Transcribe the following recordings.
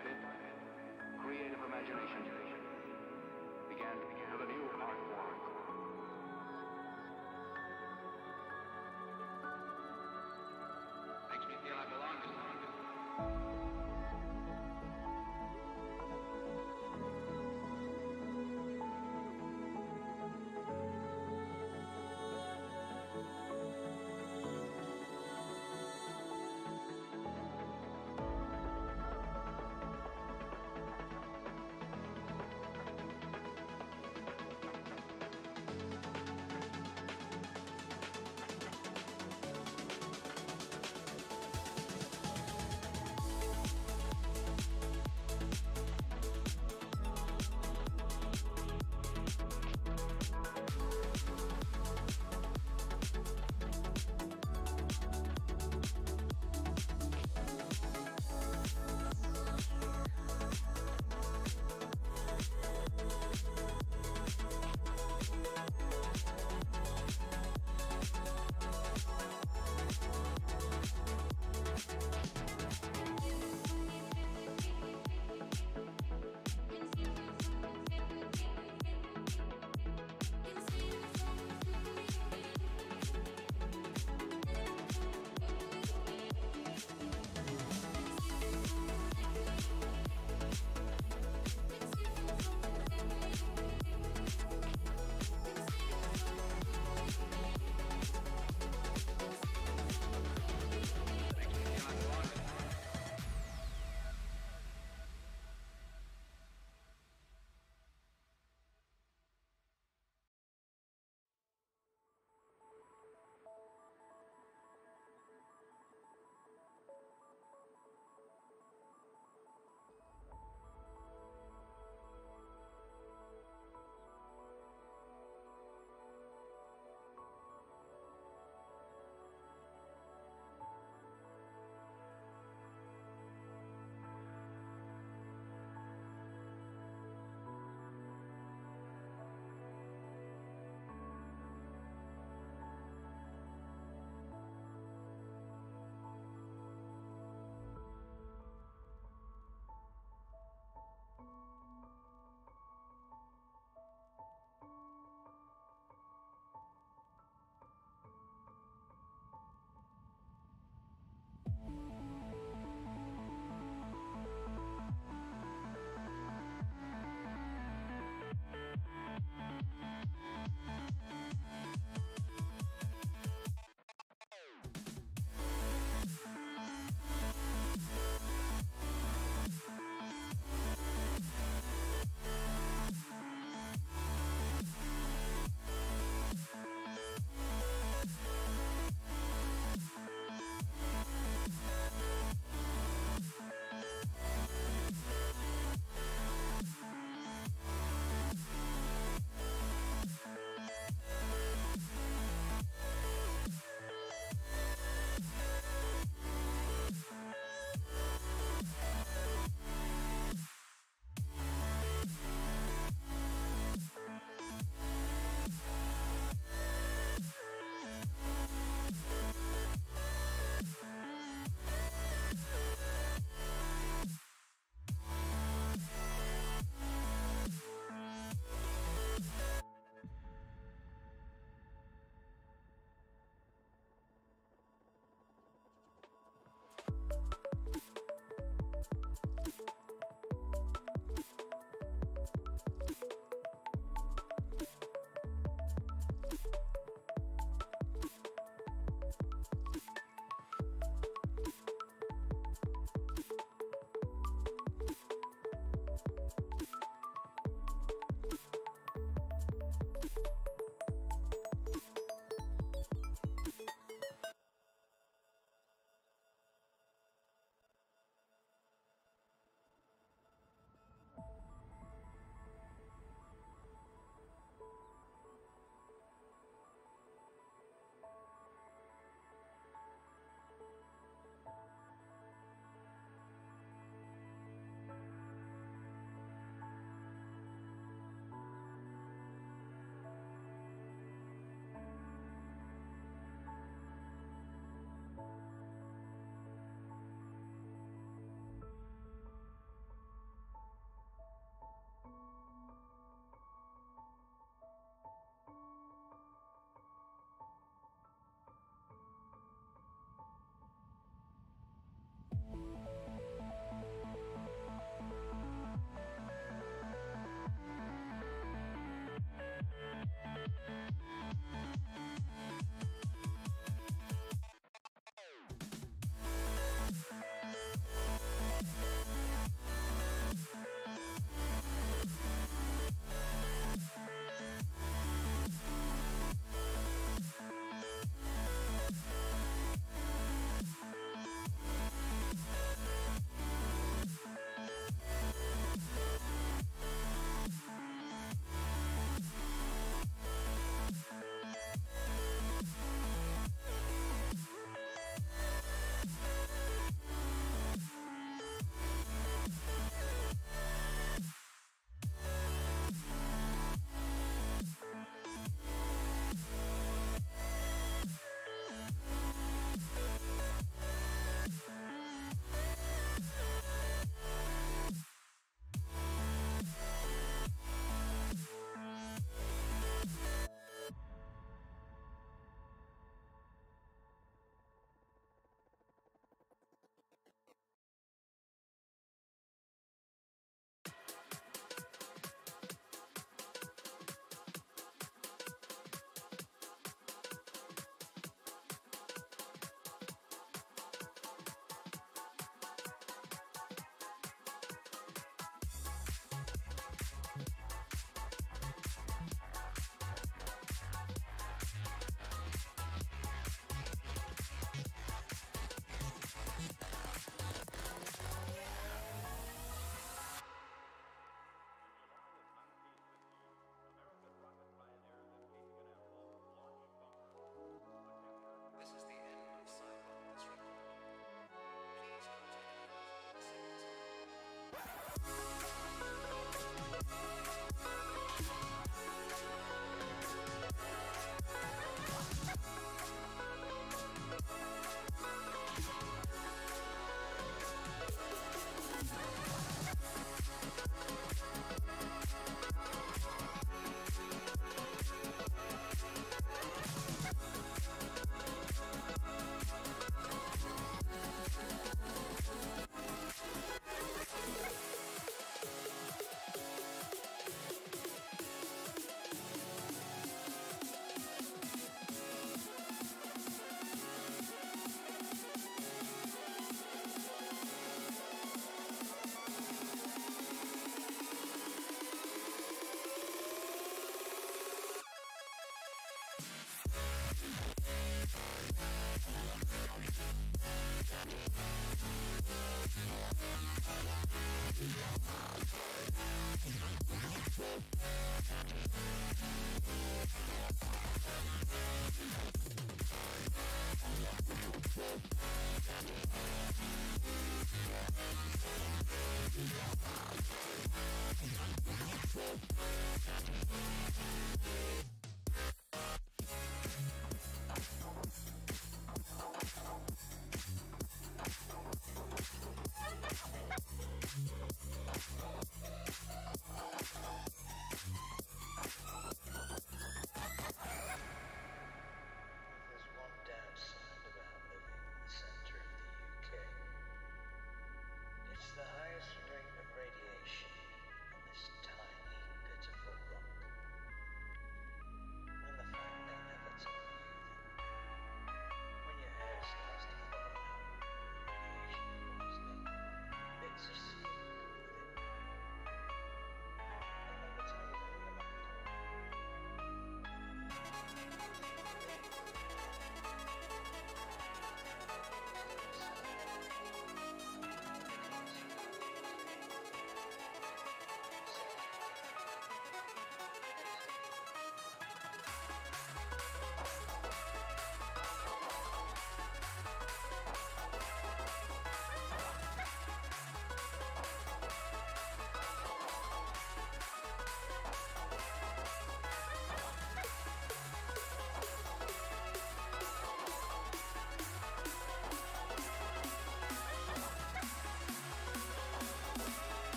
bit, creative imagination began with a new art form. Makes me feel I belong to something.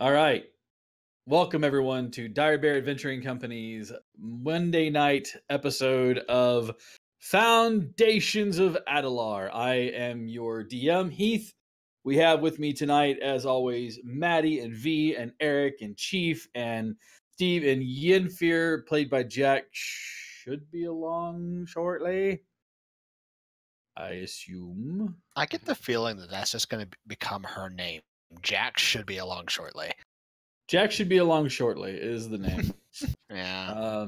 All right. Welcome, everyone, to Dire Bear Adventuring Company's Monday night episode of Foundations of Adelar. I am your DM, Heath. We have with me tonight, as always, Maddie and V and Eric and Chief and Steve and Yenfear, played by Jack, should be along shortly, I assume. I get the feeling that that's just going to become her name. Jack should be along shortly. Jack should be along shortly is the name. Yeah.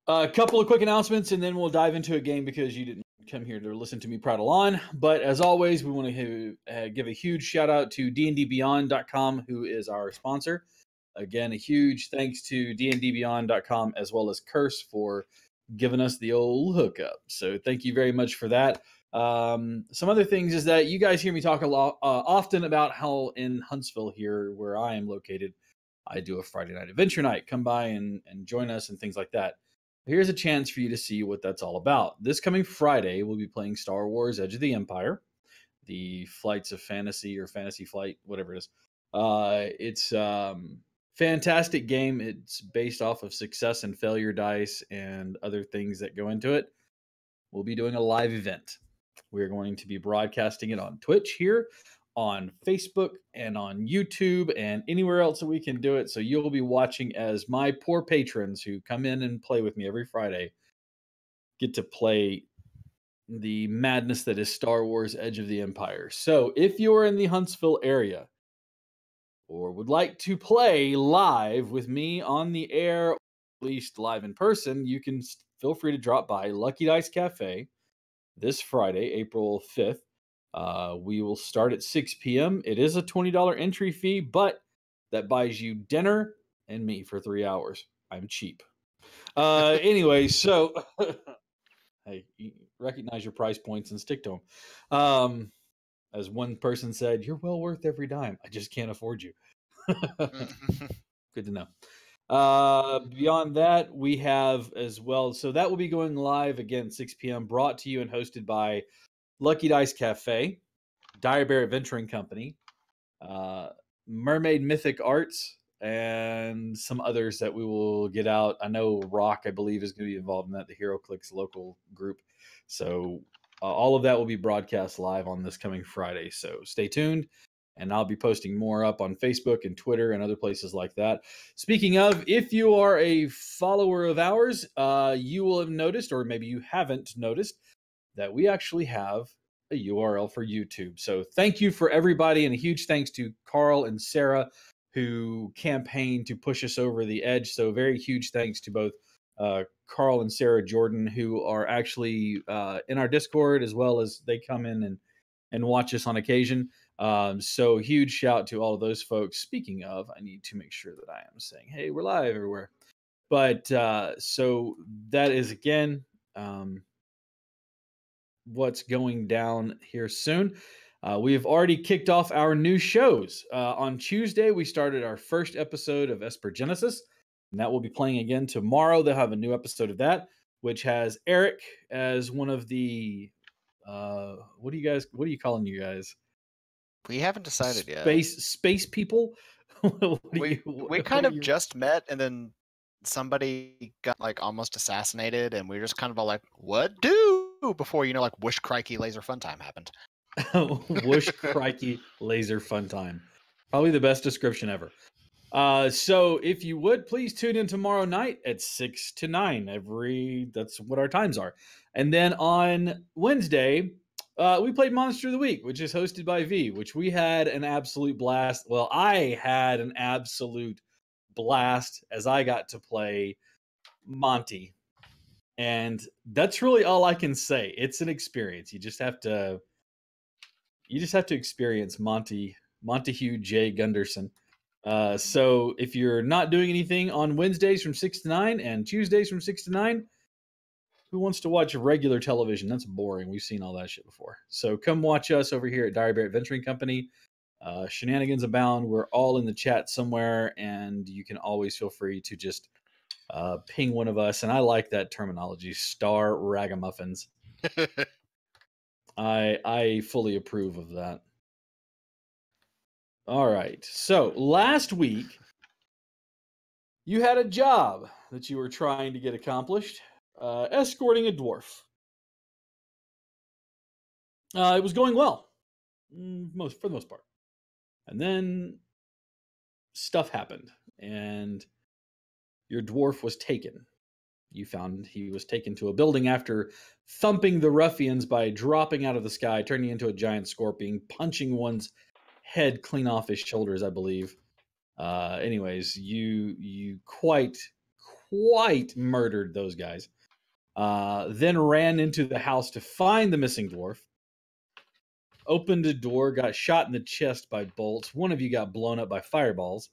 A couple of quick announcements, and then we'll dive into a game because you didn't come here to listen to me prattle on. But as always, we want to give a huge shout out to dndbeyond.com, who is our sponsor. Again, a huge thanks to dndbeyond.com as well as Curse for giving us the old hookup. So thank you very much for that. Some other things is that you guys hear me talk a lot often about how in Huntsville here, where I am located, I do a Friday night adventure night. Come by and join us and things like that. Here's a chance for you to see what that's all about. This coming Friday, we'll be playing Star Wars Edge of the Empire, the Flights of Fantasy or Fantasy Flight, whatever it is. It's fantastic game. It's based off of success and failure dice and other things that go into it. We'll be doing a live event. We're going to be broadcasting it on Twitch here, on Facebook, and on YouTube, and anywhere else that we can do it. So you'll be watching as my poor patrons who come in and play with me every Friday get to play the madness that is Star Wars Edge of the Empire. So if you're in the Huntsville area or would like to play live with me on the air, or at least live in person, you can feel free to drop by Lucky Dice Cafe this Friday, April 5th. We will start at 6 p.m. It is a $20 entry fee, but that buys you dinner and me for 3 hours. I'm cheap. Anyway, so hey, recognize your price points and stick to them. As one person said, you're well worth every dime. I just can't afford you. Good to know. Beyond that, we have as well. So that will be going live again, 6 p.m., brought to you and hosted by Lucky Dice Cafe, Dire Bear Adventuring Company, Mermaid Mythic Arts, and some others that we will get out. I know Rock, I believe, is going to be involved in that, the HeroClix local group. So all of that will be broadcast live on this coming Friday. So stay tuned. And I'll be posting more up on Facebook and Twitter and other places like that. Speaking of, if you are a follower of ours, you will have noticed, or maybe you haven't noticed, that we actually have a URL for YouTube. So thank you for everybody, and a huge thanks to Carl and Sarah who campaigned to push us over the edge. So very huge thanks to both Carl and Sarah Jordan, who are actually in our Discord, as well as they come in and watch us on occasion. So huge shout to all of those folks. Speaking of, I need to make sure that I am saying, hey, we're live everywhere. But so that is again what's going down here soon. We have already kicked off our new shows. On Tuesday, we started our first episode of Esper Genesis, and that will be playing again tomorrow. They'll have a new episode of that, which has Eric as one of the what are you calling you guys? We haven't decided yet. Space people? We kind of just met, and then somebody got like almost assassinated, and we were just kind of all like, what do? Before, like whoosh crikey laser fun time happened. Whoosh crikey laser fun time. Probably the best description ever. So if you would, please tune in tomorrow night at 6 to 9. That's what our times are. And then on Wednesday, we played Monster of the Week, which is hosted by V, which we had an absolute blast. Well, I had an absolute blast as I got to play Monty. And that's really all I can say. It's an experience. You just have to experience Montague J. Gunderson. So if you're not doing anything on Wednesdays from 6 to 9 and Tuesdays from 6 to 9, who wants to watch regular television? That's boring. We've seen all that shit before. So come watch us over here at Dire Bear Adventuring Company. Shenanigans abound. We're all in the chat somewhere, and you can always feel free to just ping one of us. And I like that terminology, star ragamuffins. I fully approve of that. All right. So last week, you had a job that you were trying to get accomplished, escorting a dwarf. It was going well, for the most part. And then stuff happened, and your dwarf was taken. You found he was taken to a building after thumping the ruffians by dropping out of the sky, turning into a giant scorpion, punching one's head clean off his shoulders, I believe. Anyways, you quite murdered those guys. Then ran into the house to find the missing dwarf. Opened a door, got shot in the chest by bolts. One of you got blown up by fireballs.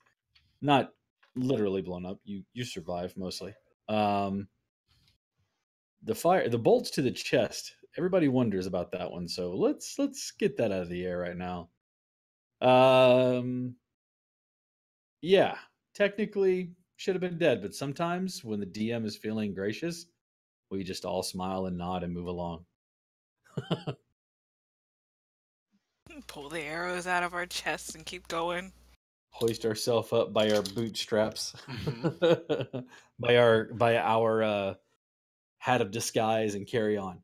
Not literally blown up. You survived mostly. The bolts to the chest. Everybody wonders about that one, so let's get that out of the air right now. Yeah, technically should have been dead, but sometimes when the DM is feeling gracious, we just all smile and nod and move along. Pull the arrows out of our chests and keep going. Hoist ourselves up by our bootstraps, by our hat of disguise, and carry on.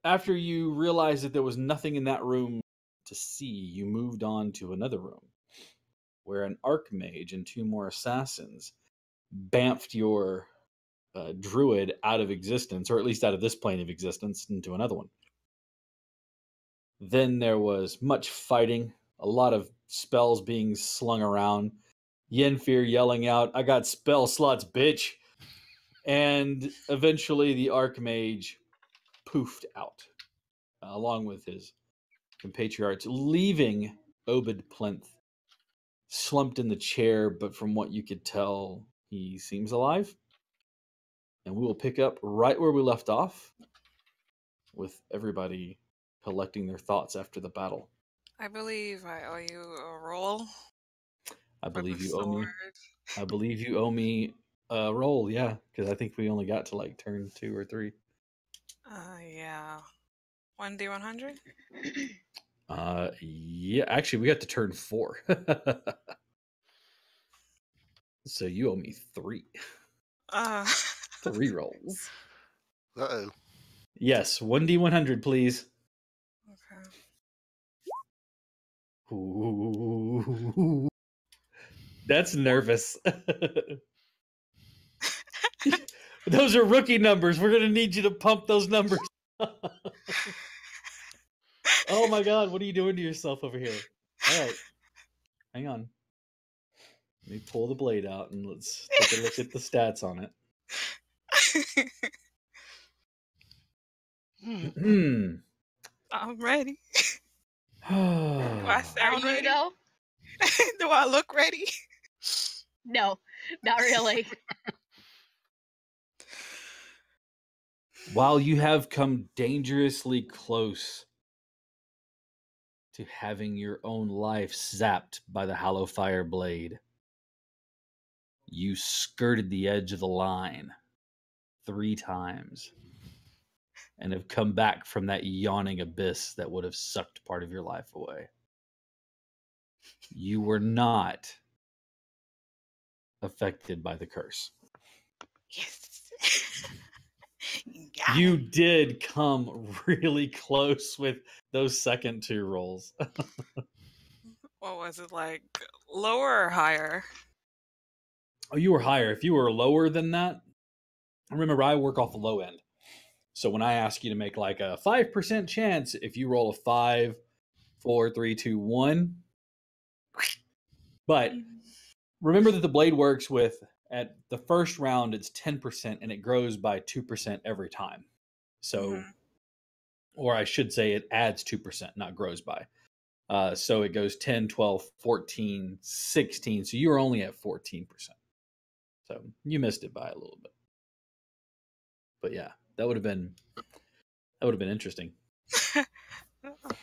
After you realized that there was nothing in that room to see, you moved on to another room where an archmage and 2 more assassins bamfed your druid out of existence, or at least out of this plane of existence, into another one. Then there was much fighting, a lot of spells being slung around, Yenfear yelling out, "I got spell slots, bitch!" And eventually the archmage poofed out, along with his compatriots, leaving Obed Plinth slumped in the chair, but from what you could tell, he seems alive. And we will pick up right where we left off, with everybody collecting their thoughts after the battle. I believe I owe you a roll. I believe you owe me a roll, yeah, because I think we only got to like turn 2 or 3. Yeah. 1d100? Yeah, actually we got to turn 4. So you owe me 3. 3 rolls. Uh-oh. Yes, 1d100, please. Okay. Ooh. That's nervous. Those are rookie numbers. We're going to need you to pump those numbers. Oh my god, what are you doing to yourself over here? All right. Hang on. Let me pull the blade out and let's take a look at the stats on it. I'm ready. Do I Are sound you ready? though? Do I look ready? No, not really. While you have come dangerously close to having your own life zapped by the hollow fire blade, you skirted the edge of the line 3 times and have come back from that yawning abyss that would have sucked part of your life away. You were not affected by the curse. Yes. You did come really close with those second 2 rolls. What was it, like lower or higher? Oh, you were higher. If you were lower than that, remember I work off the low end. So when I ask you to make like a 5% chance, if you roll a 5, 4, 3, 2, 1. But remember that the blade works with, at the first round, it's 10% and it grows by 2% every time. So, or I should say it adds 2%, not grows by. So it goes 10, 12, 14, 16. So you were only at 14%. So you missed it by a little bit. But yeah, that would have been interesting.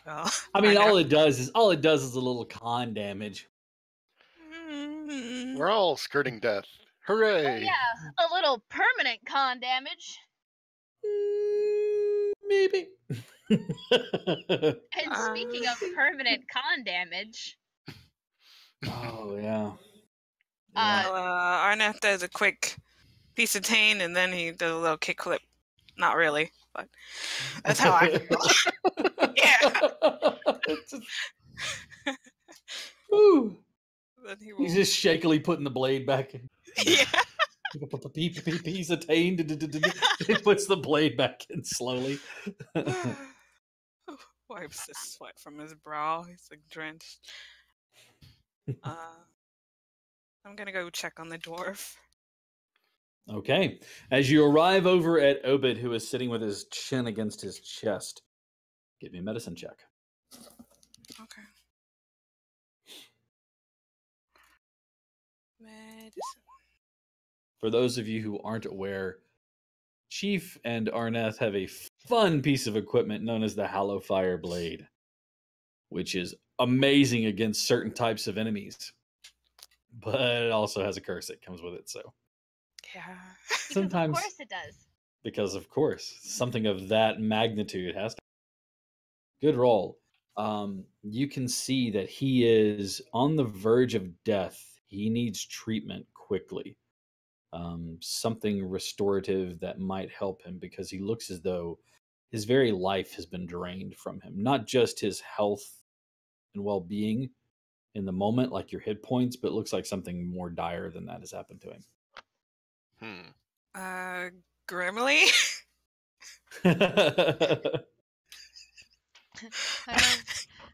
Well, I mean, all it does is a little con damage. We're all skirting death. Hooray! Oh, yeah, a little permanent con damage. Maybe. And speaking of permanent con damage, Oh yeah. Arnett does a quick piece of Tane, and then he does a little kickflip. Not really, but that's how I feel. Yeah. Woo. Then he He's will... just shakily putting the blade back in. Yeah. Piece of Tane. He puts the blade back in slowly. Wipes the sweat from his brow. He's like drenched. I'm gonna go check on the dwarf. Okay. As you arrive over at Obed, who is sitting with his chin against his chest, give me a medicine check. Okay. Medicine. For those of you who aren't aware, Chief and Arneth have a fun piece of equipment known as the Hallowfire Blade, which is amazing against certain types of enemies. But it also has a curse that comes with it, so. Yeah. Sometimes, of course it does. because of course, something of that magnitude has to. Good roll. You can see that he is on the verge of death. He needs treatment quickly. Something restorative that might help him, because he looks as though his very life has been drained from him. Not just his health and well-being in the moment, like your hit points, but it looks like something more dire than that has happened to him. Grimly? I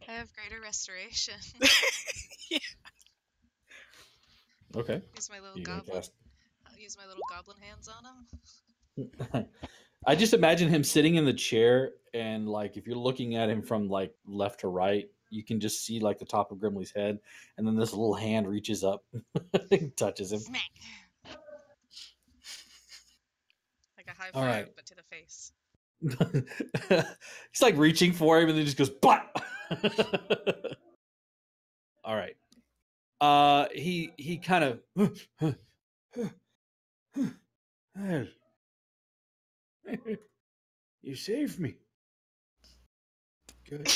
have greater restoration. Yeah. Okay. Use my little You gonna goblin. cast- I'll use my little goblin hands on him. I just imagine him sitting in the chair, and like if you're looking at him from like left to right, you can just see like the top of Grimly's head, and then this little hand reaches up and touches him. Smack. Like a high All five, right. but to the face. He's like reaching for him, and then just goes "Blah!" All right. He kind of. You saved me. Good.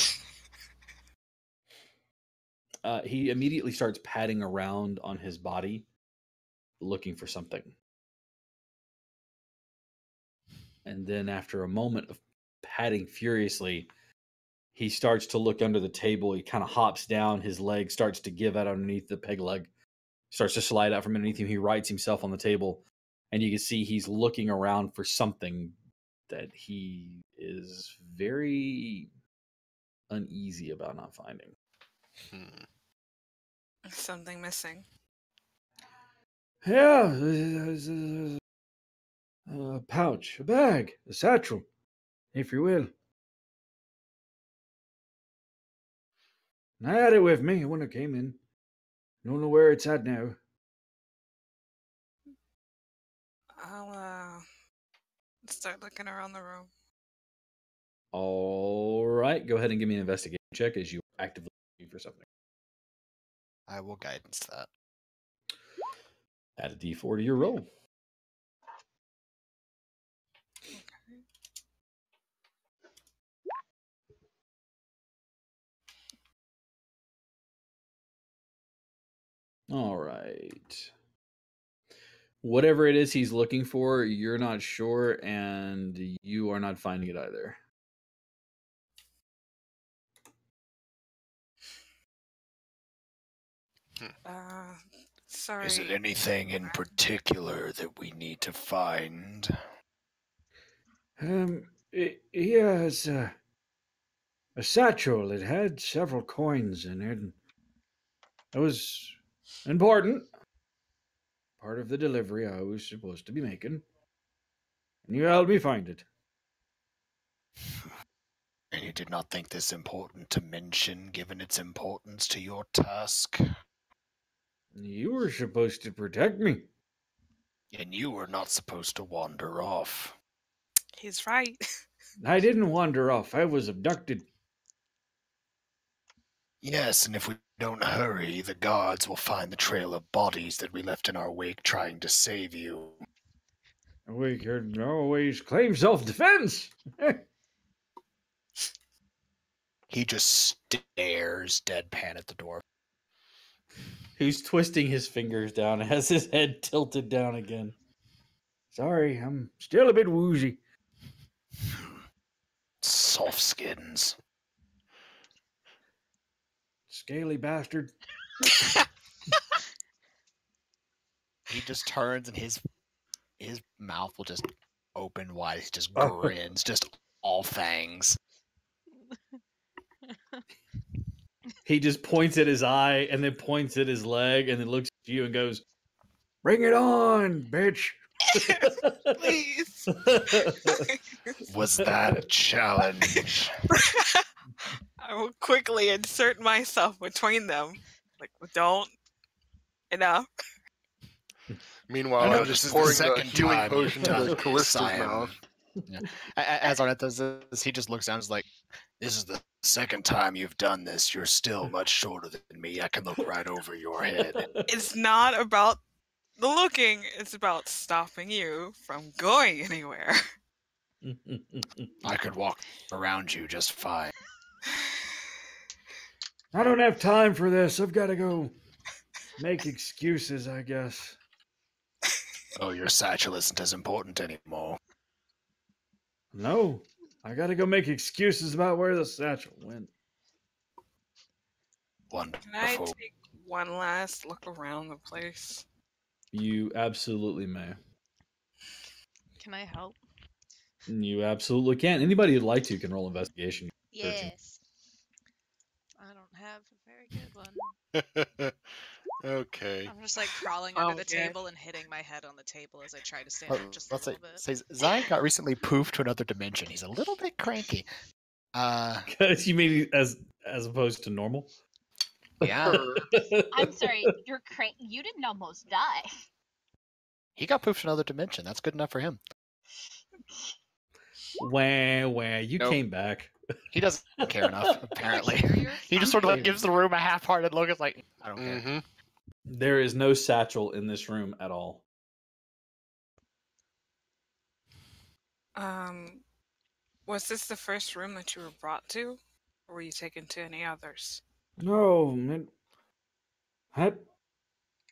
He immediately starts patting around on his body, looking for something. And then after a moment of patting furiously, he starts to look under the table. He kind of hops down. His leg starts to give out underneath the peg leg. Starts to slide out from underneath him. He rights himself on the table. And you can see he's looking around for something that he is very uneasy about not finding. Something missing. Yeah, there's a pouch, a bag, a satchel, if you will. I had it with me when I came in. Don't know where it's at now. I'll start looking around the room. All right, go ahead and give me an investigation check as you actively looking for something. I will guidance that. Add a d4 to your roll. All right. Whatever it is he's looking for, you're not sure, and you are not finding it either. Sorry. Is it anything in particular that we need to find? He has a satchel. It had several coins in it. It was important. Part of the delivery I was supposed to be making. And you helped me find it. And you did not think this important to mention, given its importance to your task? You were supposed to protect me. And you were not supposed to wander off. He's right. I didn't wander off. I was abducted. Yes, and if we don't hurry, the guards will find the trail of bodies that we left in our wake trying to save you. We could always claim self-defense. He just stares deadpan at the dwarf. Who's twisting his fingers down, has his head tilted down again. Sorry, I'm still a bit woozy. Soft skins. Scaly bastard. He just turns and his mouth will just open wide. He just grins, just all fangs. He just points at his eye and then points at his leg and then looks at you and goes, "Bring it on, bitch." Please. Was that a challenge? I will quickly insert myself between them. Like, don't. Enough. Meanwhile, I know I'm this just is the pouring the second healing time potion you've done into this. Callista's I am- mouth. Yeah. As Arnett does this, he just looks down and is like, This is the second time you've done this. You're still much shorter than me. I can look right over your head. It's not about the looking, it's about stopping you from going anywhere. I could walk around you just fine. I don't have time for this. I've got to go make excuses, I guess. Oh, your satchel isn't as important anymore. No, I got to go make excuses about where the satchel went. Can I Wonderful. take one last look around the place? You absolutely may. Can I help? You absolutely can. Anybody who'd like to can roll investigation. Yes. I don't have a very good one. Okay. I'm just like crawling under the Okay. table and hitting my head on the table as I try to stand up just a let's little say, bit. Zion got recently poofed to another dimension. He's a little bit cranky. You mean as opposed to normal? Yeah. I'm sorry, you didn't almost die. He got poofed to another dimension. That's good enough for him. Wah, you Nope. came back. He doesn't care enough, apparently. Carrier? He just sort of like gives the room a half-hearted look. It's like, I don't care. Mm-hmm. There is no satchel in this room at all. Was this the first room that you were brought to? Or were you taken to any others? No,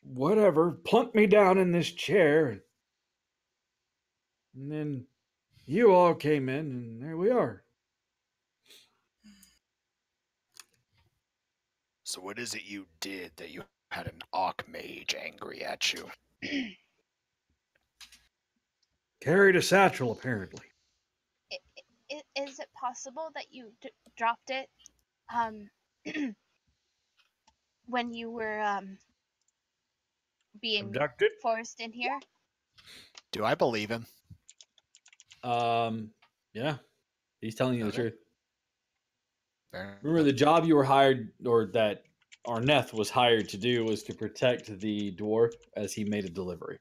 whatever. Plunked me down in this chair. And then you all came in, and there we are. So what is it you did that you had an Archmage angry at you? Carried a satchel, apparently. Is it possible that you dropped it when you were being Abducted? forced in here? Do I believe him? Yeah. He's telling you the Okay. truth. Fair Remember, the job you were hired, or that Arneth was hired to do, was to protect the dwarf as he made a delivery.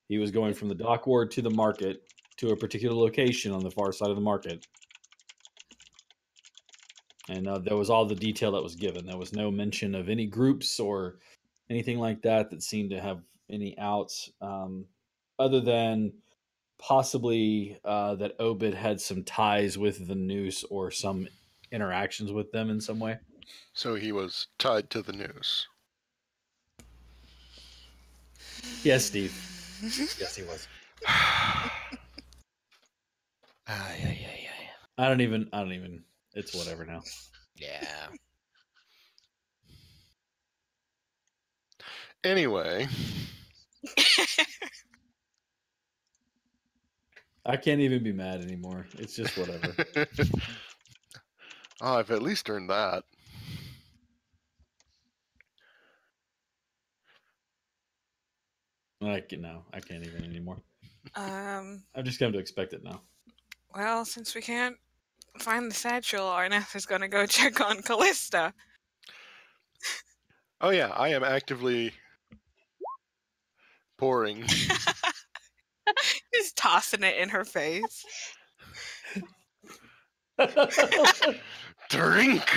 He was going from the dock ward to the market to a particular location on the far side of the market. And there was all the detail that was given. There was no mention of any groups or anything like that that seemed to have any outs, other than possibly that Obid had some ties with the Noose or some interactions with them in some way. So he was tied to the noose. Yes, Steve. Yes, he was. Yeah. I don't even. It's whatever now. Yeah. Anyway, I can't even be mad anymore. It's just whatever. oh, I've at least earned that. I can't even anymore. I've just come to expect it now. Well, since we can't find the satchel, Arneth is gonna go check on Callista. Oh yeah, I am actively pouring. Just tossing it in her face. Drink.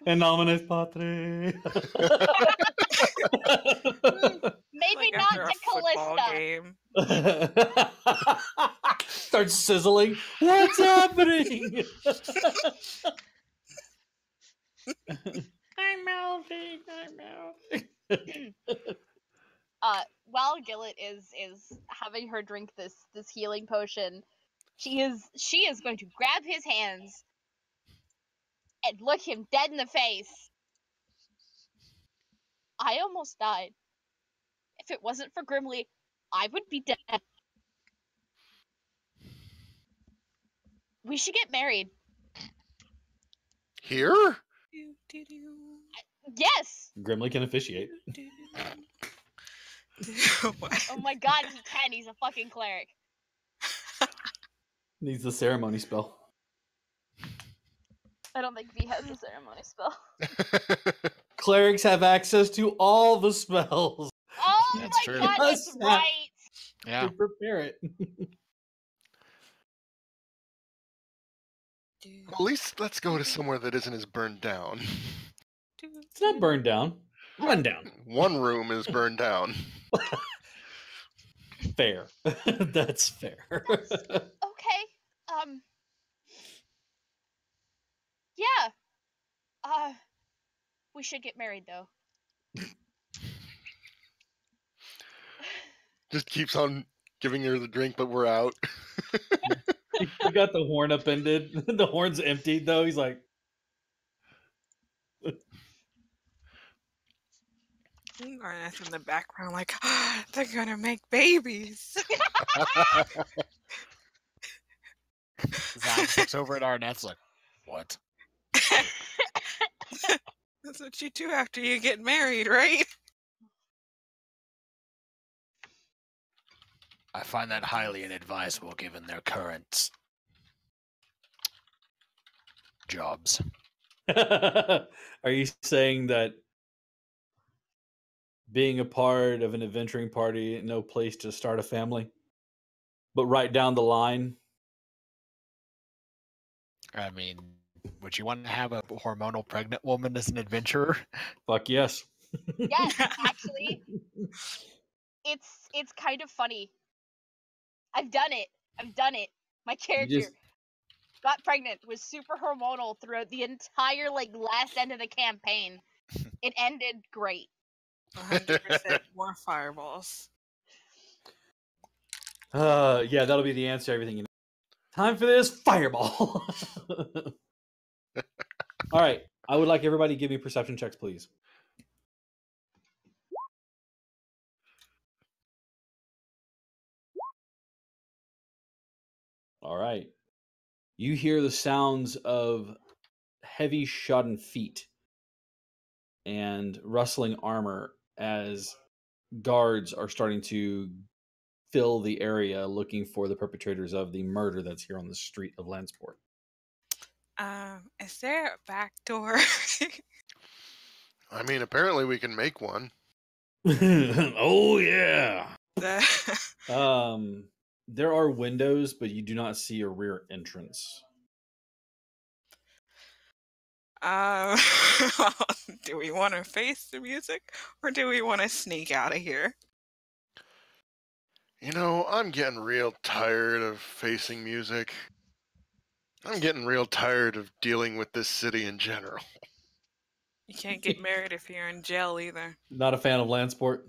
En nomine Patri. Maybe Like not after to a football Callista. game. Starts sizzling. What's happening? I'm melting. While Gillet is having her drink this healing potion, she is going to grab his hands and look him dead in the face. I almost died. If it wasn't for Grimly, I would be dead. We should get married. Here? Yes. Grimly can officiate. Oh my god, he can. He's a fucking cleric. Needs the ceremony spell. I don't think V has a ceremony spell. Clerics have access to all the spells. Oh That's my true. god, that's Yes. right. Yeah. To prepare it. At least let's go to somewhere that isn't as burned down. It's not burned down. Run down. One room is burned down. Fair. That's fair. Okay. Yeah. We should get married though. Just keeps on giving her the drink, but we're out. He got the horn upended. The horn's emptied though. He's like, Garneth in the background, like, they're gonna make babies. Zach looks over at Arnett's like, what? That's what you do after you get married, right? I find that highly inadvisable given their current jobs. are you saying that being a part of an adventuring party, no place to start a family, but right down the line? I mean, would you want to have a hormonal pregnant woman as an adventurer? Fuck yes. Yes, actually, it's kind of funny. I've done it. My character just- got pregnant, was super hormonal throughout the entire last end of the campaign. It ended great. 100% more fireballs. Yeah, that'll be the answer to everything you know. Time for this fireball. All right. I would like everybody to give me perception checks, please. All right. You hear the sounds of heavy shodden feet and rustling armor as guards are starting to fill the area looking for the perpetrators of the murder that's here on the street of Landsport. Is there a back door? I mean, apparently we can make one. Oh yeah. The- There are windows, but you do not see a rear entrance. Do we want to face the music or do we want to sneak out of here? You know, I'm getting real tired of facing music. I'm getting real tired of dealing with this city in general. You can't get married if you're in jail either. Not a fan of Landsport.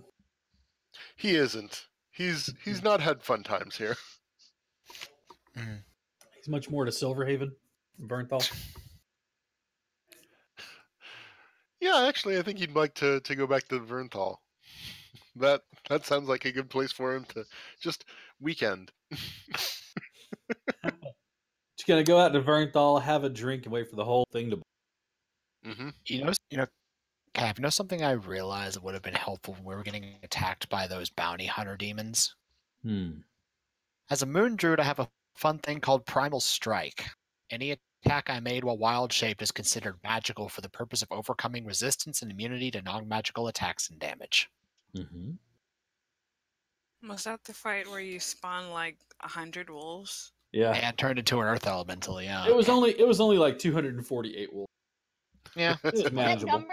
He isn't. He's not had fun times here. He's much more to Silverhaven, Bernthal. Yeah, actually, I think he'd like to go back to Vernthal. That sounds like a good place for him to just weekend. Just gonna go out to Vernthal, have a drink, and wait for the whole thing to. Mm-hmm. You know, Cap, you know something I realized would have been helpful when we were getting attacked by those bounty hunter demons? As a moon druid, I have a fun thing called Primal Strike. Any attack I made while wild shaped is considered magical for the purpose of overcoming resistance and immunity to non-magical attacks and damage. Mm-hmm. Was that the fight where you spawn like 100 wolves? Yeah. And turned into an earth elemental, yeah. It was only like 248 wolves. Yeah. It was That manageable.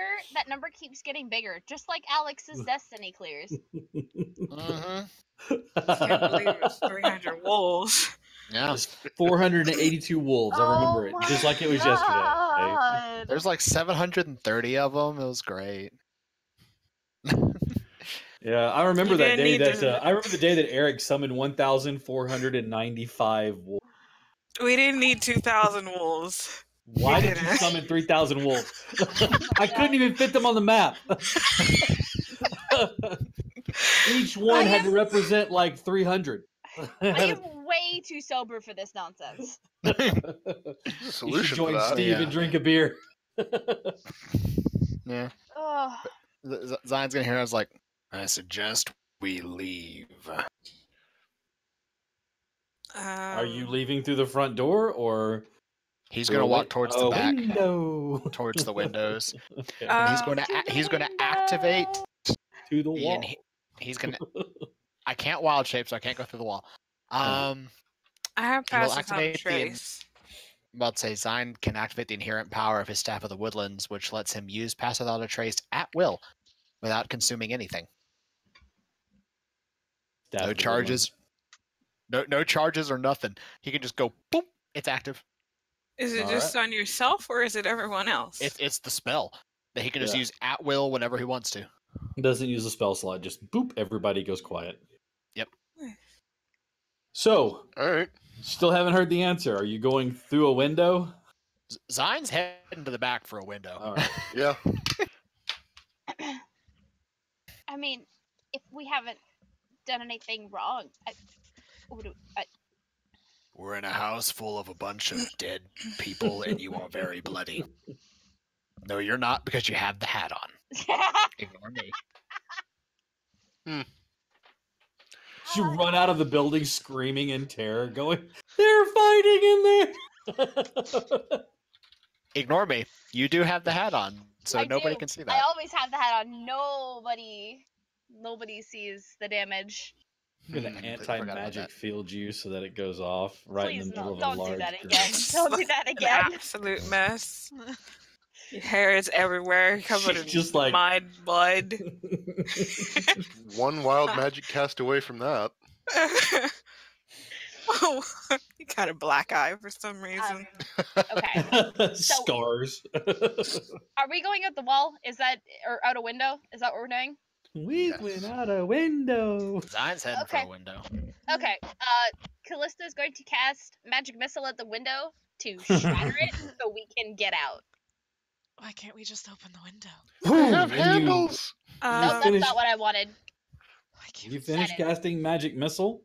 number keeps getting bigger, just like Alex's destiny clears. Mm-hmm. I can't believe it was 300 wolves. Yeah. There's 482 wolves. I remember it just like it was yesterday. God. There's like 730 of them. It was great. Yeah, I remember You that didn't day need that to- I remember the day that Eric summoned 1,495 wolves. We didn't need 2,000 wolves. Why did you didn't. summon 3,000 wolves? I couldn't even fit them on the map. Each one had to represent like 300. I am way too sober for this nonsense. There's a You should solution for join that. Steve Yeah. and drink a beer. Yeah. Oh, Zion's gonna hear us like, I suggest we leave. Are you leaving through the front door or He's through gonna a walk win- towards a the back, window? towards the windows. Okay. And he's Uh, going to to the he's going to window. activate. To the wall. And he's gonna. I can't wild shape, so I can't go through the wall. I have He will passive activate the in- trace. I'm about to say Zion can activate the inherent power of his Staff of the Woodlands, which lets him use Pass Without a Trace at will, without consuming anything. Staff No of the charges. No charges or nothing. He can just go boom. It's active. Is it All just on yourself or is it everyone else? It's the spell that he can just Yeah. use at will whenever he wants to. Woodlands. Doesn't use a spell slot. Just boop. Everybody goes quiet. Yep. So, All right. still haven't heard the answer. Are you going through a window? Zion's heading to the back for a window. All right. Yeah. I mean, if we haven't done anything wrong, We're in a house full of a bunch of dead people, and you are very bloody. No, you're not because you have the hat on. Ignore me. You run out of the building screaming in terror, going, "They're fighting in there!" Ignore me. You do have the hat on, so I nobody do. can see I that. always have the hat on. Nobody sees the damage. I'm gonna I forgot about anti-magic that. field you so that it goes off right Please in the middle don't of a large do that group. again. Don't do that An again. absolute mess. Your hair is everywhere, covered She's in just like- mud, blood. One wild magic cast away from that. Oh, you got a black eye for some reason. Okay. Scars. Are we going out the wall? Is that or out a window? Is that what we're doing? We Yes. went out a window. Zion's heading Okay. for a window. Okay. Callista is going to cast magic missile at the window to shatter it so we can get out. Why can't we just open the window? They have And you- handles. Nope, that's finish- not what I wanted. Why can't You we finish Said it. casting magic missile,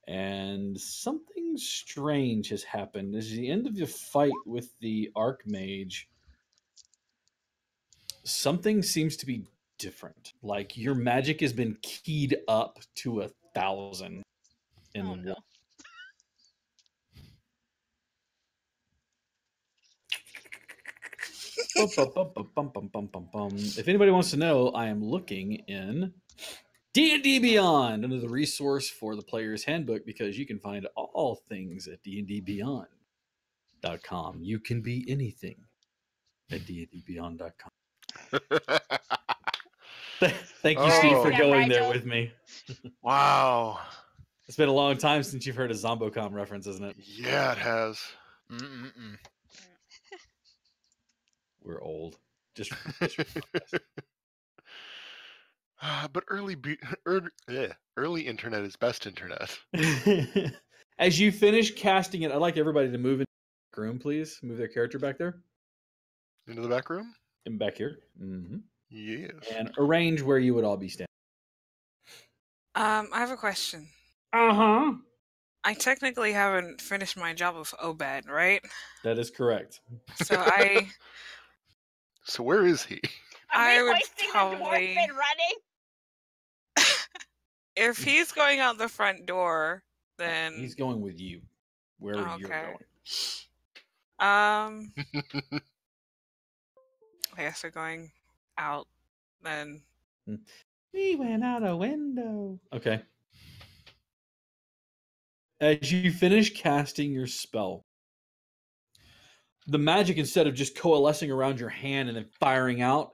and something strange has happened. As the end of the fight with the Archmage, something seems to be different. Like your magic has been keyed up to 1,000 in Oh, the no. wall. If anybody wants to know, I am looking in D&D Beyond under the resource for the player's handbook because you can find all things at dndbeyond.com. You can be anything at dndbeyond.com. Thank you, Steve, for Oh. going Yeah, there Rigel. with me. Wow. It's been a long time since you've heard a Zombocom reference, isn't it? Yeah, it has. Mm-mm-mm. We're old. Just But early internet is best internet. as you finish casting it, I'd like everybody to move in the room, please. Move their character back there Into the back room? and back here. hmm Yes. And arrange where you would all be standing. I have a question. Uh-huh. I technically haven't finished my job with Obed, right? That is correct. So I So where is he? I Are we would hoisting the probably- dwarf and running? if he's going out the front door, then He's going with you, wherever you're Okay. going. I guess we're going out then. We went out a window. Okay. As you finish casting your spell, the magic, instead of just coalescing around your hand and then firing out,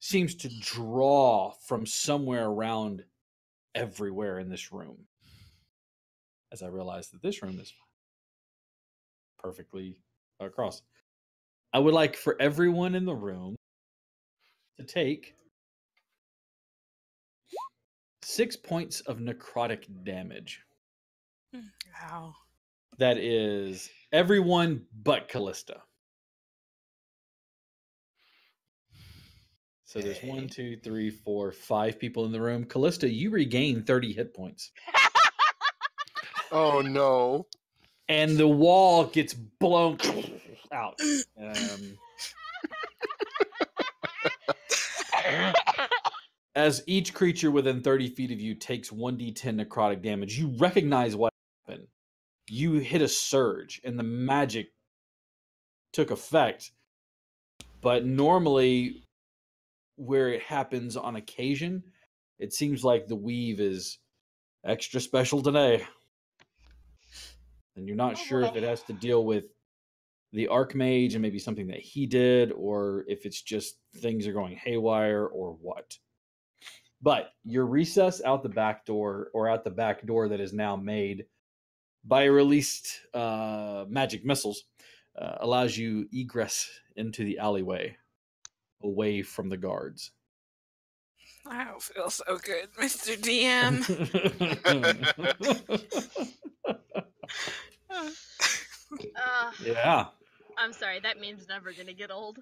seems to draw from somewhere around everywhere in this room. as I realize that this room is perfectly across. I would like for everyone in the room to take 6 points of necrotic damage. Wow. That is everyone but Callista. So there's 1, 2, 3, 4, 5 people in the room. Callista, you regain 30 hit points. Oh no. And the wall gets blown out. As each creature within 30 feet of you takes 1d10 necrotic damage, you recognize what happened. You hit a surge, and the magic took effect. But normally, where it happens on occasion, it seems like the weave is extra special today. And you're not sure if it has to deal with the Archmage and maybe something that he did, or if it's just things are going haywire or what. But your recess out the back door, or out the back door that is now made by released magic missiles, allows you egress into the alleyway away from the guards. I don't feel so good, Mr. DM. Yeah. I'm sorry, that meme's never gonna get old.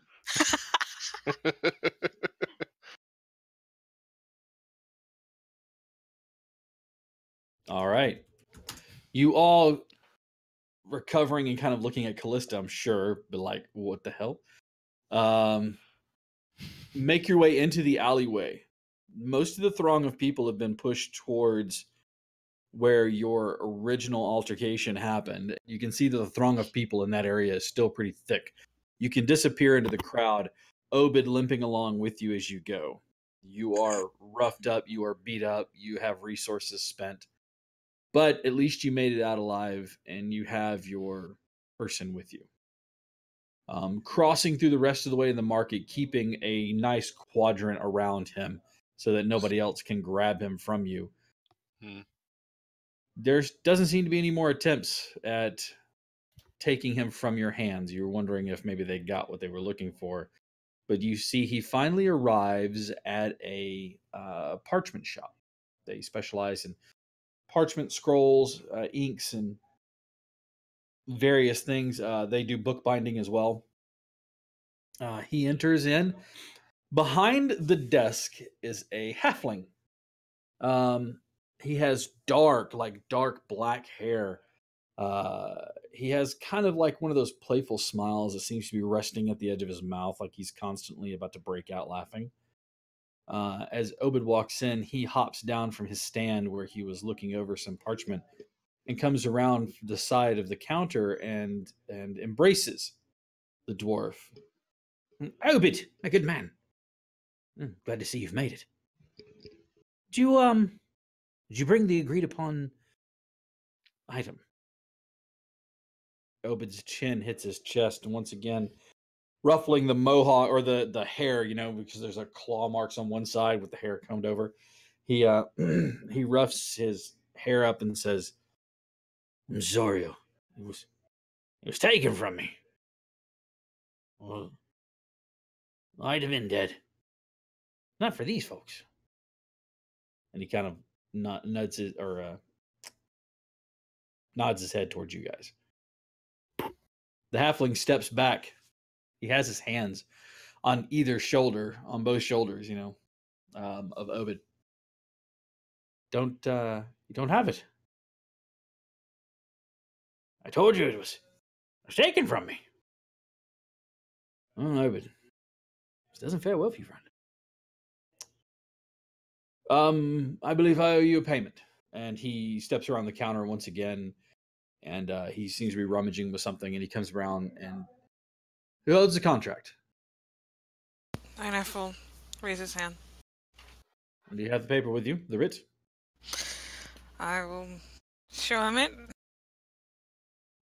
All right. You all recovering and kind of looking at Callista, I'm sure, but like, what the hell? Make your way into the alleyway. Most of the throng of people have been pushed towards where your original altercation happened. You can see that the throng of people in that area is still pretty thick. You can disappear into the crowd, Obed limping along with you as you go. You are roughed up, you are beat up, you have resources spent. But at least you made it out alive, and you have your person with you. Crossing through the rest of the way in the market, keeping a nice quadrant around him so that nobody else can grab him from you. There doesn't seem to be any more attempts at taking him from your hands. You were wondering if maybe they got what they were looking for. But you see he finally arrives at a parchment shop. They specialize in parchment scrolls, inks, and various things. They do bookbinding as well. He enters in. Behind the desk is a halfling. He has dark black hair. He has kind of like one of those playful smiles that seems to be resting at the edge of his mouth, like he's constantly about to break out laughing. As Obed walks in, he hops down from his stand where he was looking over some parchment and comes around the side of the counter and embraces the dwarf. Obed, my good man. Glad to see you've made it. Did you bring the agreed upon item? Obed's chin hits his chest, and once again, ruffling the mohawk or the hair, because there's a claw marks on one side with the hair combed over. He he roughs his hair up and says, "I'm sorry, it was taken from me. Well, I'd have been dead. Not for these folks." And he kind of nods his head towards you guys. The halfling steps back. He has his hands on either shoulder, on both shoulders, of Obed. You don't have it. I told you it was taken from me. Oh, Obed, this doesn't fare well for you, friend. I believe I owe you a payment. And he steps around the counter once again, and he seems to be rummaging with something, and he comes around and who holds the contract? Einef raise his hand. Do you have the paper with you? The writ? I will show him it.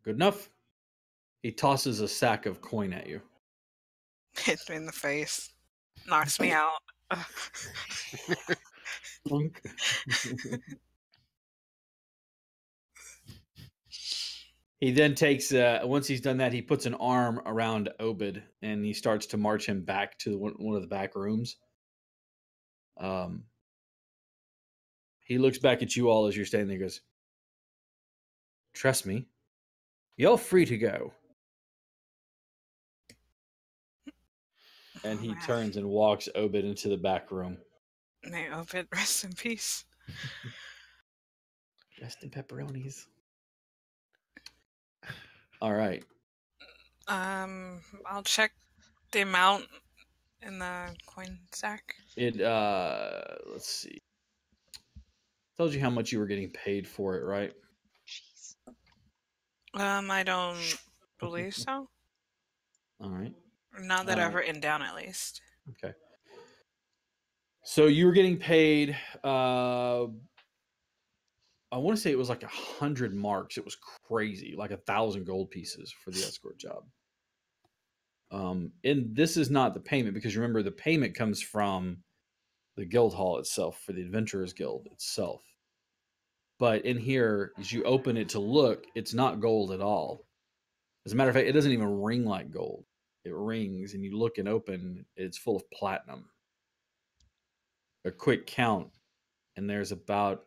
Good enough. He tosses a sack of coin at you. Hits me in the face. Knocks me out. He then takes, once he's done that, he puts an arm around Obed and he starts to march him back to one of the back rooms. He looks back at you all as you're standing there and goes, "Trust me, you're free to go." And he turns and walks Obed into the back room. May Obed rest in peace. Rest in pepperonis. All right. I'll check the amount in the coin sack. It let's see. Tells you how much you were getting paid for it, right? Jeez. I don't believe so. All right. Not that I've written down, at least. Okay. So you were getting paid. I want to say it was like 100 marks. It was crazy, like 1,000 gold pieces for the escort job. And this is not the payment, because remember, the payment comes from the guild hall itself, for the Adventurers Guild itself. But in here, as you open it to look, it's not gold at all. As a matter of fact, it doesn't even ring like gold. It rings, and you look and open, it's full of platinum. A quick count, and there's about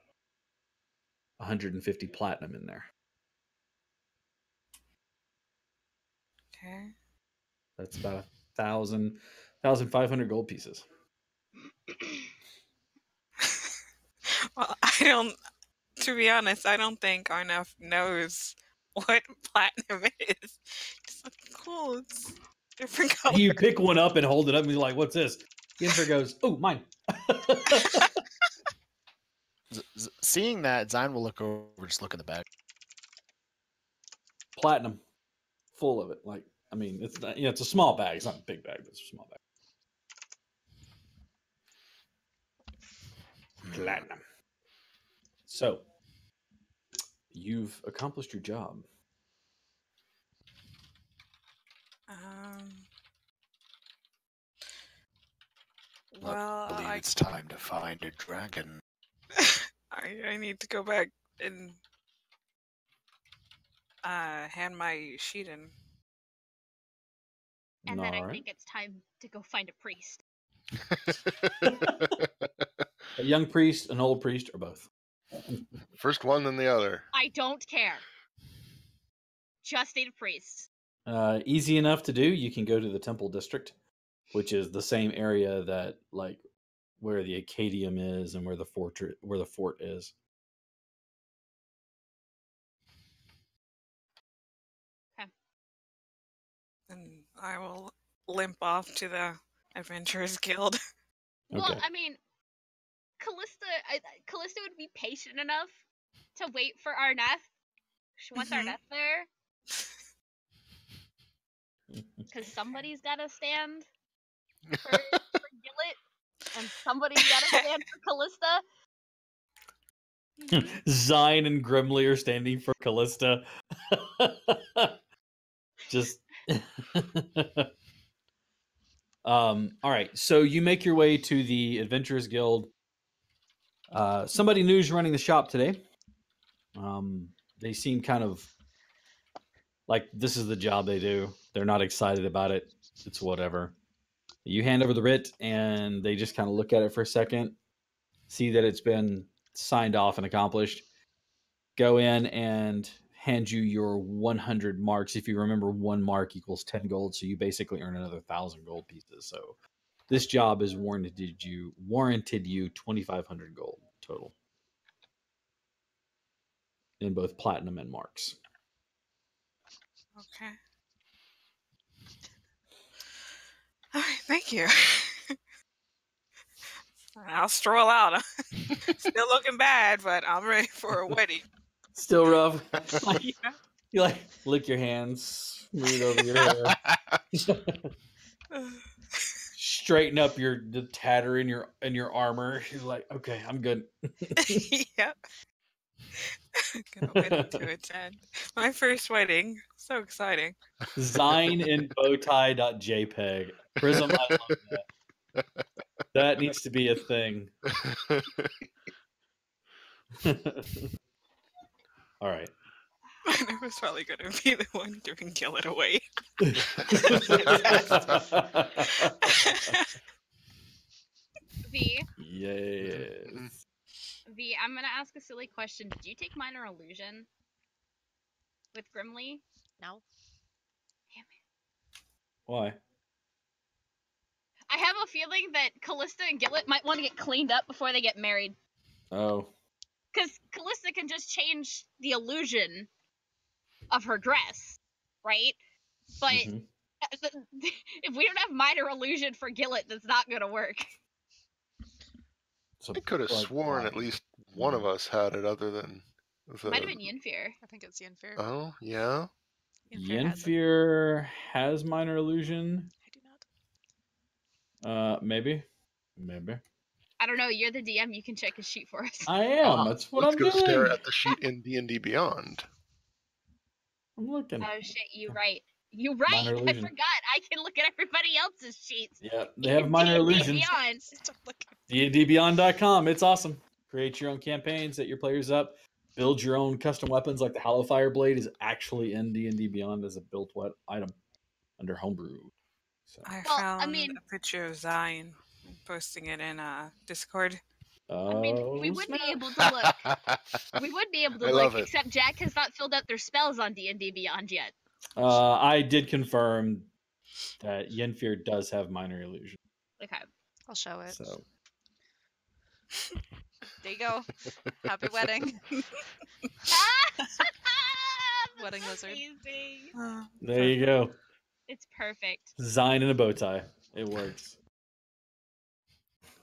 150 platinum in there. Okay. That's about 1,500 gold pieces. Well, to be honest, I don't think Arnef knows what platinum is. It's like, cool, it's different color. You pick one up and hold it up and you're like, "What's this?" Yennefer goes, "Oh, mine." Seeing that, Zion will look over, just look in the bag. Platinum. Full of it. Like, I mean, it's not, it's a small bag. It's not a big bag, but it's a small bag. Platinum. So, you've accomplished your job. Well, I believe it's time to find a dragon. I need to go back and hand my sheet in. And then I Alright. think it's time to go find a priest. A young priest, an old priest, or both? First one, then the other. I don't care. Just need a priest. Easy enough to do. You can go to the Temple District, which is the same area that, like, where the Acadium is and where the fort is. Okay. And I will limp off to the Adventurers Guild. Well, Okay. I mean, Callista would be patient enough to wait for Arnef. She wants Mhm. Arnef there. Because somebody's got to stand for Gillet, and somebody's got to stand for Callista. Zion and Grimly are standing for Callista. Just all right, so you make your way to the Adventurers Guild. Somebody new's running the shop today. They seem kind of like this is the job they do. They're not excited about it. It's whatever. You hand over the writ, and they just kind of look at it for a second, see that it's been signed off and accomplished. Go in and hand you your 100 marks. If you remember, 1 mark equals 10 gold, so you basically earn another 1,000 gold pieces. So this job is warranted you 2,500 gold total in both platinum and marks. Okay. All right, thank you. I'll stroll out. Still looking bad, but I'm ready for a wedding. Still rough. Yeah. You like lick your hands, smooth over your hair, straighten up the tatter in your armor. You're like, okay, I'm good. Yep. Gonna wait to attend my first wedding. So exciting. Zine in bowtie.jpg. Prism, I love that. That needs to be a thing. All right. Miner was probably going to be the one giving Gillet away. V, Yes. V, I'm gonna ask a silly question. Did you take Minor Illusion with Grimly? No. Damn it. Why? I have a feeling that Callista and Gillet might want to get cleaned up before they get married. Oh. Because Callista can just change the illusion of her dress, right? But Mhm. if we don't have Minor Illusion for Gillet, that's not gonna work. So, I could have like, sworn why? at least one of us had it, other than the. Might have been Yinfir. I think it's Yenfear. Oh yeah. Yenfear has it. Yenfear has Minor Illusion. I do not. Maybe. I don't know. You're the DM. You can check his sheet for us. I am. That's what Let's I'm go doing. stare at the sheet in D&D Beyond. I'm looking. Oh shit! You right. You right. Minor I Illusion. forgot. I can look at everybody else's sheets. Yeah, they have Minor D&D Illusions. Beyond. Stop looking. D&DBeyond.com. It's awesome. Create your own campaigns, set your players up, build your own custom weapons. Like the Hallowfire Blade is actually in D&D Beyond as a built item under Homebrew. So, I Well, I found mean- a picture of Zion, posting it in Discord. I mean, we oh, would snap. be able to look. We would be able to I look, love it. except Jack has not filled out their spells on D&D Beyond yet. I did confirm that Yenfear does have Minor Illusion. Okay. I'll show it. So There you go. Happy wedding. Wedding lizard. Amazing. there you go. It's perfect. Zion in a bow tie. It works.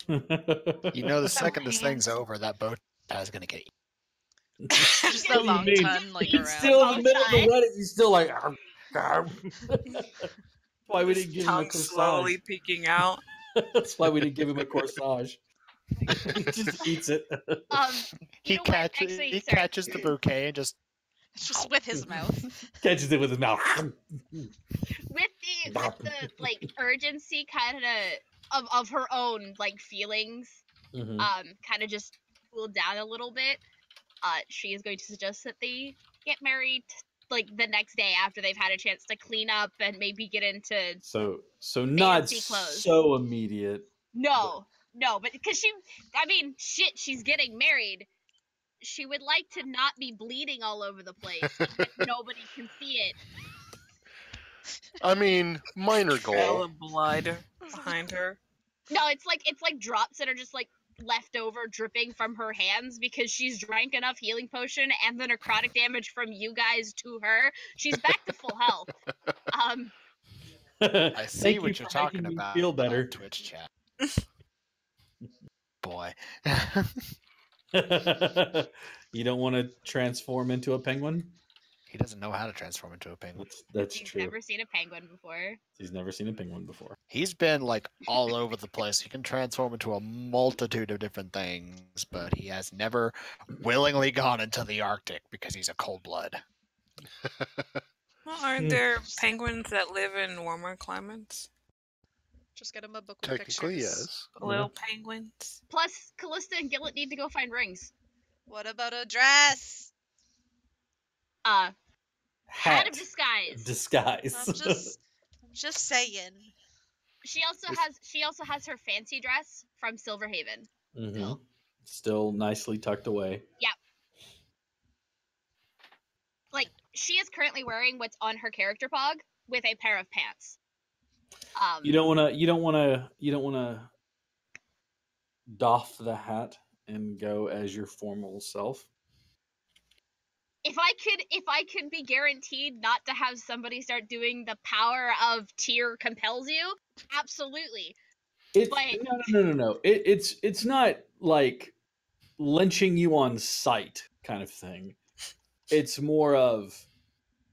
You know, the second this thing's over, that bow tie is gonna get eaten. Just What a do you long mean? ton, like He's around. still in the middle of the Bow tie. wedding. He's still like. "Arr, arr." Why we didn't give him a Tongue corsage. slowly peeking out. That's why we didn't give him a corsage. He just eats it. He You know what? catches Actually, he sorry. catches the bouquet and just Just with his mouth. Catches it with his mouth. with the like urgency kind of her own like feelings Mhm. kind of just cooled down a little bit, she is going to suggest that they get married like the next day after they've had a chance to clean up and maybe get into So not Fancy clothes. so immediate. no but because shit, she's getting married. She would like to not be bleeding all over the place so that nobody can see it. I mean, minor Trail goal. of blood behind her. No, it's like drops that are just like left over dripping from her hands because she's drank enough healing potion and the necrotic damage from you guys to her. She's back to full health. I see Thank what you you're for talking making me about. Feel on better. Twitch chat. Boy. You don't want to transform into a penguin? He doesn't know how to transform into a penguin. That's She's true. never seen a penguin before. He's never seen a penguin before. He's been like all over the place. He can transform into a multitude of different things, but he has never willingly gone into the Arctic because he's a cold blood. Well, aren't there penguins that live in warmer climates? Just get him a book with Technically, pictures. yes. Little penguins. Plus, Callista and Gillet need to go find rings. What about a dress? Hat Hat. of disguise. Disguise. I'm just saying. She also has her fancy dress from Silverhaven. Mhm. Still nicely tucked away. Like, she is currently wearing what's on her character pog with a pair of pants. You don't wanna doff the hat and go as your formal self. If I could be guaranteed not to have somebody start doing the power of tear compels you, absolutely. It's But- no. It's not like lynching you on sight kind of thing. It's more of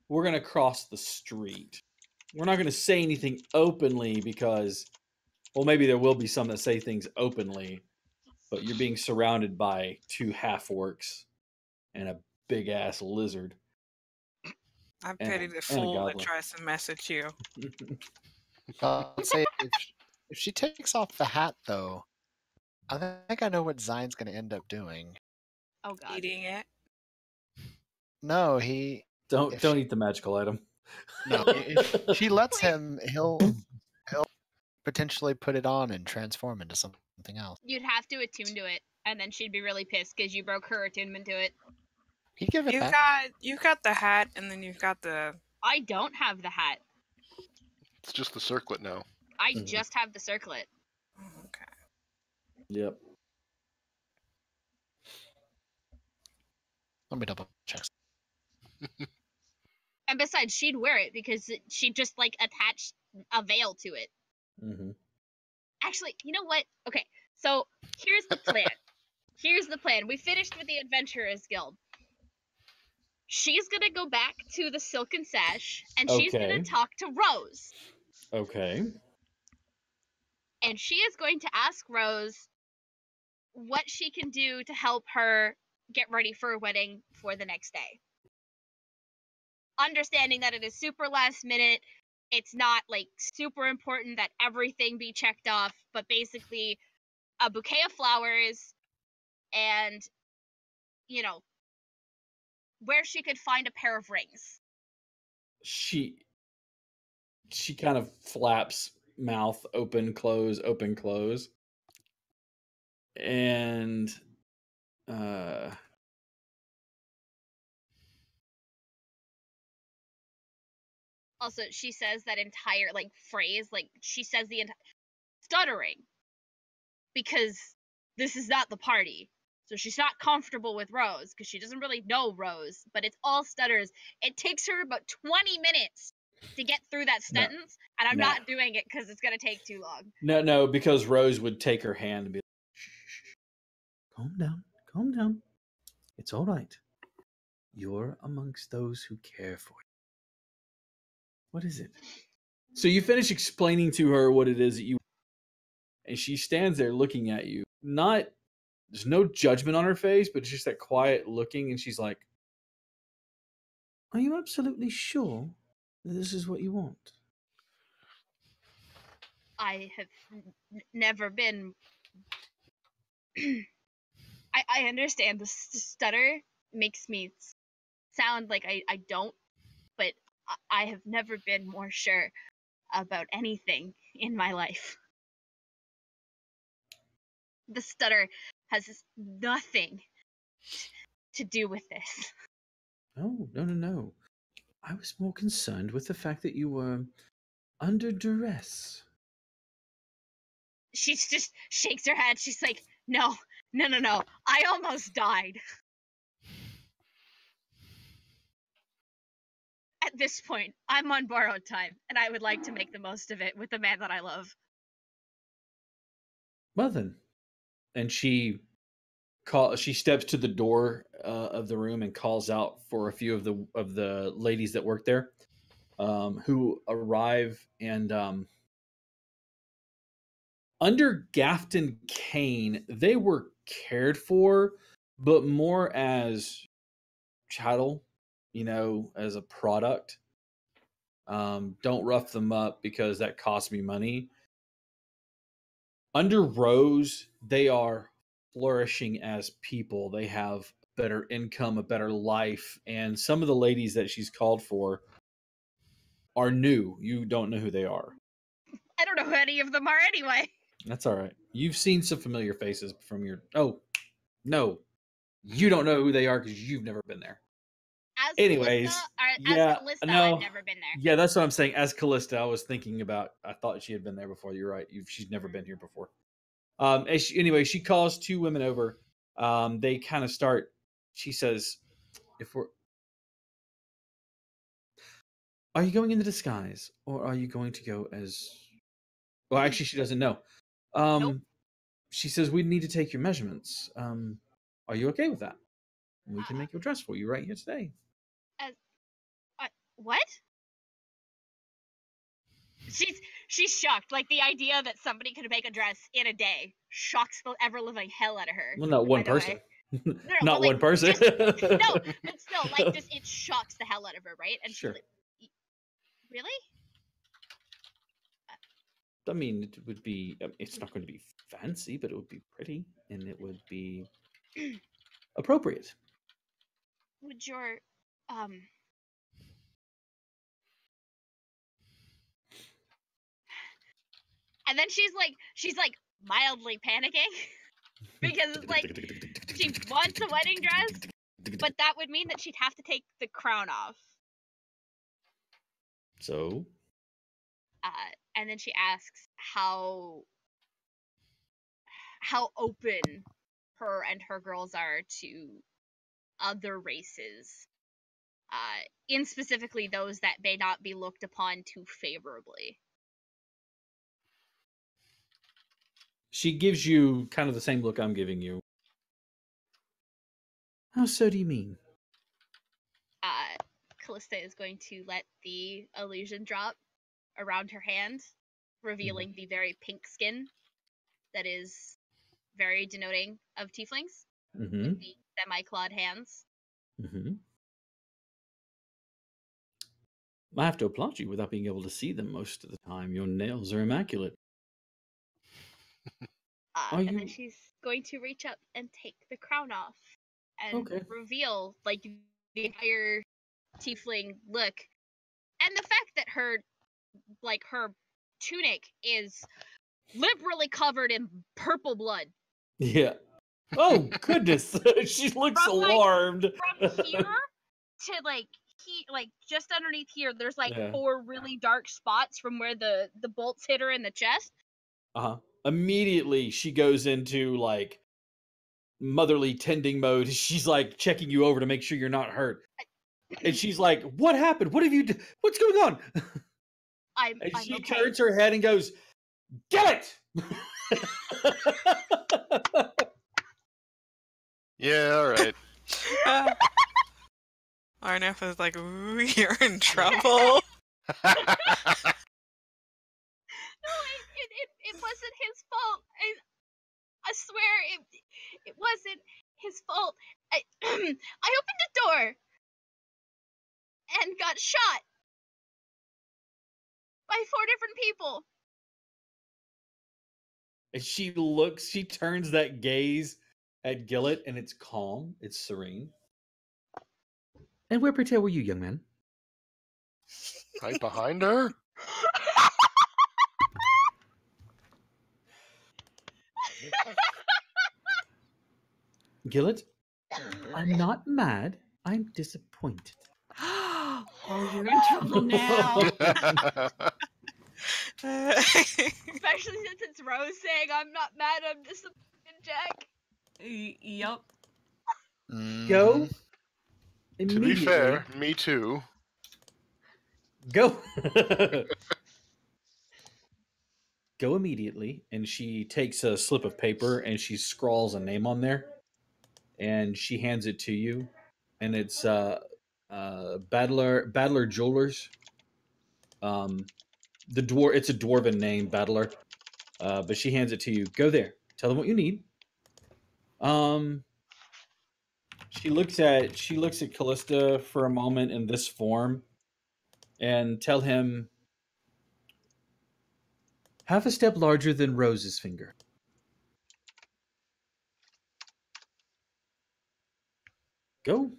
we're gonna cross the street. We're not gonna say anything openly because, well, maybe there will be some that say things openly, but you're being surrounded by two half orcs and a big ass lizard. I And- pity the and a fool that goblin. tries to message you. I'd say if she takes off the hat, though, I think I know what Zion's going to end up doing. Oh god. Eating it. No, he Don't If eat the magical item. No, if she lets him, he'll potentially put it on and transform into something else. You'd have to attune to it, and then she'd be really pissed because you broke her attunement to it. He'd give it back. You've got the hat, and then you've got the. I don't have the hat. It's just the circlet now. I just have the circlet. Okay. Yep. Let me double check. And besides, she'd wear it because she'd just like attach a veil to it. Mm-hmm. Actually, you know what? Okay, so here's the plan. Here's the plan. We finished with the Adventurers Guild. She's gonna go back to the Silken Sash, and she's gonna talk to Rose. Okay. And she is going to ask Rose what she can do to help her get ready for a wedding for the next day. Understanding that it is super last minute, it's not like super important that everything be checked off, but basically a bouquet of flowers and, you know, where she could find a pair of rings. She kind of flaps mouth, open, close, open, close. And also, she says that entire like phrase, like she says the entire stuttering, because this is not the party. So she's not comfortable with Rose because she doesn't really know Rose, but it's all stutters. It takes her about 20 minutes to get through that sentence, and I'm not doing it because it's going to take too long. No, because Rose would take her hand and be like, shh, calm down. It's all right. You're amongst those who care for you. What is it? So you finish explaining to her what it is that you, and she stands there looking at you. There's no judgment on her face, but it's just that quiet looking, and she's like, are you absolutely sure that this is what you want? I have never been... I understand the stutter makes me sound like I don't, but I have never been more sure about anything in my life. The stutter has nothing to do with this. Oh, no. I was more concerned with the fact that you were under duress. She just shakes her head. She's like, no. I almost died. At this point, I'm on borrowed time, and I would like to make the most of it with the man that I love. Well then. And she steps to the door of the room and calls out for a few of the ladies that work there, who arrive, and under Gafton Kane, they were cared for, but more as chattel, as a product. Don't rough them up because that costs me money. Under Rose, they are flourishing as people. They have better income, a better life, and some of the ladies that she's called for are new. You don't know who they are. I don't know who any of them are anyway. That's all right. You've seen some familiar faces from your... Oh, no. You don't know who they are because you've never been there. As Anyways, Callista, no. I've never been there. Yeah, that's what I'm saying. As Callista, I was thinking about... I thought she had been there before. You're right. She's never been here before. Anyway, she calls two women over. They kind of start... She says, are you going into disguise, or are you going to go as... Well, actually, she doesn't know. Nope. She says, we need to take your measurements. Are you okay with that? We can make your dress for you right here today. What? She's shocked. Like, the idea that somebody could make a dress in a day shocks the ever-living hell out of her. Well, not one person. No, Not one person. no, but still, like, just it shocks the hell out of her, right? And sure. She's like, really? I mean, it would be... It's not going to be fancy, but it would be pretty, and it would be appropriate. Would your And then she's like mildly panicking because it's like she wants a wedding dress, but that would mean that she'd have to take the crown off. So? And then she asks how open her and her girls are to other races, in specifically those that may not be looked upon too favorably. She gives you kind of the same look I'm giving you. How so do you mean? Callista is going to let the illusion drop around her hand, revealing the very pink skin that is very denoting of tieflings, with the semi-clawed hands. I have to applaud you without being able to see them most of the time. Your nails are immaculate. And then she's going to reach up and take the crown off and reveal like the entire tiefling look, and the fact that her tunic is liberally covered in purple blood. Yeah. Oh goodness, she looks alarmed. From here to just underneath here, there's 4 really dark spots from where the bolts hit her in the chest. Immediately she goes into like motherly tending mode. She's like checking you over to make sure you're not hurt. And she's like, "What happened? What have you done? What's going on?" She turns her head and goes, "Get it!" Yeah, all right. Arnef is like, "Ooh, you're in trouble." No, it wasn't his fault. I swear it wasn't his fault. I opened the door and got shot by 4 different people. And she turns that gaze at Gillett, and it's calm, it's serene. And where, pray tell, were you, young man? Right behind her? Gillett, I'm not mad. I'm disappointed. Oh, you're in trouble now. Especially since it's Rose saying, "I'm not mad, I'm disappointed, Jack." Yup. Go. To be fair, me too. Go. Go immediately. And she takes a slip of paper and she scrawls a name on there. And she hands it to you. And it's Battler Jewelers. It's a dwarven name, Battler. But she hands it to you. Go there. Tell them what you need. She looks at Callista for a moment in this form, and tell him, half a step larger than Rose's finger. Go.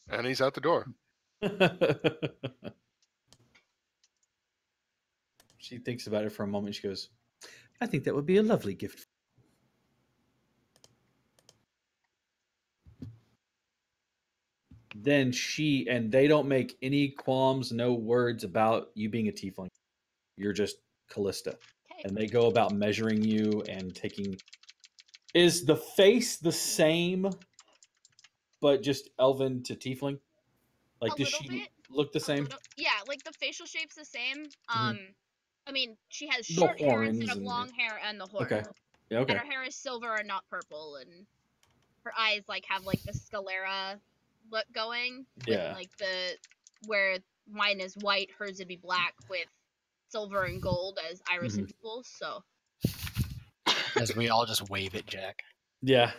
And he's out the door. She thinks about it for a moment. She goes, I think that would be a lovely gift. Then they don't make any qualms, no words about you being a tiefling. You're just Callista. Okay. And they go about measuring you and taking... Is the face the same, but just elven to tiefling? Like, does she look the same? Yeah, like the facial shape's the same. I mean, she has short hair instead of long hair and the horn. Okay. Yeah, okay. And her hair is silver and not purple, and her eyes have the sclera look going. Yeah. With, where mine is white, hers would be black with silver and gold as iris and pupils. So. As we all just wave at Jack. Yeah.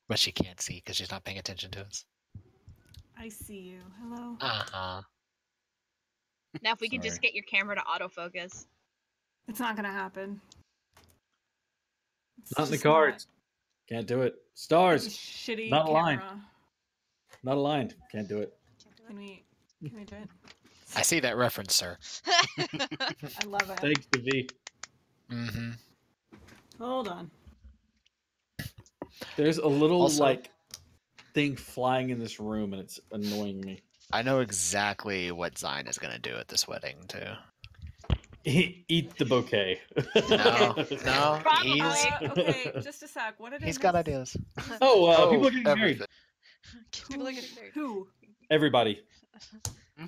But she can't see because she's not paying attention to us. I see you. Hello. Uh-huh. Now if we could just get your camera to autofocus. It's not gonna happen. Not in the cards. Can't do it. Stars. Shitty not camera. aligned. Not aligned. Can't do it. Can we do it? I see that reference, sir. I love it. Thanks to V. Mm-hmm. Hold on. There's a little Also- like thing flying in this room, and it's annoying me. I know exactly what Zine is gonna do at this wedding too. Eat the bouquet. No, no, Probably. Okay, just a sec. What did I he's got miss? ideas. Oh, people are getting married. everything. People are getting married. Who? Everybody.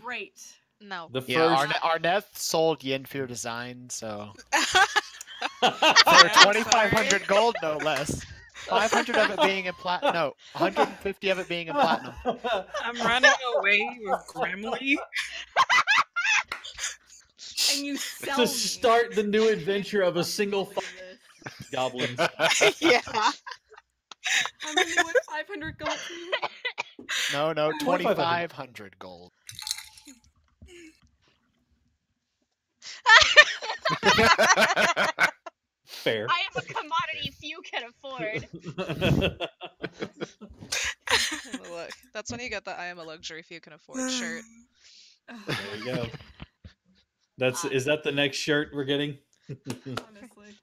Great. No. The Yeah, first. Arneth sold Yenfu Design, so for I'm 2,500 gold, no less. 500 of it being in platinum. No, 150 of it being in platinum. I'm running away with Grimly. And you sell to me. start the new adventure of a single All of this. goblins. Yeah. I'm only with 500 gold from you. No, no, 2,500. 2,500 gold. Fair. I am a commodity few can afford. Look, that's when you get the I am a luxury few can afford shirt. There you go. Is that the next shirt we're getting? Honestly.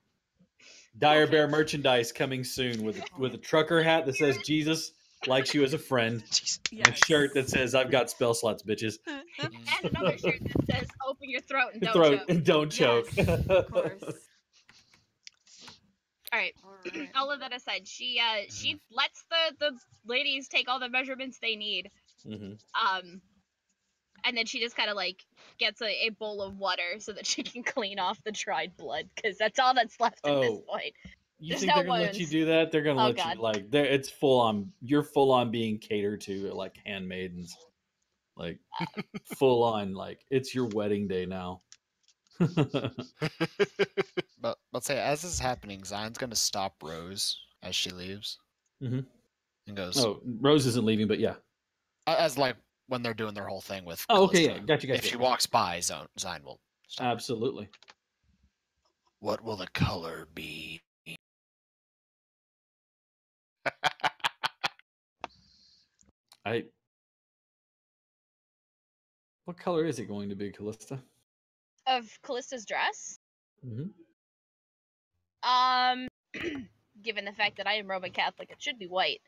Dire Bear merchandise coming soon with a trucker hat that says Jesus likes you as a friend, and a Yes. shirt that says I've got spell slots, bitches. And another shirt that says open your throat and don't Throat choke. and don't choke. Yes, of course. Alright. Alright. All of that aside, she lets the ladies take all the measurements they need. Mhm. And then she just kind of like gets a bowl of water so that she can clean off the dried blood, because that's all that's left at this Oh. point. You There's think no they're gonna let you wounds. do that? They're gonna Oh, let God. you like it's full on. You're full on being catered to like handmaidens, like full on like it's your wedding day now. But let's say as this is happening, Zine's gonna stop Rose as she leaves, Mhm. and goes Oh, Rose isn't leaving, but yeah. as like when they're doing their whole thing with. Oh, okay, Callista. yeah, gotcha. If she walks by, Zine will stop. Absolutely. What will the color be? What color is it going to be, Callista? Of Callista's dress? Mm-hmm. Given the fact that I am Roman Catholic, it should be white.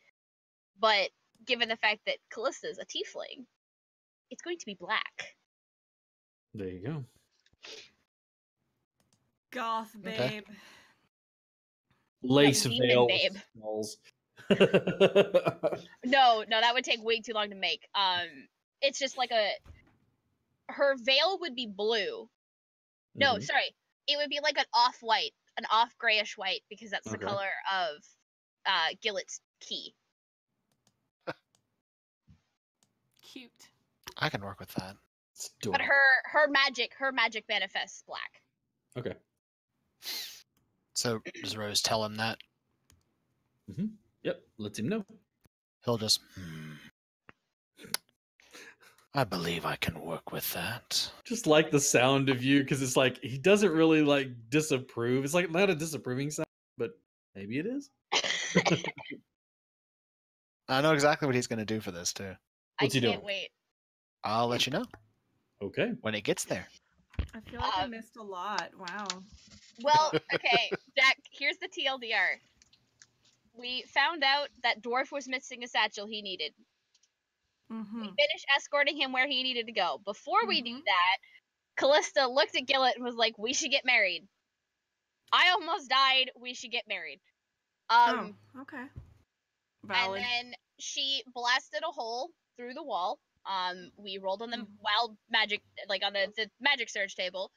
But given the fact that Callista's a tiefling, it's going to be black. There you go. Goth Okay. babe. Lace demon veil. babe. Skulls. No, that would take way too long to make. It's just like her veil would be blue. No, Mhm. sorry. It would be like an off-white, an off-grayish white, because that's the Okay. color of Gillet's key. Cute. I can work with that. It's But adorable. her magic manifests black. Okay. So does Rose tell him that? Yep. Lets him know. He'll just. I believe I can work with that. Just like the sound of you, because it's like he doesn't really like disapprove. It's like not a disapproving sound, but maybe it is. I know exactly what he's gonna do for this too. What's he I can't doing? wait. I'll let you know Okay. when it gets there. I feel like I missed a lot. Wow. Well, okay, Jack, here's the TLDR. We found out that Dwarf was missing a satchel he needed. Mm-hmm. We finished escorting him where he needed to go. Before we do Mhm. that, Callista looked at Gillet and was like, "We should get married." I almost died. We should get married. Oh, okay. And Valid. then she blasted a hole through the wall. We rolled on the Mm. wild magic, like on the magic surge table.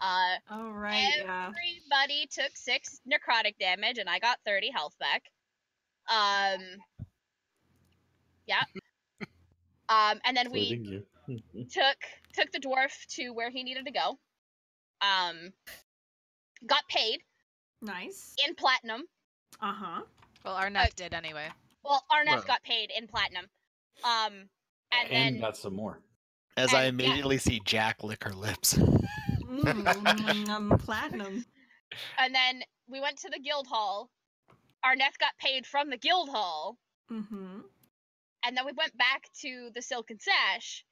Oh, right, yeah. Everybody took 6 necrotic damage, and I got 30 health back. Yeah. And then we Including you. took the dwarf to where he needed to go. Got paid Nice. in platinum. Uh-huh. Well, Arnett did anyway. Well, Arneth Well. got paid in platinum. And And then got some more. As I And, yeah. immediately see Jack lick her lips. Platinum. and then we went to the guild hall. Arneth got paid from the guild hall. Mm-hmm. And then we went back to the Silken Sash,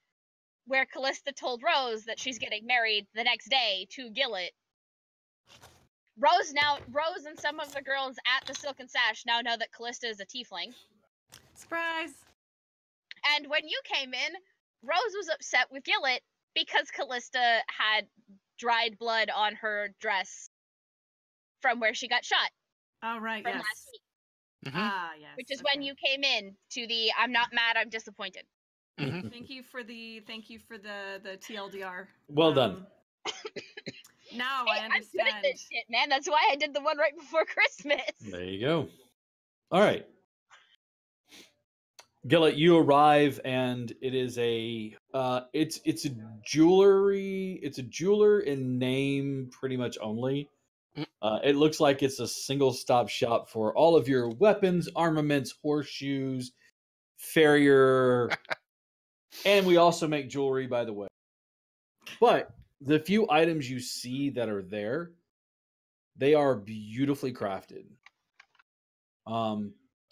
where Callista told Rose that she's getting married the next day to Gillet. Rose and some of the girls at the Silken Sash now know that Callista is a tiefling. Surprise! And when you came in, Rose was upset with Gillet because Callista had dried blood on her dress from where she got shot All right, from yes. last week. Ah, yes. Which is when you came in to the I'm not mad, I'm disappointed. Thank you for the TLDR. Well done. Now Hey, I I'm good at understand. this shit, man. That's why I did the one right before Christmas. There you go. All right. Gillet, you arrive, and it is a it's a jewelry. It's a jeweler in name, pretty much only. It looks like it's a single-stop shop for all of your weapons, armaments, horseshoes, farrier, and we also make jewelry, by the way. But the few items you see that are there, they are beautifully crafted.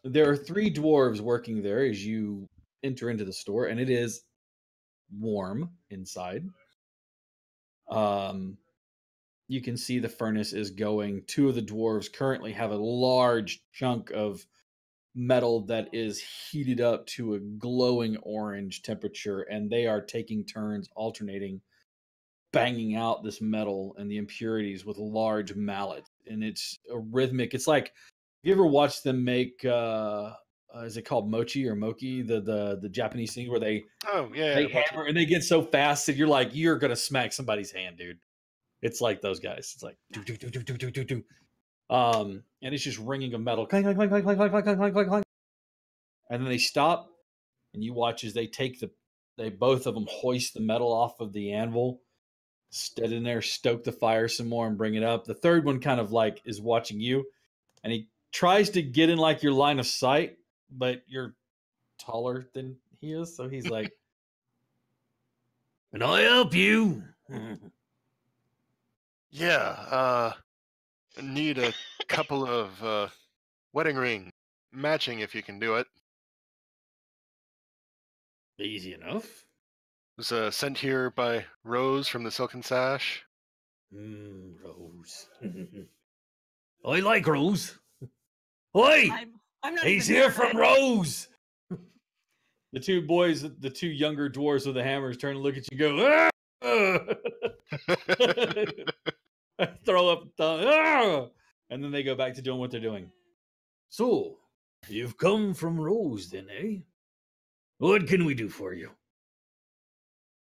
There are 3 dwarves working there as you enter into the store, and it is warm inside. You can see the furnace is going. 2 of the dwarves currently have a large chunk of metal that is heated up to a glowing orange temperature, and they are taking turns alternating, banging out this metal and the impurities with large mallets. And it's a rhythmic. It's like, have you ever watched them make is it called mochi or moki, the Japanese thing where they hammer and they get so fast that you're like, you're gonna smack somebody's hand, dude. It's like those guys. It's like do do do do do do do do. And it's just ringing of metal, clank clank clank clank clank clank clank clank clank clank. And then they stop, and you watch as they both of them hoist the metal off of the anvil, stead in there, stoke the fire some more, and bring it up. The third one kind of like is watching you, and he tries to get in like your line of sight, but you're taller than he is, so he's like, "Can I help you?" Yeah, need a couple of wedding ring matching if you can do it. Easy enough. Was sent here by Rose from the Silken Sash. Rose. I like Rose. Oi! I'm not He's even here there, from but- Rose. The 2 boys, the 2 younger dwarves with the hammers, turn to look at you and go, "Ah!" Throw up the, "Ah!" And then they go back to doing what they're doing. So, you've come from Rose then, eh? What can we do for you?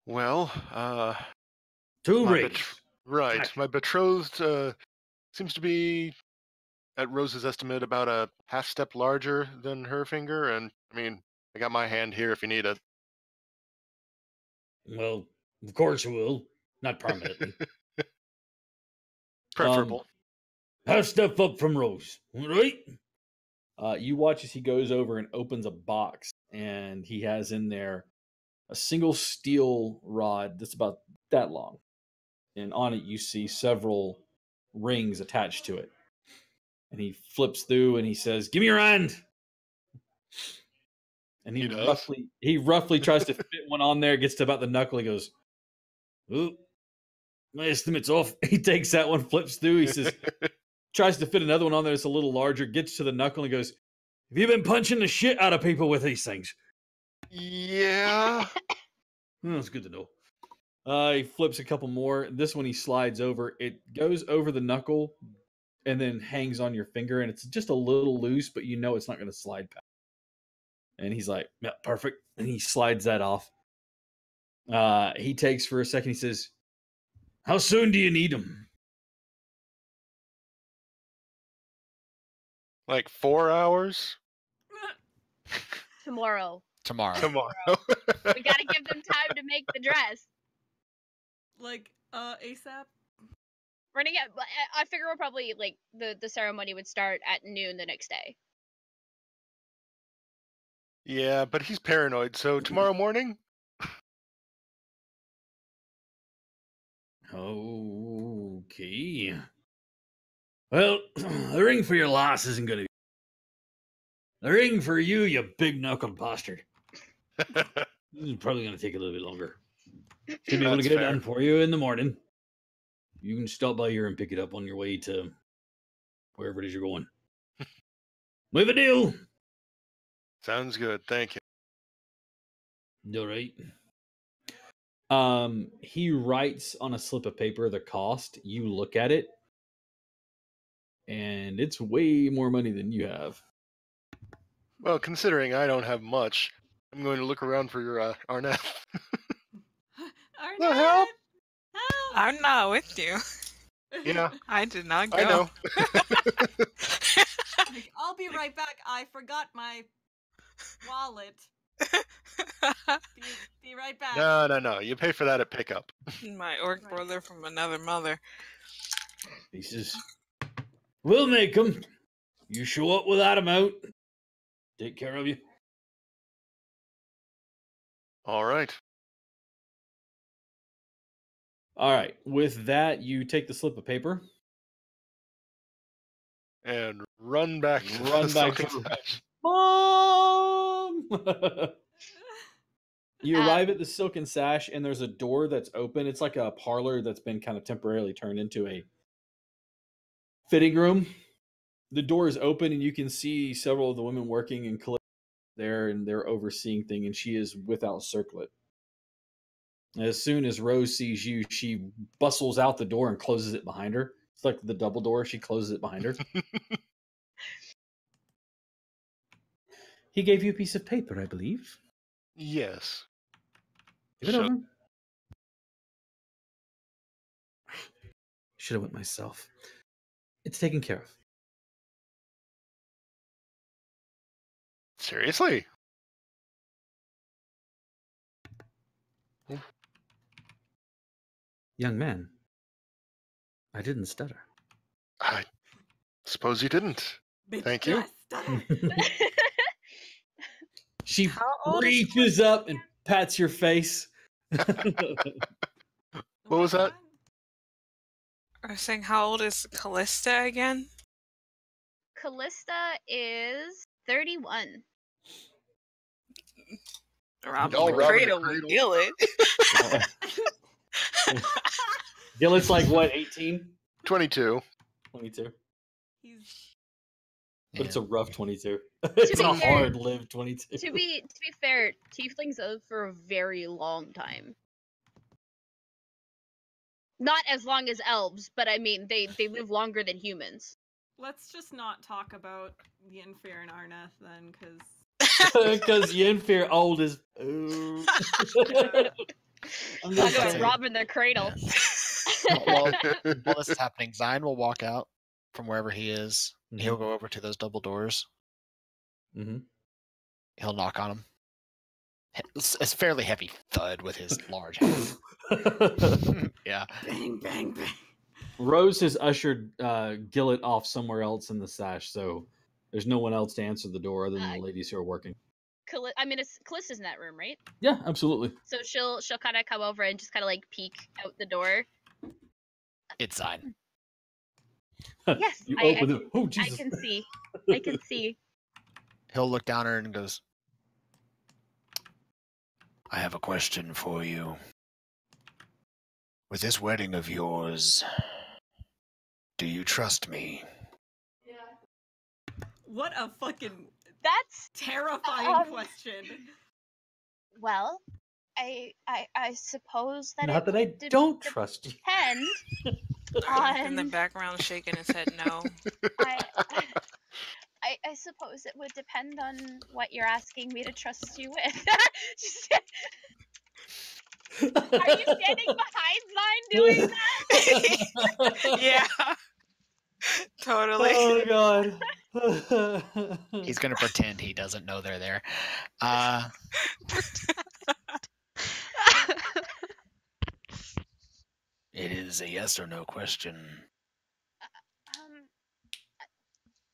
Well, 2 my rings. right. My betrothed seems to be, at Rose's estimate, about a half step larger than her finger, and I mean, I got my hand here if you need it. Well, of course you will. Not permanently. Preferable. Half step up from Rose, all right? You watch as he goes over and opens a box, and he has in there a single steel rod that's about that long. And on it, you see several rings attached to it. And he flips through and he says, "Give me your hand." And he roughly tries to fit one on there, gets to about the knuckle. He goes, "Ooh, my estimate's off." He takes that one, flips through. He says, tries to fit another one on there that's a little larger, gets to the knuckle and goes, "Have you been punching the shit out of people with these things?" Yeah. That's good to know. He flips a couple more. This one he slides over. It goes over the knuckle and then hangs on your finger, and it's just a little loose, but you know it's not going to slide past. And he's like, "Yeah, perfect." And he slides that off. He takes for a second. He says, "How soon do you need them?" Like 4 hours? Tomorrow. Tomorrow. We gotta give them time to make the dress. Like, ASAP? We're gonna get. I figure we'll probably like the ceremony would start at noon the next day. Yeah, but he's paranoid, so tomorrow morning? Okay. Well, the ring for your lass isn't going to be. The ring for you, you big-knuckled bastard. It's probably going to take a little bit longer. Should be able to That's get it fair. done for you in the morning. You can stop by here and pick it up on your way to wherever it is you're going. We have a deal. Sounds good. Thank you. All right. He writes on a slip of paper the cost. You look at it, and it's way more money than you have. Well, considering I don't have much, I'm going to look around for your Arnett. Arnett! help? Help! I'm not with you. Yeah, I did not go. I know. Like, I'll be right back. I forgot my wallet. Be right back. No. You pay for that at pickup. My orc Right. brother from another mother. He says, we'll make them. You show up without them out. Take care of you. All right. All right. With that, you take the slip of paper. And run back to Run the back Silken to- Sash. Mom! You arrive at the Silken Sash, and there's a door that's open. It's like a parlor that's been kind of temporarily turned into a fitting room. The door is open, and you can see several of the women working in there, and they're overseeing things, and she is without circlet. As soon as Rose sees you, she bustles out the door and closes it behind her. It's like the double door. She closes it behind her. He gave you a piece of paper, I believe. Yes. Give it So- over. Should have went myself. It's taken care of. Seriously? Young man, I didn't stutter. I suppose you didn't. Bitch, Thank you. I stutter. She How old is reaches up and pats your face. What was that? I was saying, how old is Callista again? Callista is 31. Rob Oh, the Rob the Cradle Cradle. would kill it. Gillet's like what, 18? 22. 22. He's But it's a rough 22. To It's be a fair- hard-lived 22. To be fair, tieflings live for a very long time. Not as long as elves, but I mean they live longer than humans. let's just not talk about Yenfir and Arneth then, because Because Yenfir old as... Ooh. I'm Talk just about saying. robbing their cradle. While this is happening, Zion will walk out from wherever he is. He'll go over to those double doors. Mhm. He'll knock on them. It's a fairly heavy thud with his large hand. Yeah. bang, bang, bang. Rose has ushered Gillet off somewhere else in the sash, so there's no one else to answer the door other than the ladies who are working. I mean, Callista's in that room, right? Yeah, absolutely. So she'll kind of come over and just kind of like peek out the door. It's Zion. Yes, You I open it. Oh, I Jesus. can see. I can see. He'll look down at her and goes, I have a question for you. With this wedding of yours, do you trust me? What a fucking That's terrifying question. well, I suppose that Not it that I would don't trust you. depend In the on. background, shaking his head no. I suppose it would depend on what you're asking me to trust you with. Just- Are you standing behind mine doing that? Yeah. Totally. Oh, God. he's going to pretend he doesn't know they're there. It is a yes or no question.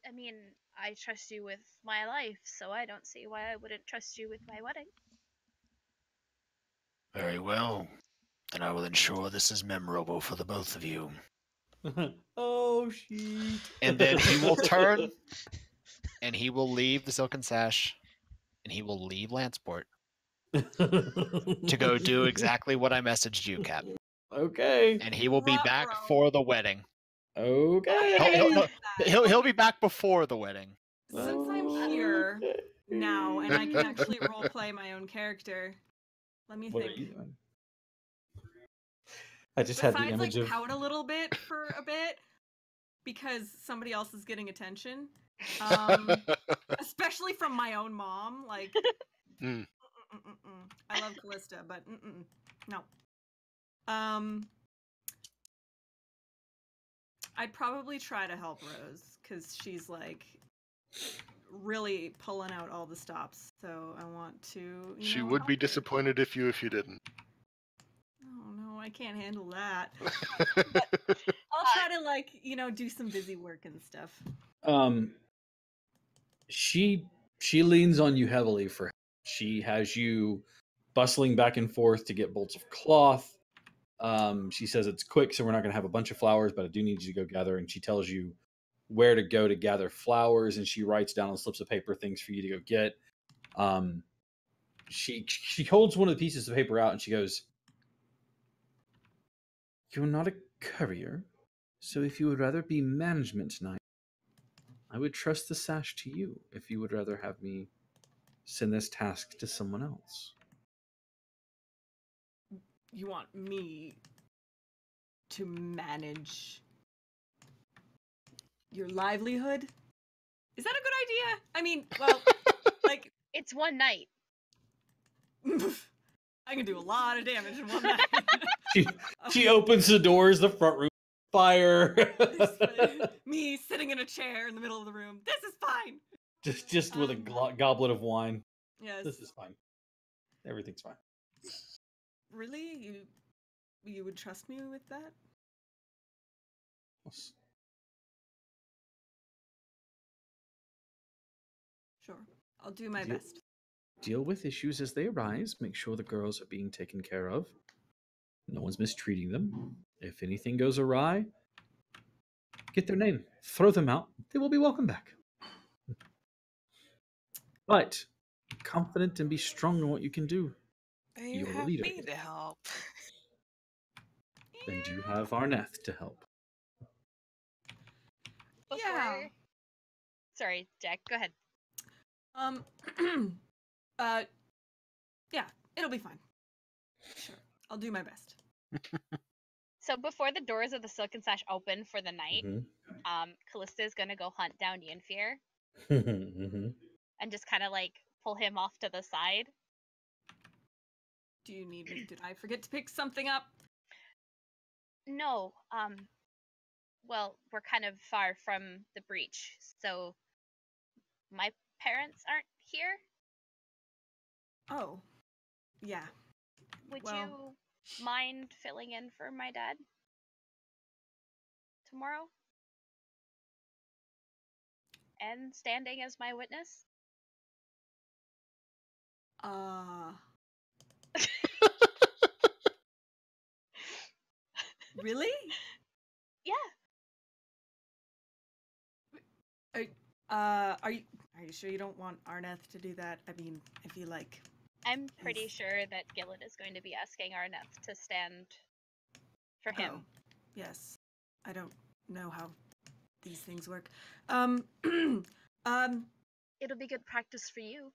I mean, I trust you with my life, so I don't see why I wouldn't trust you with my wedding. Very well. Then I will ensure this is memorable for the both of you. Oh, shit. And then he will turn and he will leave the Silken Sash and he will leave Lanceport to go do exactly what I messaged you, Cap. Okay. And he will be back Ruh-roh. for the wedding. Okay. He'll be back before the wedding. Since I'm here now and I can actually roleplay my own character, let me What are think. you doing? I just had the Besides, image like, of. pout a little bit for a bit because somebody else is getting attention, especially from my own mom. Like, I love Callista, but no. I'd probably try to help Rose because she's like really pulling out all the stops. So I want to. She would be help her. disappointed if you didn't. Oh no, I can't handle that. I'll try to like, do some busy work and stuff. She leans on you heavily for. She has you bustling back and forth to get bolts of cloth. She says it's quick, so we're not going to have a bunch of flowers, but I do need you to go gather. And she tells you where to go to gather flowers, and she writes down on slips of paper things for you to go get. She holds one of the pieces of paper out, and she goes, "You're not a courier, so if you would rather be management tonight, I would trust the sash to you if you would rather have me send this task to someone else." You want me to manage your livelihood? Is that a good idea? I mean, well, like... It's one night. I can do a lot of damage in one night. She opens the doors, the front room, fire. Me sitting in a chair in the middle of the room. This is fine. Just with a goblet of wine. Yes. This is fine. Everything's fine. Really? You would trust me with that? Yes. Sure. I'll do my best. Deal with issues as they arise. Make sure the girls are being taken care of. No one's mistreating them. If anything goes awry, get their name. Throw them out. They will be welcome back. But be confident and be strong in what you can do. You You're a have leader. me to help. And you have Arneth to help. Before... Sorry, Jack, go ahead. Yeah, it'll be fine. Sure, I'll do my best. So before the doors of the Silken Sash open for the night, Callista is gonna go hunt down Yinfir and just kind of like pull him off to the side. Do you need me? Did I forget to pick something up? No, well, we're kind of far from the breach, so my parents aren't here. Oh, yeah. Would you mind filling in for my dad tomorrow? And standing as my witness? Really? Yeah. Are you sure you don't want Arneth to do that? I mean, I feel like I'm pretty sure that Gillet is going to be asking Arneth to stand for him. Oh, yes. I don't know how these things work. It'll be good practice for you.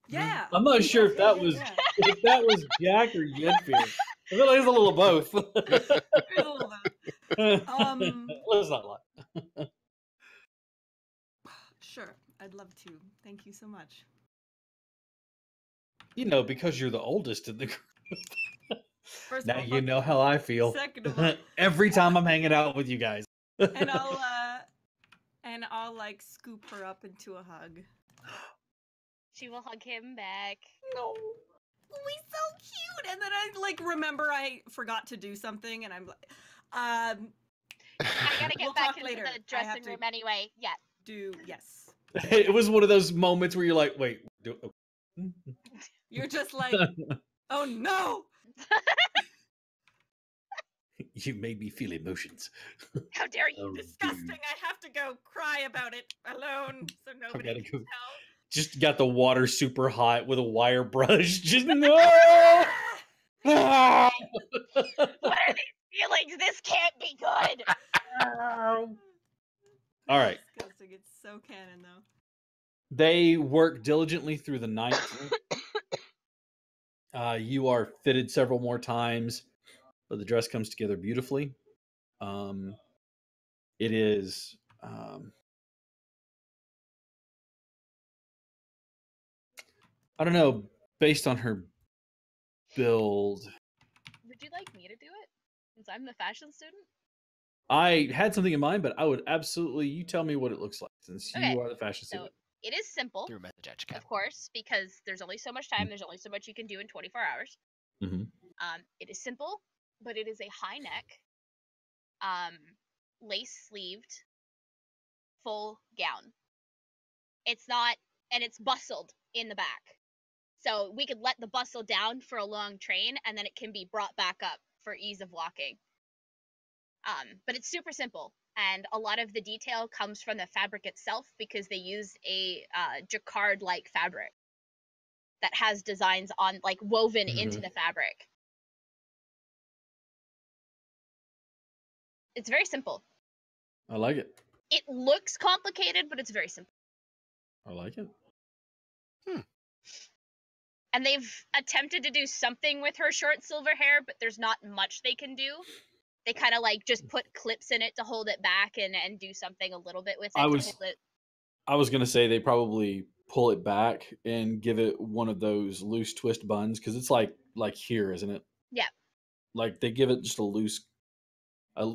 Yeah. I'm not sure if that was Jack or Yinfir. I feel like it's a little of both. It's a little bit. Let's not lie. Sure, I'd love to. Thank you so much. Because you're the oldest in the group. First Now of all, you know how I feel. Second of all, Every time I'm hanging out with you guys. and I'll like scoop her up into a hug. She will hug him back. No. Oh, he's so cute. And then I like remember I forgot to do something, and I'm like, I gotta get We'll back talk into later. the I have dressing to- room anyway. Yeah. Yes. It was one of those moments where you're like, wait. You're just like, oh no. You made me feel emotions. How dare you? Oh, Disgusting. dude. I have to go cry about it alone so nobody gotta can go- tell. Just got the water super hot with a wire brush. Just no. What are these feelings? This can't be good. All right. Disgusting. It's so canon, though. They work diligently through the night. You are fitted several more times, but the dress comes together beautifully. It is I don't know, based on her build. Would you like me to do it? Since I'm the fashion student? I had something in mind, but I would absolutely, you tell me what it looks like since Okay, you are the fashion So student. it is simple, Through message edge cap. of course, because there's only so much time. There's only so much you can do in 24 hours. Mm-hmm. It is simple, but it is a high neck, lace sleeved, full gown. It's not, and it's bustled in the back. So we could let the bustle down for a long train, and then it can be brought back up for ease of walking. But it's super simple, and a lot of the detail comes from the fabric itself because they use a jacquard-like fabric that has designs on, like, woven into the fabric. It's very simple. I like it. It looks complicated, but it's very simple. I like it. And they've attempted to do something with her short silver hair, but there's not much they can do. They kind of like just put clips in it to hold it back and do something a little bit with it. I was gonna say they probably pull it back and give it one of those loose twist buns because it's like here, isn't it? Yeah. Like they give it just a loose.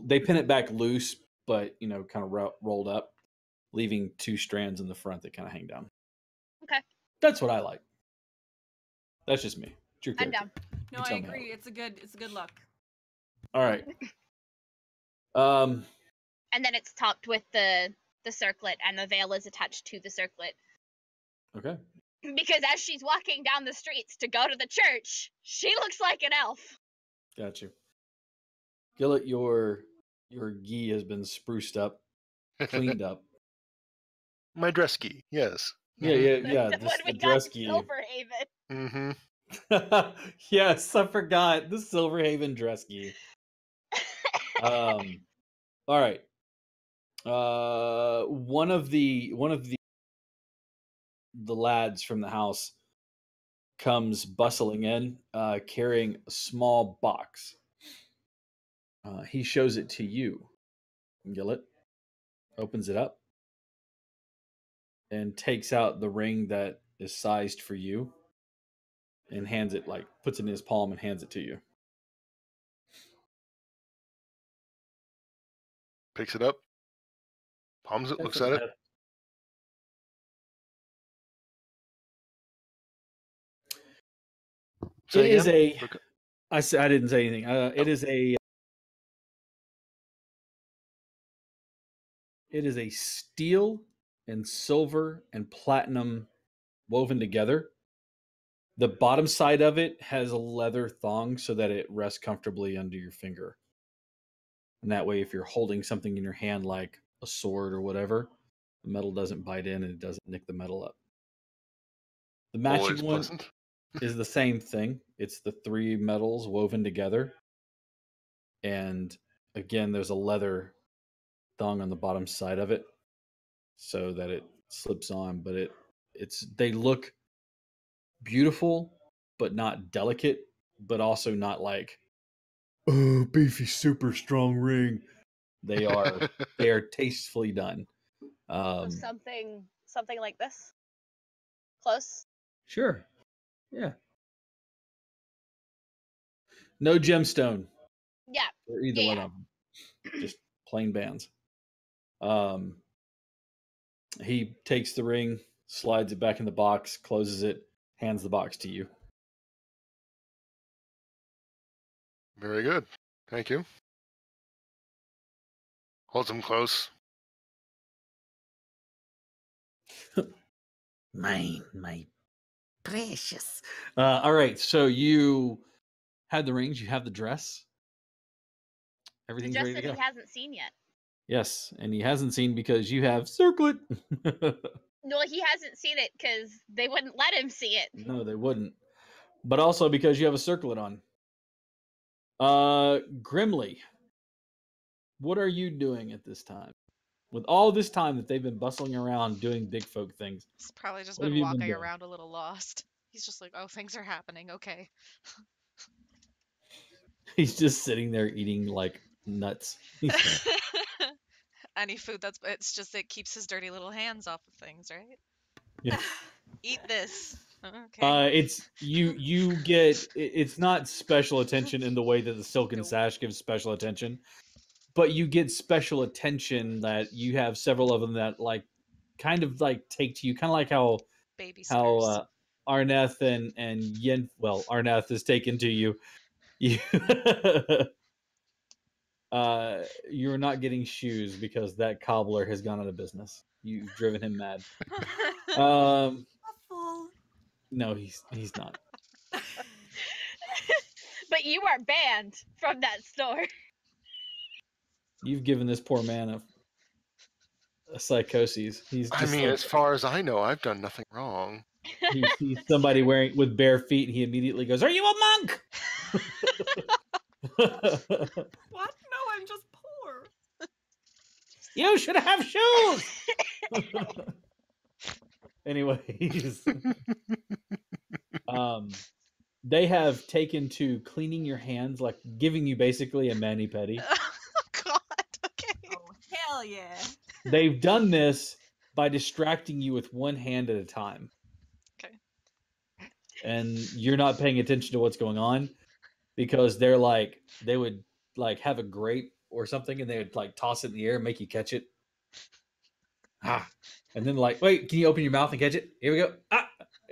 They pin it back loose, but kind of rolled up, leaving two strands in the front that kind of hang down. Okay. That's what I like. That's just me. It's your I'm character. down. No, I agree. It's a good look. All right. And then it's topped with the circlet, and the veil is attached to the circlet. Okay. Because as she's walking down the streets to go to the church, she looks like an elf. Got you. Gillet, your gi has been spruced up, cleaned up. My dress gi, yes. Yeah. The dress gi. Silverhaven. Mm-hmm. Yes, I forgot the Silverhaven dress gi. All right. One of the lads from the house comes bustling in, carrying a small box. He shows it to you, Gillet. Opens it up and takes out the ring that is sized for you, and hands it, puts it in his palm and hands it to you. Picks it up, palms it, looks at it. It is a. I didn't say anything. It is a. It is a steel and silver and platinum woven together. The bottom side of it has a leather thong so that it rests comfortably under your finger. And that way, if you're holding something in your hand like a sword or whatever, the metal doesn't bite in and it doesn't nick the metal up. The matching one is the same thing. It's the three metals woven together. And again, there's a leather thong on the bottom side of it so that it slips on, but they look beautiful, but not delicate, but also not like, oh, beefy, super strong ring. They are tastefully done. Something like this. Close. Sure. Yeah. No gemstone. Yeah. Or either one of them. Just plain bands. He takes the ring, slides it back in the box, closes it, hands the box to you. Very good. Thank you. Holds him close. My precious. All right, so you had the rings, you have the dress. Everything's ready to go. He hasn't seen yet. Yes, and he hasn't seen because you have circlet. No, he hasn't seen it because they wouldn't let him see it. No, they wouldn't. But also because you have a circlet on. Grimly, what are you doing at this time? With all this time that they've been bustling around doing big folk things. He's probably just What have been you been walking doing? around a little lost. He's just like, oh, things are happening. Okay. He's just sitting there eating like nuts. Any food it's just it keeps his dirty little hands off of things, right? Yeah. Eat this. Okay. It's you get it's not special attention in the way that the silken sash gives special attention, but you get special attention that you have several of them that like kind of like take to you, kind of like how Arneth and Yen. Well, Arneth is taken to you. You you're not getting shoes because that cobbler has gone out of business. You've driven him mad. No, he's not. But you are banned from that store. You've given this poor man a psychosis. He's just as far as I know, I've done nothing wrong. He sees somebody with bare feet, and he immediately goes, "Are you a monk?" What? No, I'm just poor. You should have shoes. Anyways, they have taken to cleaning your hands, like giving you basically a mani-pedi. Oh God. Okay. Oh hell yeah. They've done this by distracting you with one hand at a time. Okay. And you're not paying attention to what's going on because they would like have a grape or something and they would like toss it in the air and make you catch it. And then like, wait, can you open your mouth and catch it? Here we go.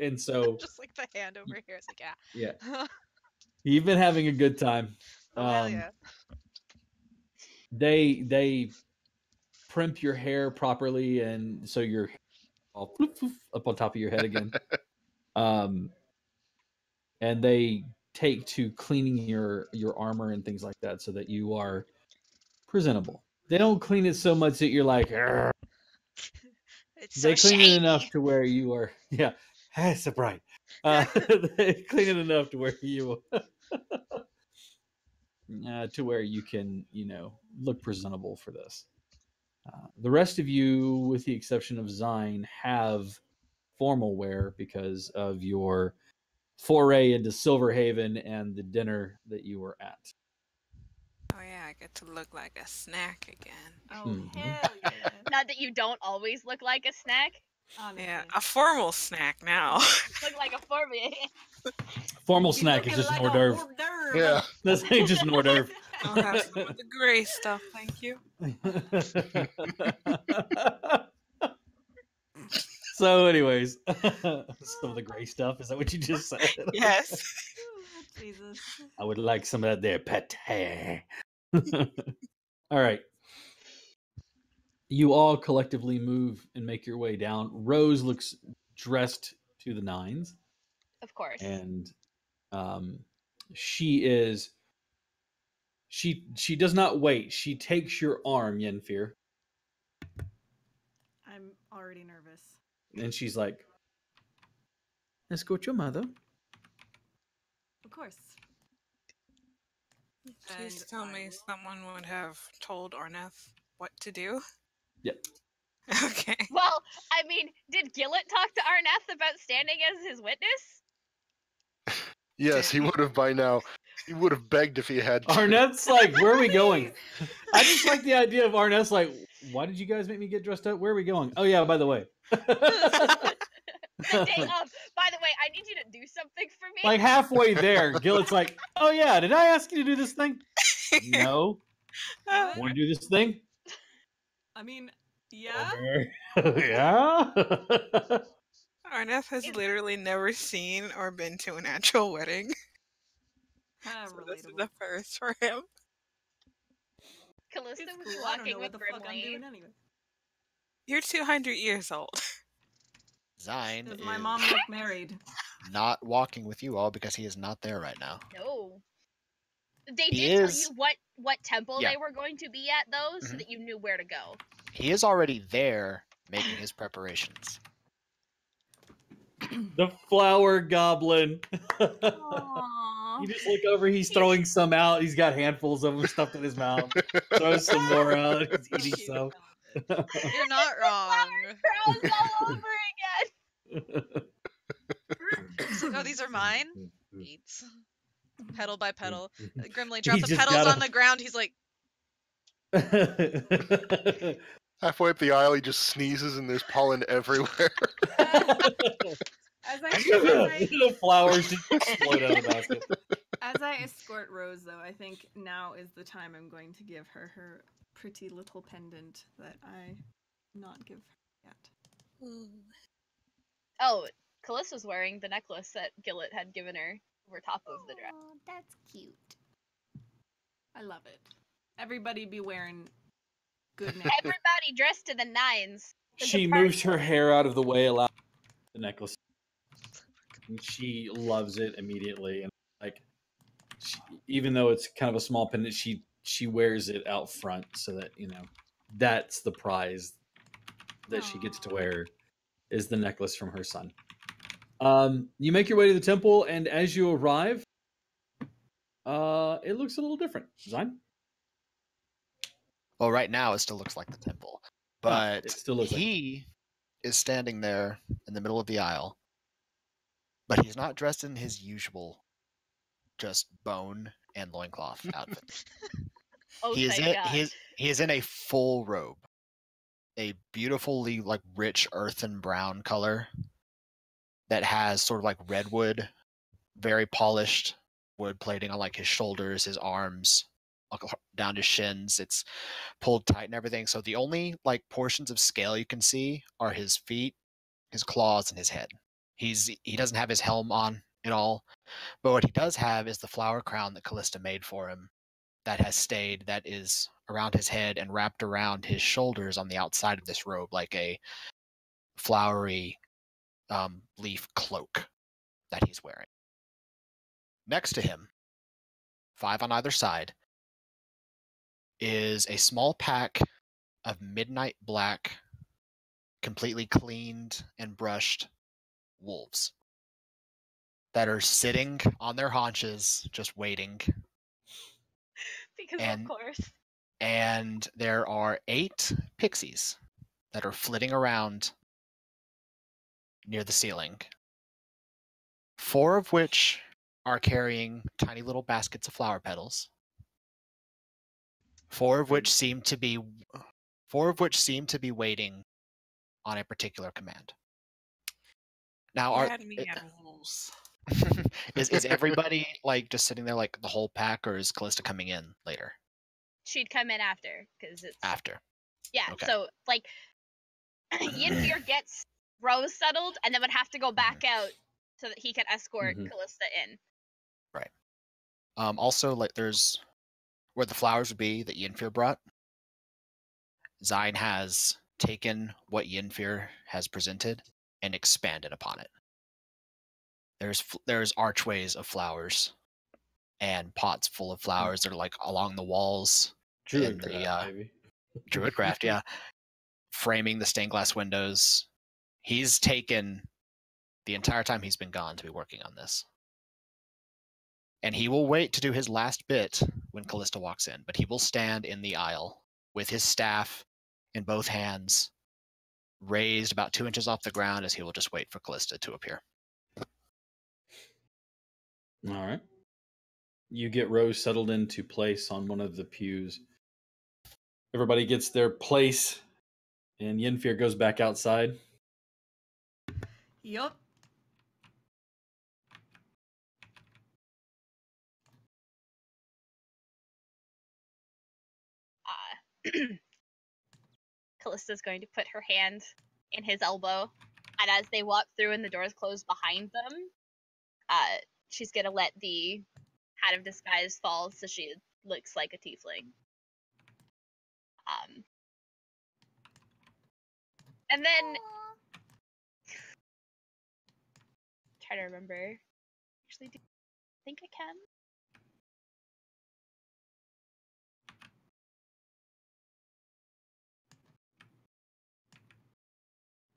And so just like the hand over here. It's like, yeah. You've been having a good time. Hell yeah. They primp your hair properly, and so you're all up on top of your head again. And they take to cleaning your armor and things like that so that you are presentable. They don't clean it so much that you're like, it's they so clean shiny. it enough to where you are, yeah, it's so bright. They clean it enough to where you to where you can, look presentable for this. The rest of you, with the exception of Zine, have formal wear because of your foray into Silverhaven and the dinner that you were at. Oh yeah, I get to look like a snack again. Oh hell yeah. Not that you don't always look like a snack. Honestly. Yeah, a formal snack now. Look like a formula. Formal He's snack is looking just like an hors a d'oeuvre. hors d'oeuvre. Yeah. This ain't just an hors d'oeuvre. I'll have some of the gray stuff, thank you. So, anyways, some of the gray stuff. Is that what you just said? Yes. Jesus. I would like some of that there pate. All right. You all collectively move and make your way down. Rose looks dressed to the nines. Of course. And she does not wait. She takes your arm, Yenfir. I'm already nervous. And she's like, "Escort your mother." Of course. Please And tell I me will- someone would have told Arneth what to do. Yep. Okay. Well, I mean, did Gillett talk to Arneth about standing as his witness? Yes, he would have by now. He would have begged if he had to. Arnett's like, "Where are we going?" I just like the idea of Arnett's like, "Why did you guys make me get dressed up? Where are we going?" "Oh yeah, by the way." By the way, I need you to do something for me. Like halfway there, Gillett's like, "Oh yeah, did I ask you to do this thing?" "No." "Want to do this thing?" I mean, yeah. Yeah. Arneth has literally never seen or been to an actual wedding. So this is Relatable. the first for him. Callista It's was cool. I don't walking know with what the fuck I'm Grimly. doing anyway. You're 200 years old. Zine Does is my mom look married? not walking with you all because he is not there right now. No. They He did is- tell you what temple Yeah. they were going to be at, though, so Mhm. that you knew where to go. He is already there making his preparations. The flower goblin. Aww. You just look over. He's throwing some out. He's got handfuls of them stuffed in his mouth. Throws some more out. He's eating some. You're not wrong. Crowns all over again. It's like, oh, these are mine? Eats. Petal by petal. Grimly He drops the just petals got on the ground. He's like, Halfway up the aisle, he just sneezes and there's pollen everywhere. As The flowers just explode out of the basket. as I escort Rose, though, I think now is the time I'm going to give her her pretty little pendant that I not give her yet. Oh, Callista's wearing the necklace that Gillet had given her over top of the dress. Oh, that's cute. I love it. Everybody be wearing good necklace. Everybody dressed to the nines. There's She a party. moves her hair out of the way, allow the necklace. And she loves it immediately, and like, even though it's kind of a small pendant, she wears it out front so that that's the prize that she gets to wear is the necklace from her son. You make your way to the temple, and as you arrive, it looks a little different. Zine? Well, right now it still looks like the temple, but it still looks he is standing there in the middle of the aisle, but he's not dressed in his usual just bone and loincloth outfit. Oh, he thank God. he is in a full robe, a beautifully like rich earthen brown color that has sort of like redwood, very polished wood plating on like his shoulders, his arms, down to shins. It's pulled tight and everything. So the only like portions of scale you can see are his feet, his claws, and his head. He doesn't have his helm on at all, but what he does have is the flower crown that Callista made for him that has stayed, that is around his head and wrapped around his shoulders on the outside of this robe like a flowery leaf cloak that he's wearing. Next to him, 5 on either side, is a small pack of midnight black, completely cleaned and brushed wolves that are sitting on their haunches, just waiting. Because And- of course. And there are 8 pixies that are flitting around near the ceiling. 4 of which are carrying tiny little baskets of flower petals. 4 of which seem to be waiting on a particular command. Now, Add me animals. is everybody like just sitting there like the whole pack, or is Callista coming in later? She'd come in after, because it's... After. Yeah, Okay. so, like, Yinfir gets Rose settled, and then would have to go back out so that he can escort Callista in. Right. Also, like, there's where the flowers would be that Yinfir brought. Zine has taken what Yinfir has presented and expanded upon it. There's archways of flowers and pots full of flowers that are like along the walls. Druidcraft, maybe. Druidcraft, yeah. Framing the stained glass windows. He's taken the entire time he's been gone to be working on this. And he will wait to do his last bit when Callista walks in, but he will stand in the aisle with his staff in both hands, raised about 2 inches off the ground, as he will just wait for Callista to appear. All right. You get Rose settled into place on one of the pews. Everybody gets their place, and Yinfir goes back outside. Yup. Callista's going to put her hand in his elbow, and as they walk through and the doors close behind them, she's gonna let the hat of disguise fall so she looks like a tiefling. And then try to remember. Actually, do I think I can?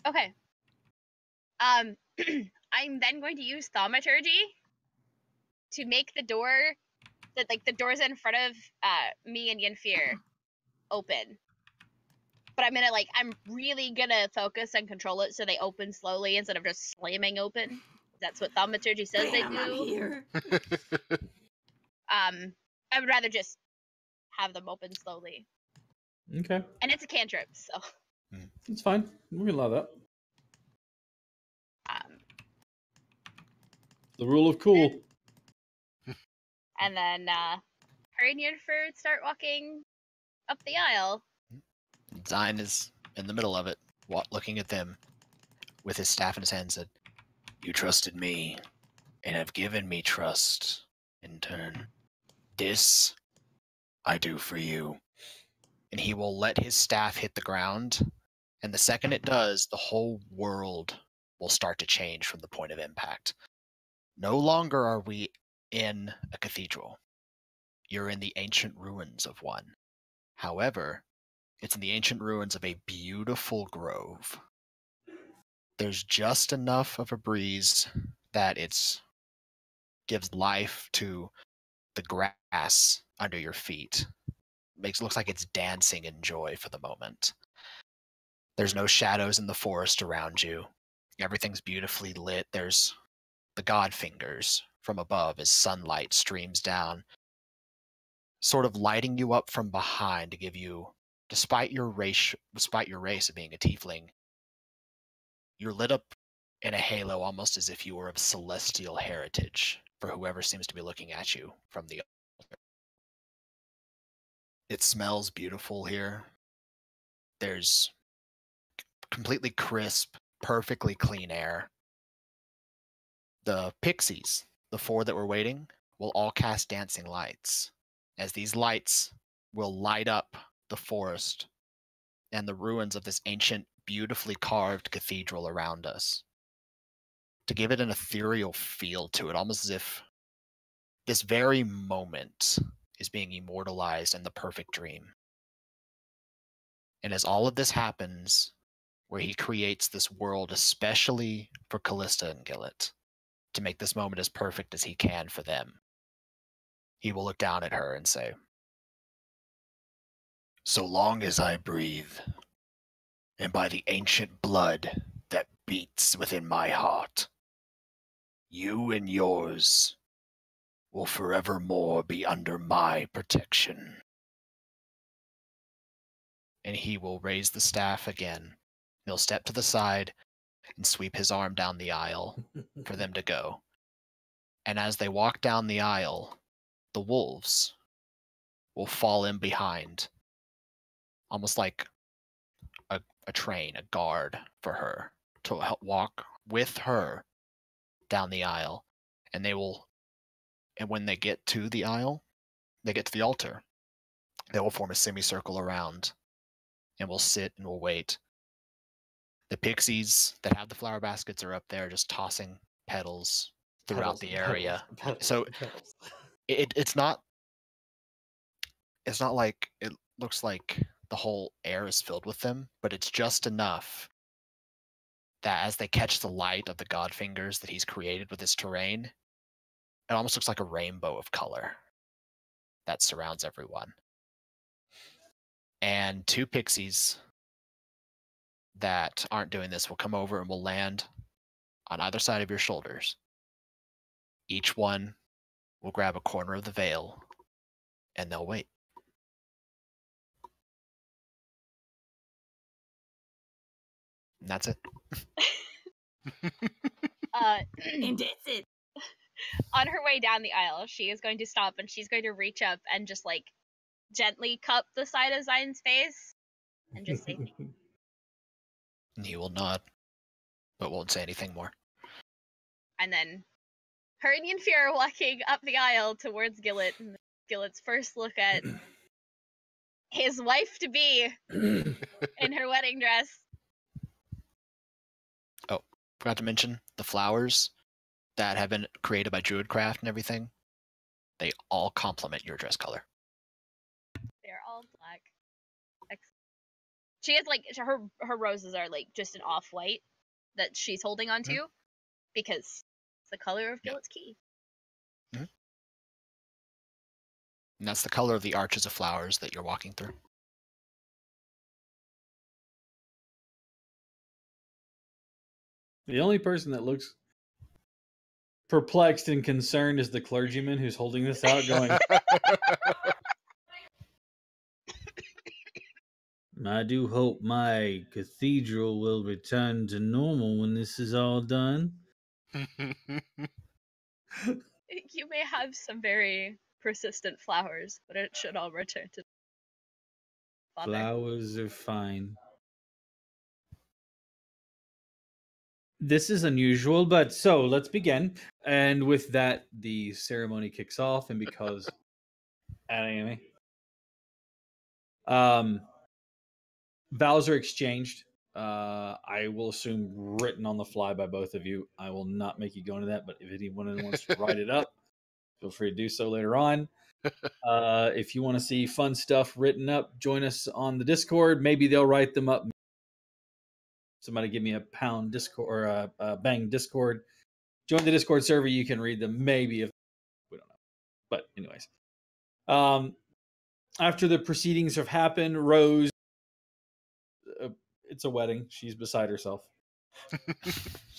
Okay. I'm then going to use thaumaturgy to make the door that like the doors in front of me and Yenfir open. But I'm really gonna focus and control it so they open slowly instead of just slamming open. That's what thaumaturgy says they Bam, do. I'm here. I would rather just have them open slowly. Okay. And it's a cantrip, so. It's fine. We can allow that. The rule of cool. And then her and Yennefer start walking up the aisle. Zine is in the middle of it, looking at them with his staff in his hand, said, You trusted me, and have given me trust in turn. This I do for you. and he will let his staff hit the ground, and the second it does, the whole world will start to change from the point of impact. No longer are we in a cathedral. You're in the ancient ruins of one. However, it's in the ancient ruins of a beautiful grove. There's just enough of a breeze that it gives life to the grass under your feet. Looks like it's dancing in joy for the moment. There's no shadows in the forest around you. Everything's beautifully lit. There's the god fingers from above as sunlight streams down, sort of lighting you up from behind to give you, despite your race of being a tiefling, you're lit up in a halo almost as if you were of celestial heritage for whoever seems to be looking at you from the altar. It smells beautiful here. There's completely crisp, perfectly clean air. The pixies, the 4 that were waiting, will all cast dancing lights, as these lights will light up the forest and the ruins of this ancient, beautifully carved cathedral around us, to give it an ethereal feel to it, almost as if this very moment is being immortalized in the perfect dream. And as all of this happens, where he creates this world especially for Callista and Gillet, to make this moment as perfect as he can for them, he will look down at her and say, So long as I breathe, and by the ancient blood that beats within my heart, you and yours will forevermore be under my protection. and he will raise the staff again. He'll step to the side and sweep his arm down the aisle for them to go. And as they walk down the aisle, the wolves will fall in behind, almost like a train, a guard for her, to help walk with her down the aisle. And when they get to the aisle, they get to the altar, they will form a semicircle around and will sit and will wait. The pixies that have the flower baskets are up there just tossing petals throughout the area. So it's not like it looks like the whole air is filled with them, but it's just enough that as they catch the light of the god fingers that he's created with this terrain, it almost looks like a rainbow of color that surrounds everyone. And 2 pixies that aren't doing this will come over and will land on either side of your shoulders. Each one will grab a corner of the veil, and they'll wait. And that's it. And that's it. On her way down the aisle, she is going to stop and she's going to reach up and just like gently cup the side of Zion's face and just say, And he will nod, but won't say anything more. and then her and Yennefer are walking up the aisle towards Gillet, and Gillet's first look at his wife-to-be in her wedding dress. Oh, forgot to mention the flowers that have been created by Druidcraft and everything. They all complement your dress color. They're all black. She has like her roses are like just an off-white that she's holding onto because it's the color of Gillet's key. Mm-hmm. And that's the color of the arches of flowers that you're walking through. The only person that looks perplexed and concerned is the clergyman who's holding this out, going, I do hope my cathedral will return to normal when this is all done. You may have some very persistent flowers, but it should all return to Father. Flowers are fine. This is unusual, but so let's begin. And with that, the ceremony kicks off, and because Amy, vows are exchanged. I will assume written on the fly by both of you. I will not make you go into that, but if anyone wants to write it up, feel free to do so later on. If you want to see fun stuff written up, join us on the Discord. Maybe they'll write them up. Somebody give me a pound Discord or a bang Discord. Join the Discord server. You can read them. Maybe if we don't know. But anyways, after the proceedings have happened, Rose, it's a wedding. She's beside herself.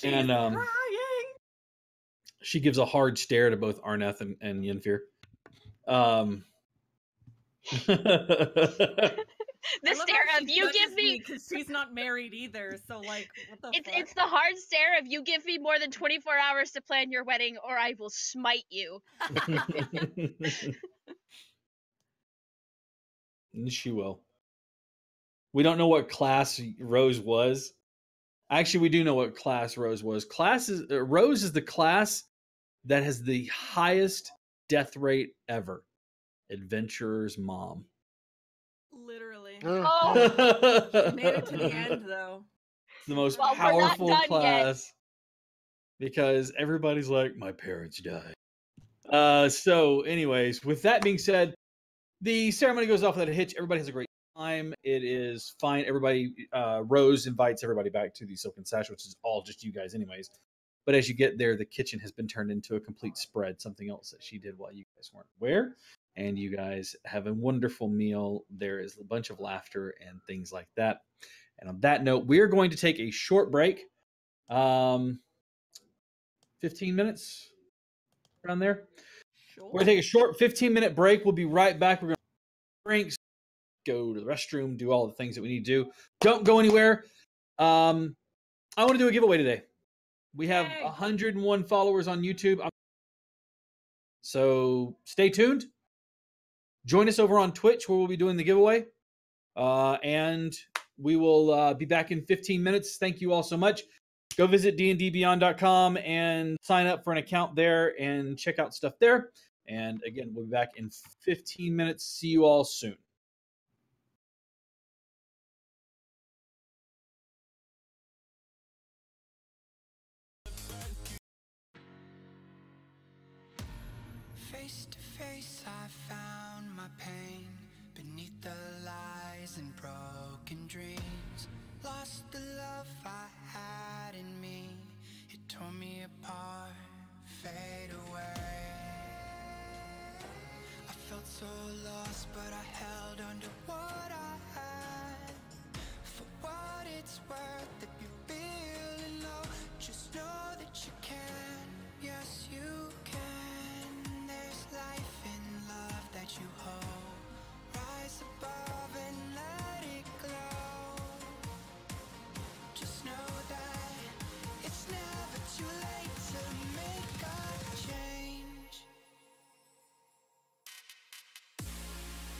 And she gives a hard stare to both Arneth and Yenfir. The stare of you give me because she's not married either. So like, what the fuck? It's the hard stare of you give me more than 24 hours to plan your wedding, or I will smite you. She will. We don't know what class Rose was. Actually, we do know what class Rose was. Rose is the class that has the highest death rate ever. Adventurer's mom. Literally. Oh, She made it to the end though. It's the most Well, we're not powerful done class because everybody's like, my parents died. So, anyways, with that being said, the ceremony goes off without a hitch. Everybody has a great time. It is fine. Everybody, Rose invites everybody back to the Silken Sash, which is all just you guys, anyways. But as you get there, the kitchen has been turned into a complete spread, something else that she did while you guys weren't aware. And you guys have a wonderful meal. There is a bunch of laughter and things like that. And on that note, we're going to take a short break. 15 minutes around there. Sure. We're going to take a short 15-minute break. We'll be right back. We're going to drinks, go to the restroom, do all the things that we need to do. Don't go anywhere. I want to do a giveaway today. We have 101 followers on YouTube. So stay tuned. Join us over on Twitch where we'll be doing the giveaway. And we will be back in 15 minutes. Thank you all so much. Go visit dndbeyond.com and sign up for an account there and check out stuff there. And again, we'll be back in 15 minutes. See you all soon. Face to face, I found my pain beneath the lies and broken dreams. Lost the love I had in me. It tore me apart, fade away. I felt so lost, but I held on to what I had. For what it's worth, if you're feeling low, just know that you can. Yes, you can. There's life in love that you hold. Rise above and let it glow. Just know that it's never too late to make a change.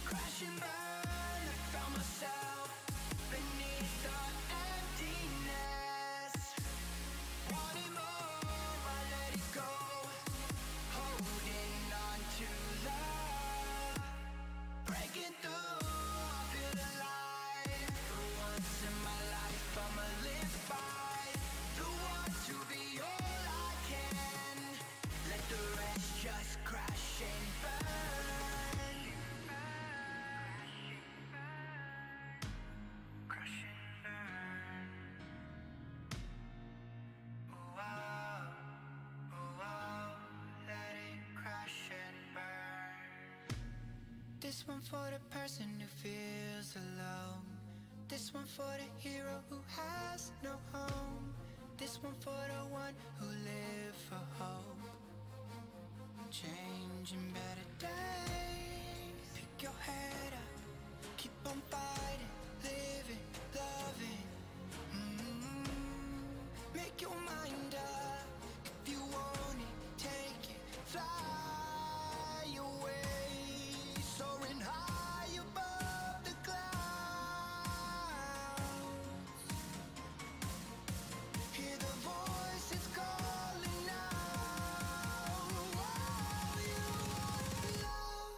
Crash and burn, I found myself beneath the emptiness. Wanting more, I let it go. Holding on to love. Breaking through, I feel alive. For once in my life, I'ma live by the want to be all I can. Let the rest just crash and burn. This one for the person who feels alone. This one for the hero who has no home. This one for the one who live for hope. Changing better days. Pick your head up, keep on fighting, living, loving. Make your mind up. If you want it, take it, fly away, soaring high above the clouds. Hear the voices calling out. All you want love.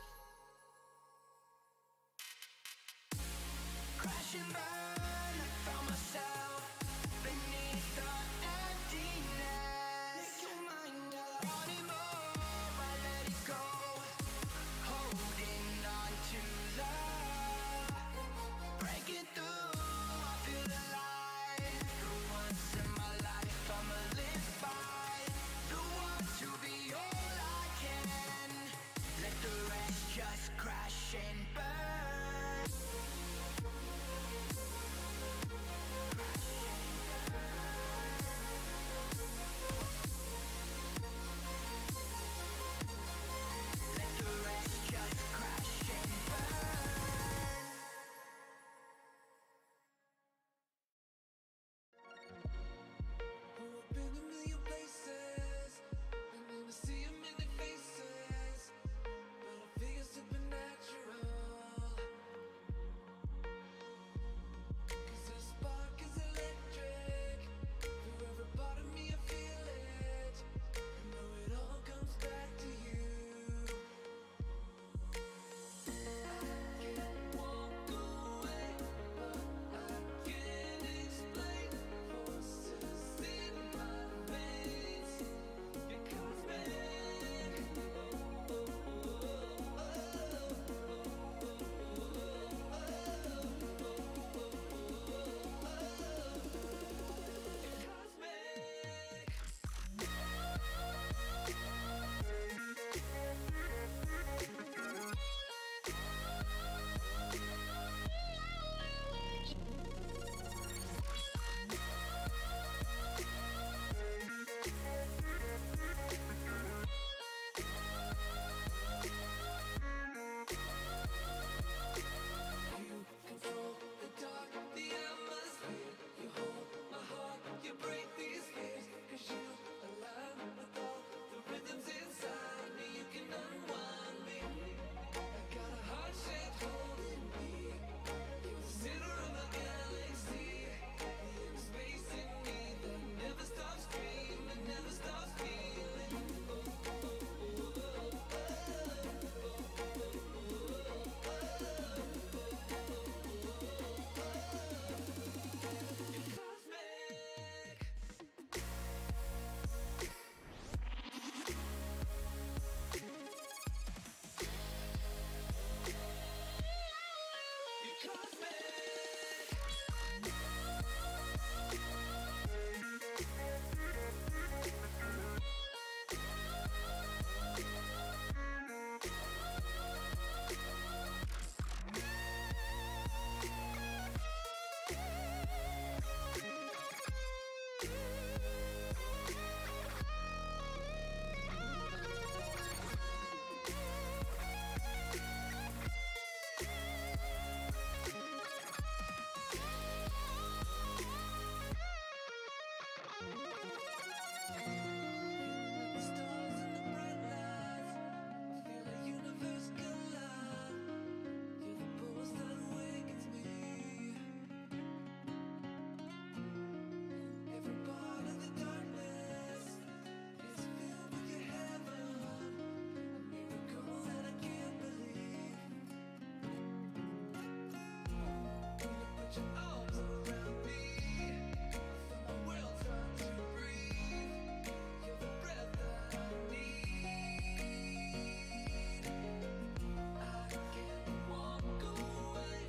Crash and burn, I found myself beneath the emptiness. Make your mind up. Wanting more, I let it go. Holding on to love. Breaking through, I feel alive. For once in my life, I'ma live by the want to be all I can. Let the rest just crash and burn. Let the rest just crash and burn. I've been a million places, and never see a million faces, but I feel supernatural. 'Cause the spark is electric. For every part of me, I feel it. I know it all comes back to you. I can't walk away, but I can't explain forces in my veins. You're cosmic. You control the dark, the atmosphere. You hold my heart, you break these fears. 'Cause you align with all the rhythms inside me. You can unwind me. I got a heart shaped holding me. You're the center of my galaxy. The inner space in me that never stops dreaming, never stops feeling. Stars in the bright lights, feel the universe collide. You're the pulse that awakens me. Every part of the darkness is filled with your heaven, a miracle that I can't believe. When you put your arms around me, I feel my world start to breathe. You're the breath that I need. I can't walk away,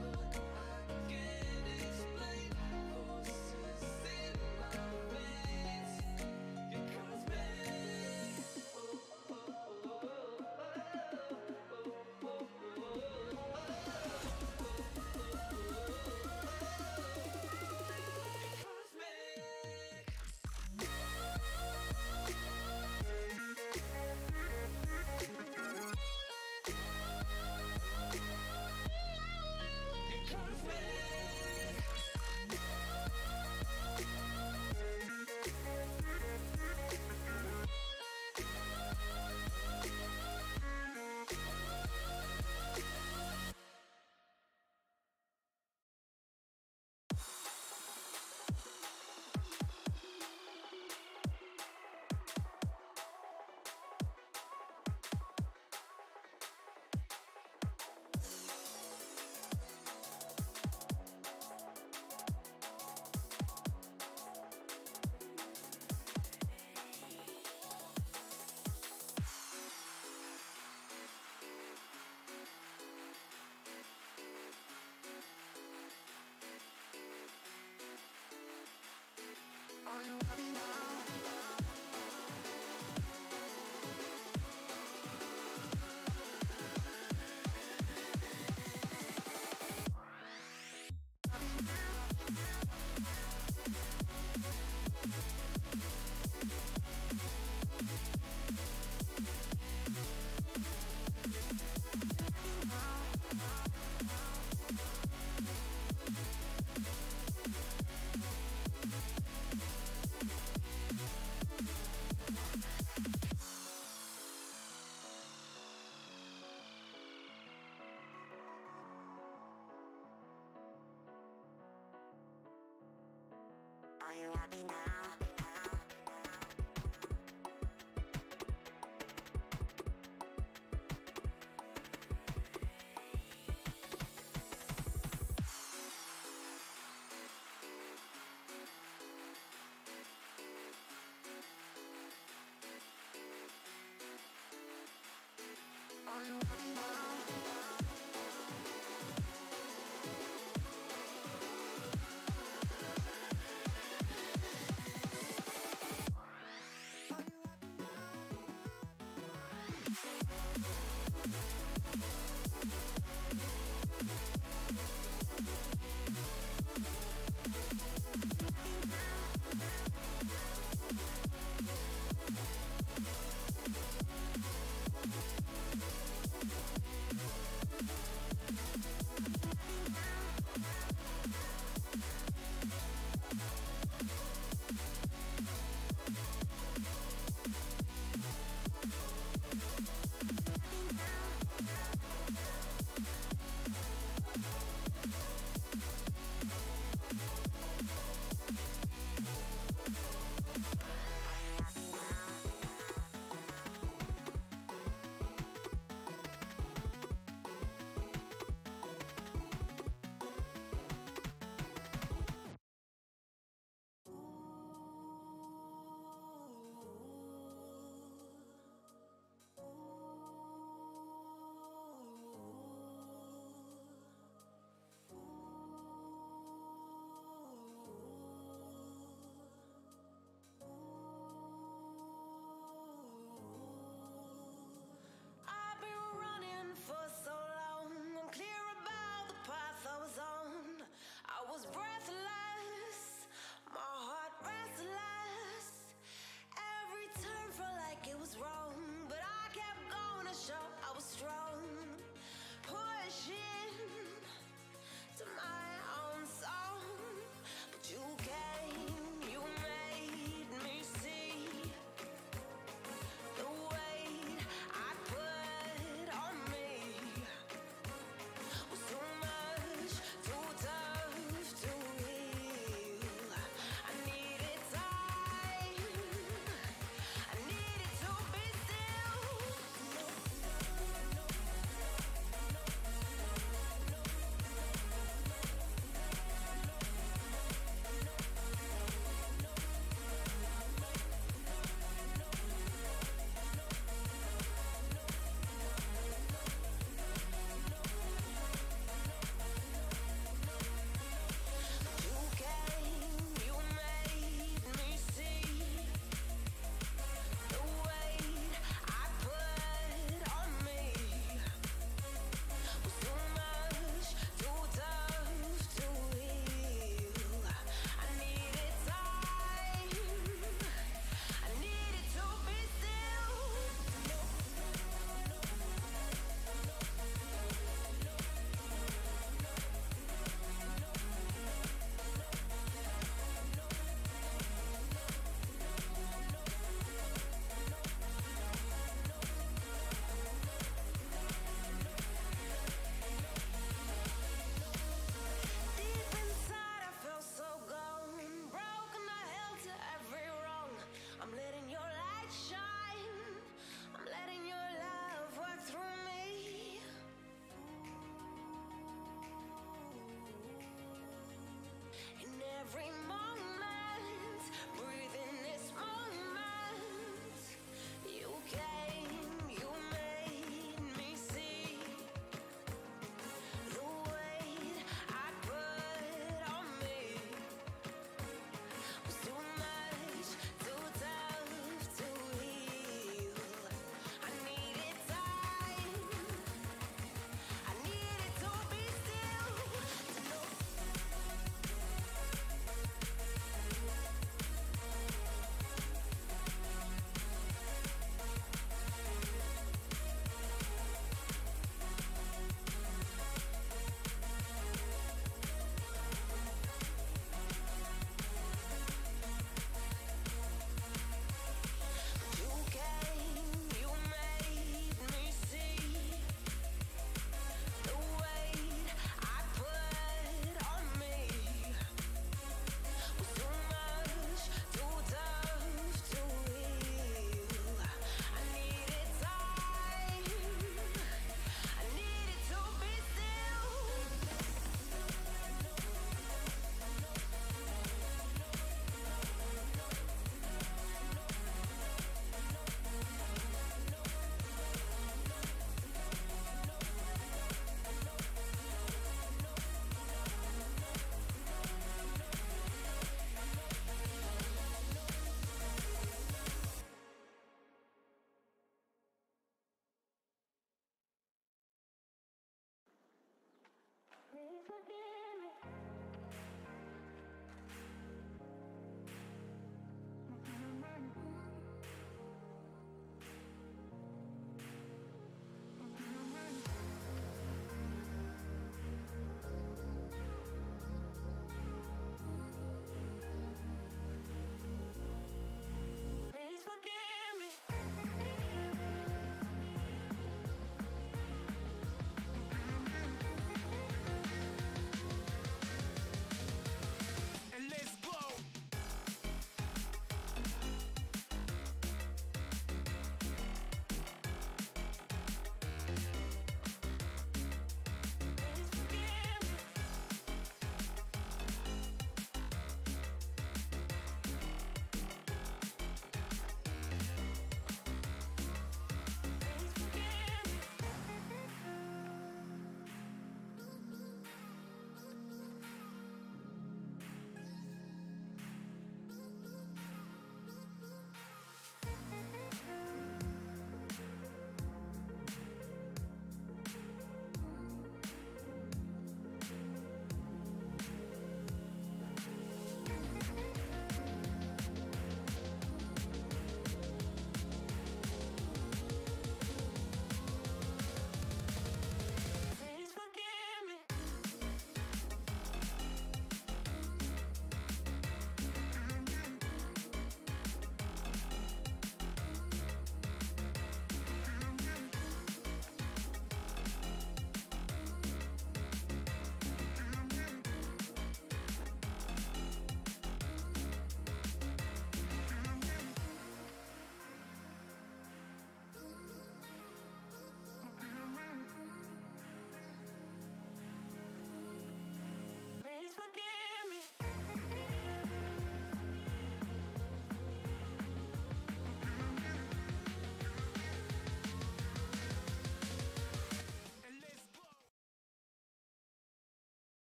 but I can't explain forces in my veins. You're cosmic.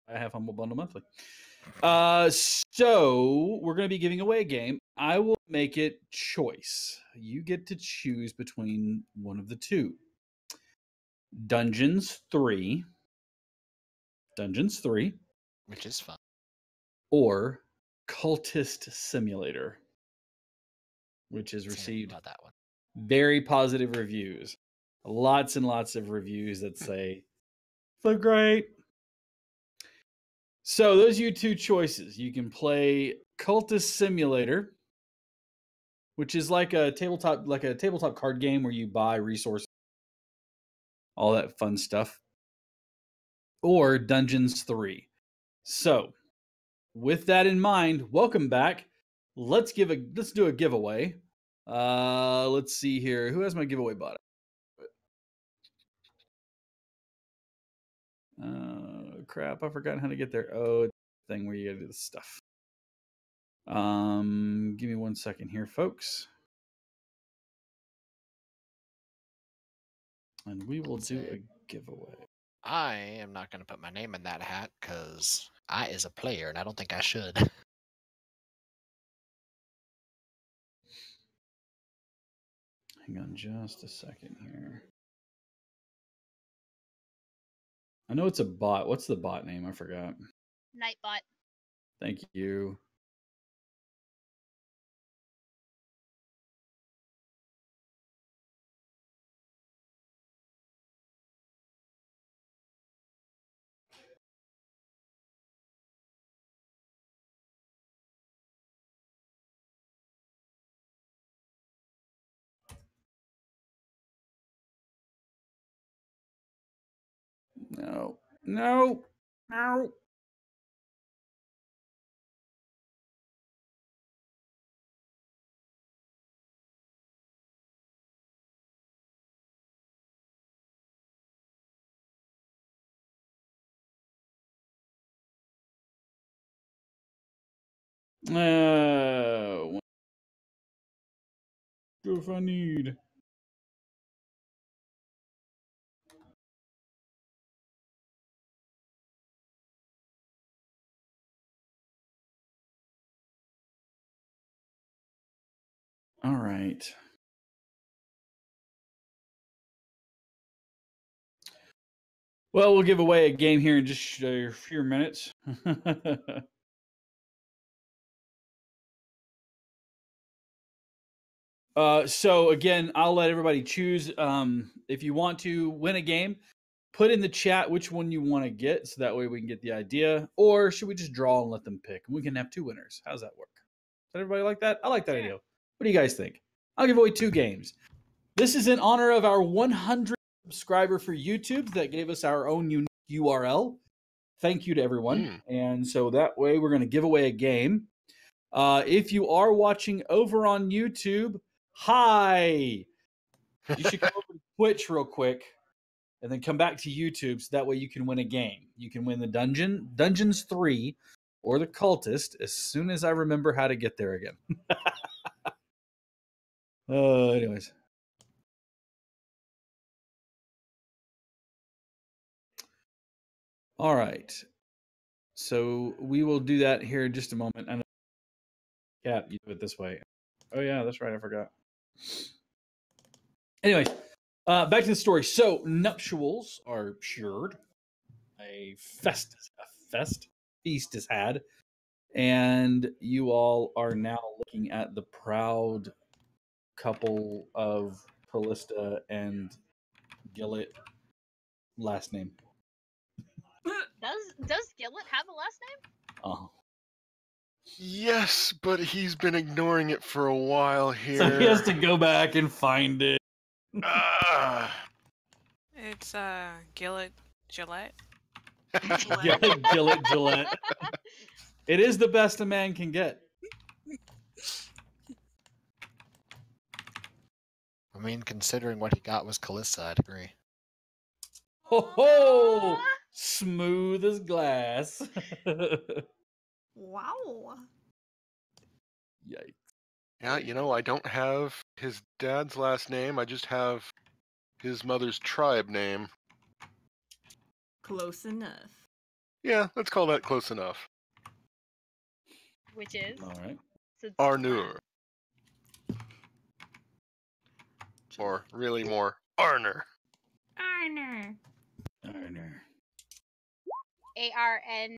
I have Humble Bundle Monthly. So we're going to be giving away a game. I will make it choice. You get to choose between one of the two. Dungeons 3, which is fun, or Cultist Simulator, which has received about that one. very positive reviews. Lots and lots of reviews that say, so great. So those are your two choices. You can play Cultist Simulator, which is like a tabletop card game where you buy resources, all that fun stuff, or Dungeons 3. So, with that in mind, welcome back. Let's do a giveaway. Let's see here. Who has my giveaway bot? Crap, I forgot how to get there. Oh, thing where you gotta do this stuff. Give me 1 second here, folks. And we will do a giveaway. I am not going to put my name in that hat because I is a player and I don't think I should. Hang on just a second here. I know it's a bot. What's the bot name? I forgot. Nightbot. Thank you. No. No. No. If I need. All right. Well, we'll give away a game here in just a few minutes. So again, I'll let everybody choose. If you want to win a game, put in the chat which one you want to get, so that way we can get the idea. Or should we just draw and let them pick, and we can have 2 winners? How's that work? Does everybody like that? I like that idea. What do you guys think? I'll give away 2 games. This is in honor of our 100th subscriber for YouTube that gave us our own unique URL. Thank you to everyone. And so that way we're going to give away a game. If you are watching over on YouTube, hi. You should go over to Twitch real quick and then come back to YouTube, so that way you can win a game. You can win the Dungeons 3 or the Cultist as soon as I remember how to get there again. Anyways. All right. So we will do that here in just a moment. And Cap, you do it this way. Oh yeah, that's right. I forgot. Anyway, back to the story. So nuptials are assured. A feast is had, and you all are now looking at the proud couple of Callista and Gillett. Last name. Does Gillett have a last name? Oh. Yes, but he's been ignoring it for a while here. So he has to go back and find it. It's Gillett Gillette. Gillett Gillette. It is the best a man can get. I mean, considering what he got was Callista, I'd agree. Ho ho! Smooth as glass. Wow. Yikes. Yeah, you know, I don't have his dad's last name. I just have his mother's tribe name. Close enough. Yeah, let's call that close enough. Which is All right. so it's Arnur. Or really more, Arnur. Arner. Arner. ARN.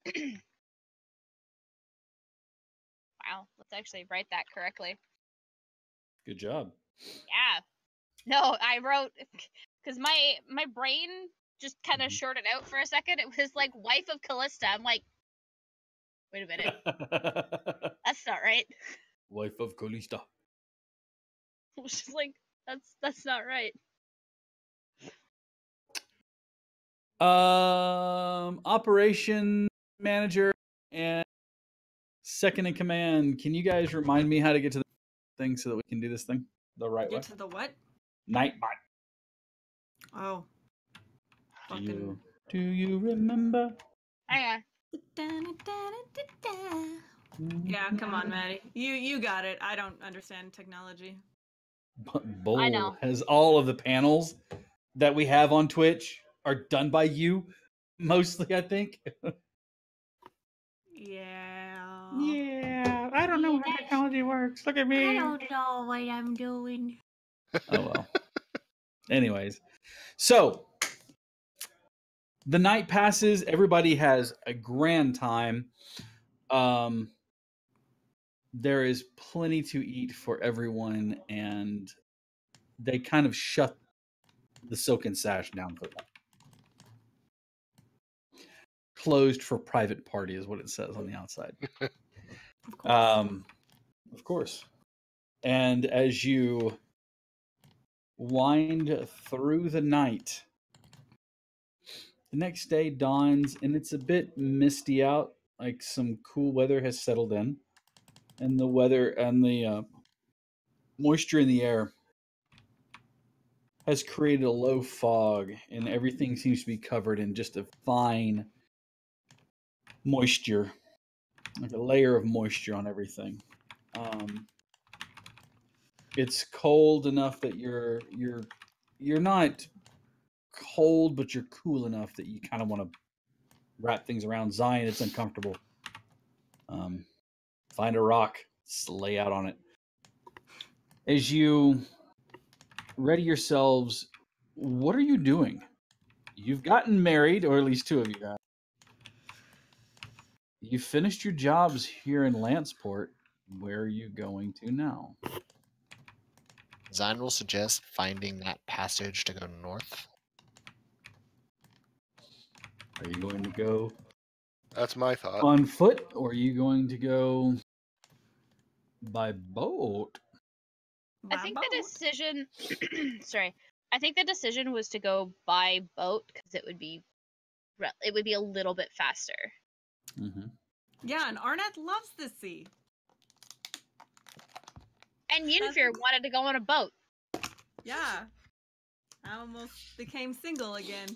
Okay. Wow, let's actually write that correctly. Good job. Yeah. No, I wrote because my brain just kind of shorted out for a second. It was like wife of Callista. I'm like, wait a minute, that's not right. Wife of Callista. I was just like, that's not right. Operation manager and second in command. Can you guys remind me how to get to the thing so that we can do this thing the right way? Get to the what? Nightbot. Oh. Do you remember? Hang Yeah, come on, Maddie. You got it. I don't understand technology. Bull I know. has all of the panels that we have on Twitch are done by you, mostly, I think. Yeah. Yeah, I don't know how technology works. Look at me. I don't know what I'm doing. Oh well. Anyways, so the night passes. Everybody has a grand time. There is plenty to eat for everyone, and they kind of shut the Silken Sash down for them. Closed for private party is what it says on the outside. Of course. And as you wind through the night, the next day dawns, and it's a bit misty out. Like some cool weather has settled in, and the weather and the moisture in the air has created a low fog, and everything seems to be covered in just a fine moisture, like a layer of moisture on everything. It's cold enough that you're not cold, but you're cool enough that you kind of want to wrap things around. Zion, it's uncomfortable. Find a rock, lay out on it. As you ready yourselves, what are you doing? You've gotten married, or at least two of you have. You finished your jobs here in Lanceport. Where are you going to now? Zion will suggest finding that passage to go north. Are you going to go That's my thought. on foot, or are you going to go by boat? I think the decision. Sorry, I think the decision was to go by boat because it would be a little bit faster. Mm-hmm. Yeah, and Arnett loves the sea. And Yennefer wanted to go on a boat. Yeah. I almost became single again.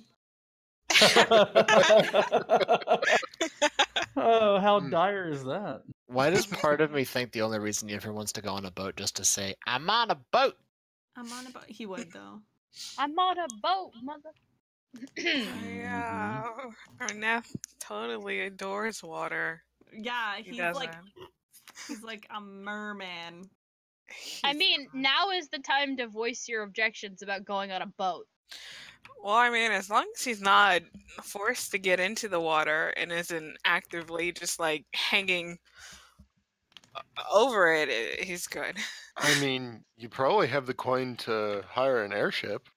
Oh, how dire is that? Why does part of me think the only reason Yennefer wants to go on a boat just to say, I'm on a boat? I'm on a boat. He would, though. I'm on a boat, mother. Yeah, Arnef totally adores water. Yeah, He he's like a merman. I mean, now is the time to voice your objections about going on a boat. Well, I mean, as long as he's not forced to get into the water and isn't actively just like hanging over it, he's good. I mean, you probably have the coin to hire an airship.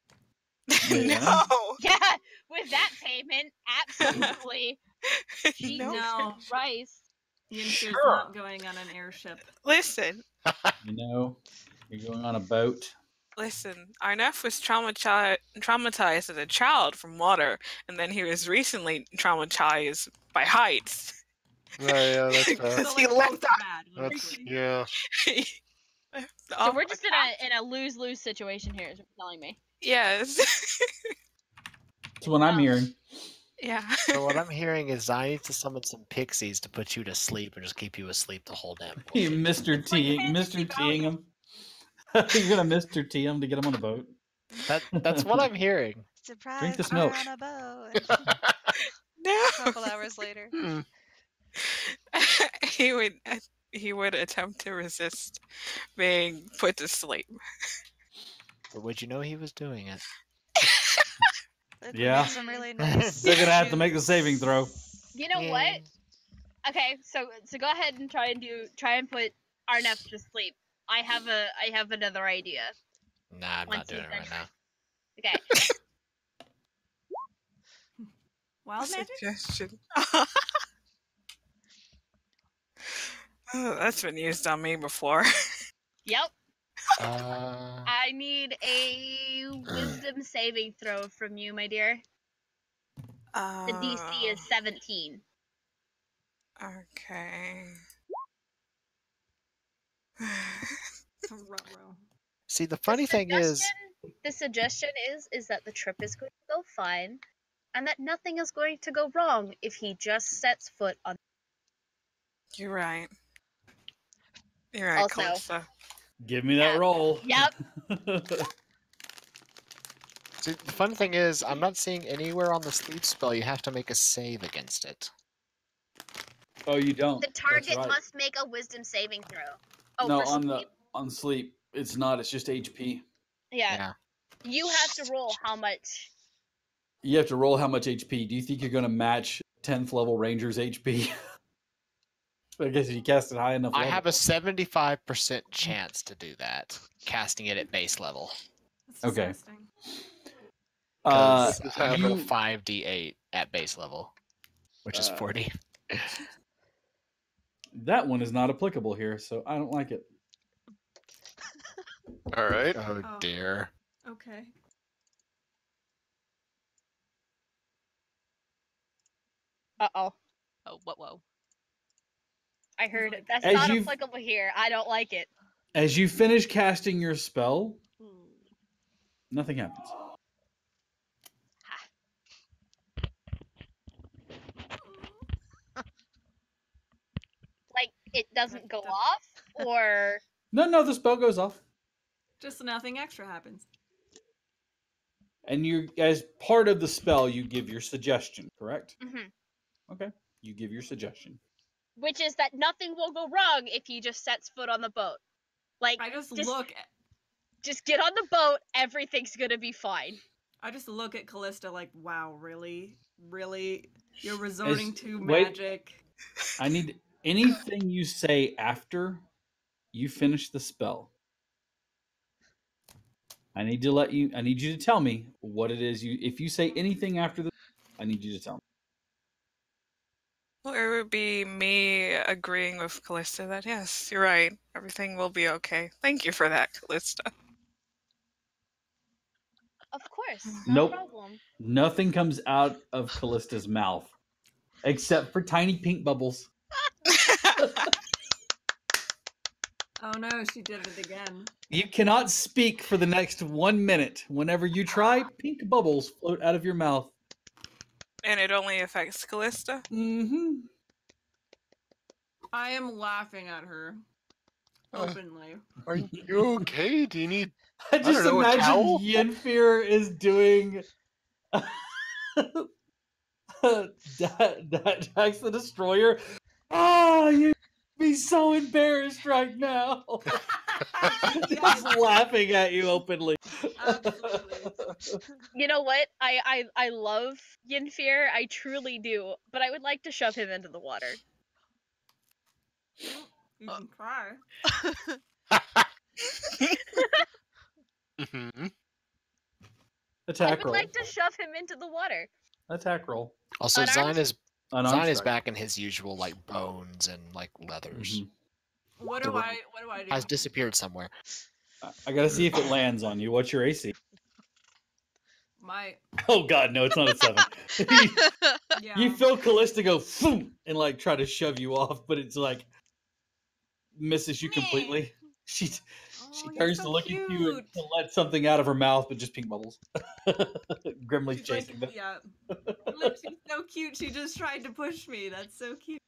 No. Yeah, with that payment, absolutely. No. Christ. Yennefer's not going on an airship. Listen, You know, you're going on a boat. Arnef was traumatized as a child from water, and then he was recently traumatized by heights. Yeah, that's Because he left That's yeah. So we're just in a lose-lose situation here, is what you're telling me. Yes. That's what I'm hearing. Yeah. So what I'm hearing is I need to summon some pixies to put you to sleep and just keep you asleep the whole damn You Mr. T, Mr. T'ing him. You're gonna Mr. T him to get him on the boat. That's what I'm hearing. Surprise! this we're milk. on a boat. No. A couple hours later. he would attempt to resist being put to sleep. But would you know he was doing it? It Yeah. made some really nice. They're gonna have to make the saving throw. You know what? Okay, so go ahead and try and put Arnef to sleep. I have another idea. Nah, I'm not Once doing it he's right done. now. Okay. Wild magic? Suggestion. Oh, that's been used on me before. Yep. Uh, I need a wisdom saving throw from you, my dear. The DC is 17. Okay. Ruh-roh. see, the funny thing is, The suggestion is that the trip is going to go fine, and that nothing is going to go wrong if he just sets foot on. You're right. You're right, Also- Calista. Give me that roll. Yep. see, the funny thing is, I'm not seeing anywhere on the sleep spell you have to make a save against it. Oh, you don't. The That's target right. must make a wisdom saving throw. Oh, No, for on sleep. on sleep, it's not. It's just HP. Yeah. You have to roll how much. You have to roll how much HP. Do you think you're gonna match 10th level Ranger's HP? I guess if you cast it high enough. I level. have a 75% chance to do that, casting it at base level. That's Okay. disgusting. 'Cause Just I have have a- a 5d8 at base level, which is 40. That one is not applicable here, so I don't like it. All right. Oh Oh. dear. Okay. Uh-oh. Oh, whoa. I heard like, it. That's As not you've- applicable here. I don't like it. As you finish casting your spell, nothing happens. Like, it doesn't go the- off, or... No, the spell goes off. Just nothing extra happens. And you, as part of the spell, you give your suggestion, correct? Mhm. Okay. You give your suggestion. Which is that nothing will go wrong if he just sets foot on the boat. Like, I just Just- look at just get on the boat, everything's gonna be fine. Callista like, wow, really? Really? You're resorting to wait. magic. I need anything you say after you finish the spell. I need you to tell me what it is if you say anything after I need you to tell me. Well, it would be me agreeing with Callista that yes, you're right. Everything will be okay. Thank you for that, Callista. Of course, Nope. no problem. Nothing comes out of Callista's mouth except for tiny pink bubbles. Oh no, she did it again. You cannot speak for the next 1 minute. Whenever you try, pink bubbles float out of your mouth. And it only affects Callista? Mm-hmm. I am laughing at her openly. Are you okay? Do you need? I just don't know, a towel? imagine Yenfear is doing Dax the Destroyer. Oh, you'd be so embarrassed right now. Just laughing at you openly. Absolutely. You know what? I love Yenfear, I truly do, but I would like to shove him into the water. You can try. Mhm. I Attack would roll. like to shove him into the water. Attack roll. Also, Unarmed? Zion Unarmed is strike. back in his usual like bones and like leathers. Mhm. What The do ro- I do? Has disappeared somewhere. I gotta see if it lands on you. What's your AC? My Oh god, no, it's not a 7. yeah. You feel Callista go boom and like try to shove you off, but it's like misses you completely. She Oh, you're turns so to look at you and cute. to let something out of her mouth, but just pink bubbles. Grimly She's like, chasing them. yeah. Like, she's so cute. She just tried to push me. That's so cute.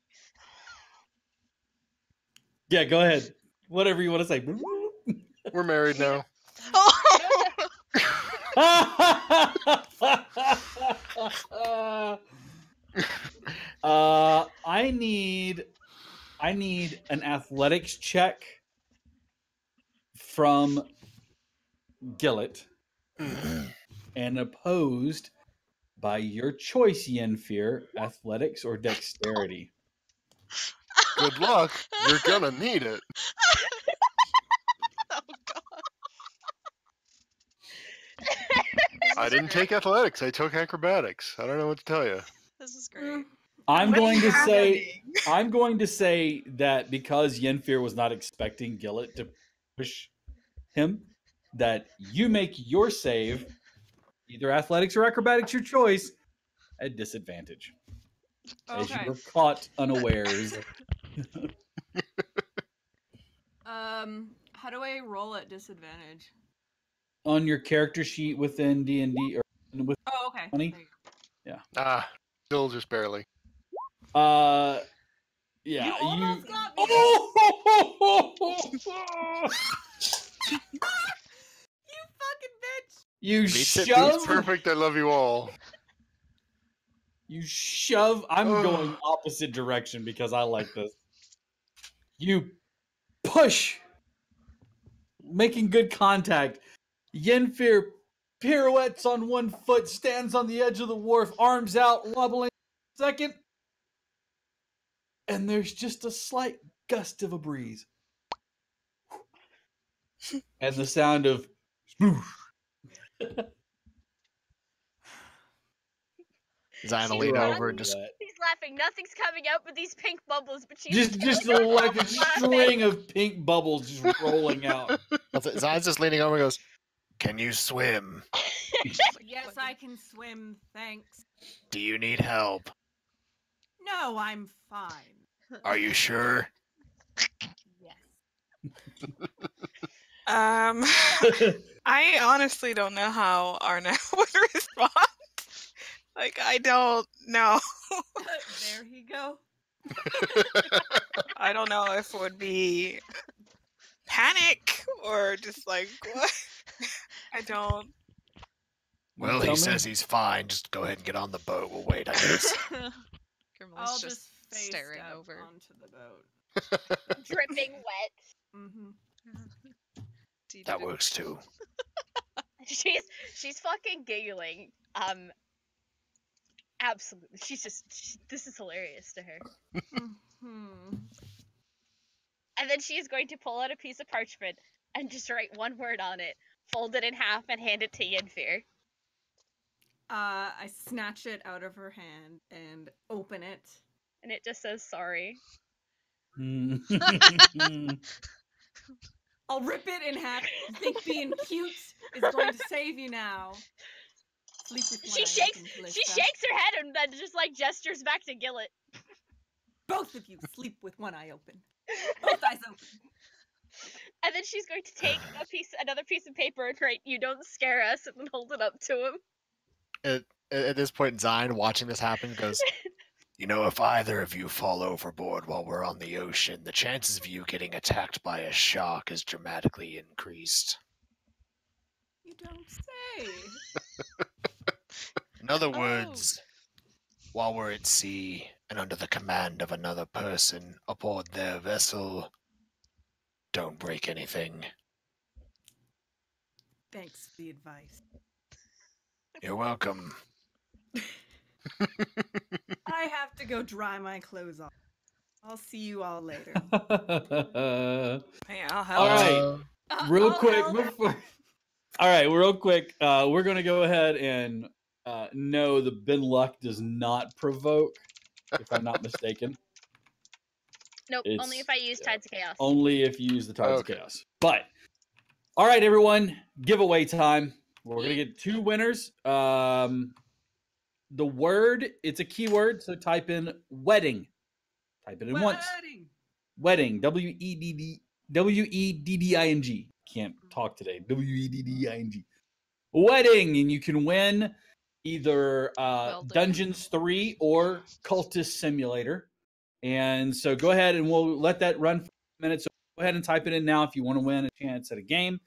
Yeah, go ahead. Whatever you want to say. We're married now. I need an athletics check from Gillett, and opposed by your choice, Yenfear, athletics or dexterity. Good luck. You're gonna need it. Oh god. I didn't take athletics. I took acrobatics. I don't know what to tell you. This is great. I'm What going is to say that because Yenfear was not expecting Gillett to push him, that you make your save, either athletics or acrobatics, your choice, at disadvantage. As you Okay. were caught unawares. How do I roll at disadvantage? On your character sheet within D&D or with Oh, okay. 20? There you go. Ah, still just barely. Yeah, You almost got me. You fucking bitch. You Beats it, shove. beats perfect. I love you all. You shove. I'm Ugh. going opposite direction because I like this. You push, making good contact. Yenfear pirouettes on one foot, stands on the edge of the wharf, arms out, wobbling. Second, and there's just a slight gust of a breeze, and the sound of sploosh. Zion will She's lean laughing. over and just She's laughing. Nothing's coming out but these pink bubbles, but she's just like a string of pink bubbles just rolling out. Zion's just leaning over and goes, "Can you swim? Yes, I can swim. Thanks. Do you need help? No, I'm fine. Are you sure? Yes. I honestly don't know how Arna would respond. Like, I don't know. There you go. I don't know if it would be panic or just like, what? I don't. Well, Tell he me. says he's fine. Just go ahead and get on the boat. We'll wait, I guess. Grimmel's I'll just face staring step over. onto the boat. Dripping wet. Mm-hmm. That works too. She's fucking giggling. Absolutely. This is hilarious to her. Mm-hmm. And then she is going to pull out a piece of parchment and just write one word on it, fold it in half, and hand it to Yenfear. I snatch it out of her hand and open it. And it just says sorry. I'll rip it in half. You think being cute is going to save you now? Sleep with one She eye shakes open, she Callista. shakes her head and then just like gestures back to Gillett. Both of you sleep with one eye open. Both eyes open. And then she's going to take another piece of paper and write, "You don't scare us," and then hold it up to him. at this point, Zion, watching this happen, goes, You know, if either of you fall overboard while we're on the ocean, the chances of you getting attacked by a shark is dramatically increased. You don't say. In other words, while we're at sea and under the command of another person aboard their vessel, don't break anything. Thanks for the advice. You're welcome. I have to go dry my clothes off. I'll see you all later. Hey, I'll help. All right, real I'll quick help. before. All right, real quick. We're gonna go ahead and know the Ben Luck does not provoke, if I'm not mistaken. Nope, It's- only if I use Tides of Chaos. Only if you use the Tides Okay. of Chaos. But all right, everyone, giveaway time. We're gonna get 2 winners. The word, it's a keyword, so type in wedding. Type it in once. Wedding. Wedding. WEDDING. Can't talk today. WEDDING. Wedding, and you can win either Well done. Dungeons 3 or Cultist Simulator. And so go ahead and we'll let that run for a minute. So Go ahead and type it in now if you want to win a chance at a game.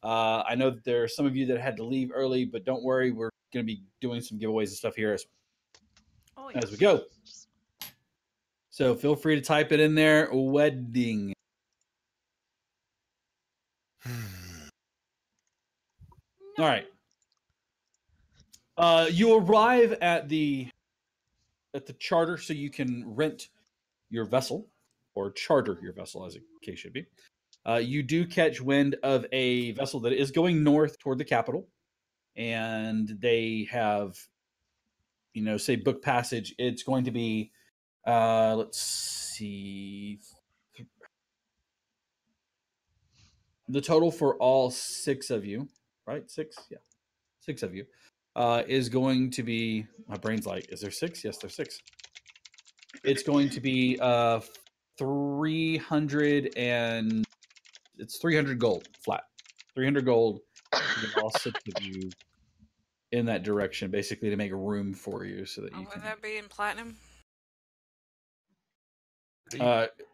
I know that there are some of you that had to leave early, but don't worry, we're going to be doing some giveaways and stuff here as we go. So feel free to type it in there. Wedding. All right. You arrive at the charter, so you can rent your vessel or charter your vessel, as the case should be. You do catch wind of a vessel that is going north toward the capital, and they have, say book passage. It's going to be, let's see, the total for all 6 of you, right? 6, yeah, 6 of you, is going to be. My brain's like, is there 6? Yes, there's 6. It's going to be 300 and it's 300 gold flat. 300 gold to get all 6 of you in that direction, basically to make room for you so that you Would can. that be in platinum?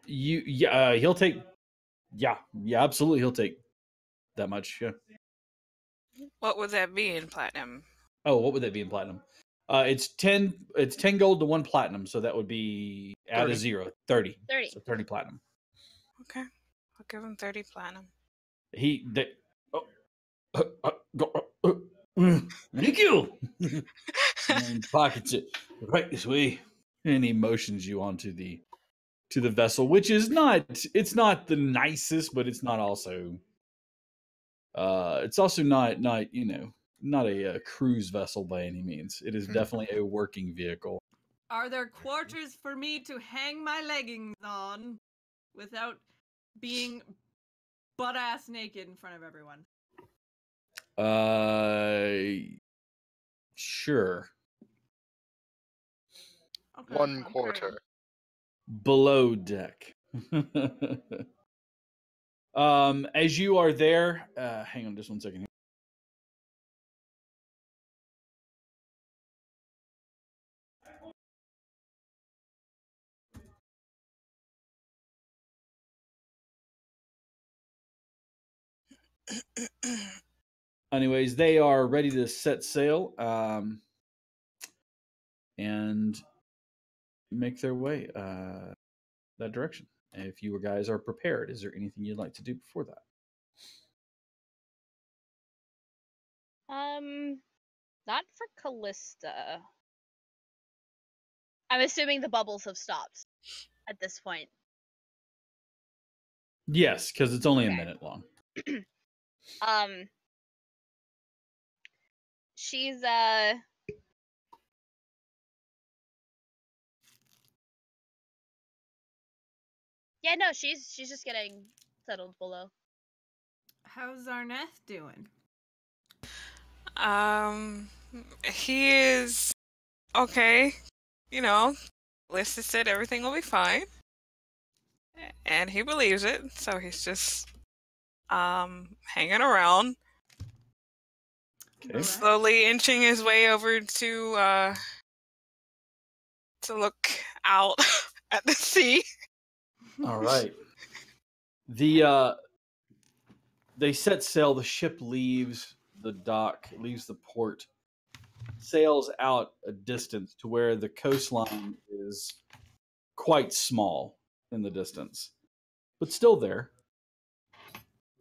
He'll take. Yeah, absolutely. He'll take that much. Yeah. What would that be in platinum? Oh, what would that be in platinum? It's 10 gold to 1 platinum, so that would be add a 0, 30. 30. So 30 platinum. Okay, I'll give him 30 platinum. Thank you. And pockets it right this way, and he motions you onto the vessel, which is not. It's not the nicest, but it's not also. It's also not not a cruise vessel by any means. It is definitely a working vehicle. Are there quarters for me to hang my leggings on without being butt-ass naked in front of everyone? Sure. Okay, 1 quarter. Below deck. As you are there, hang on just 1 second here. Anyways, they are ready to set sail and make their way that direction. If you guys are prepared, is there anything you'd like to do before that? Not for Callista. I'm assuming the bubbles have stopped at this point. Yes, because it's only a minute long. She's yeah, no, she's just getting settled below. How's Zarneth doing? He is okay. Lissa said everything will be fine, and he believes it. So he's just hanging around, slowly inching his way over to look out at the sea. All right. They set sail. The ship leaves the dock, leaves the port, sails out a distance to where the coastline is quite small in the distance, but still there.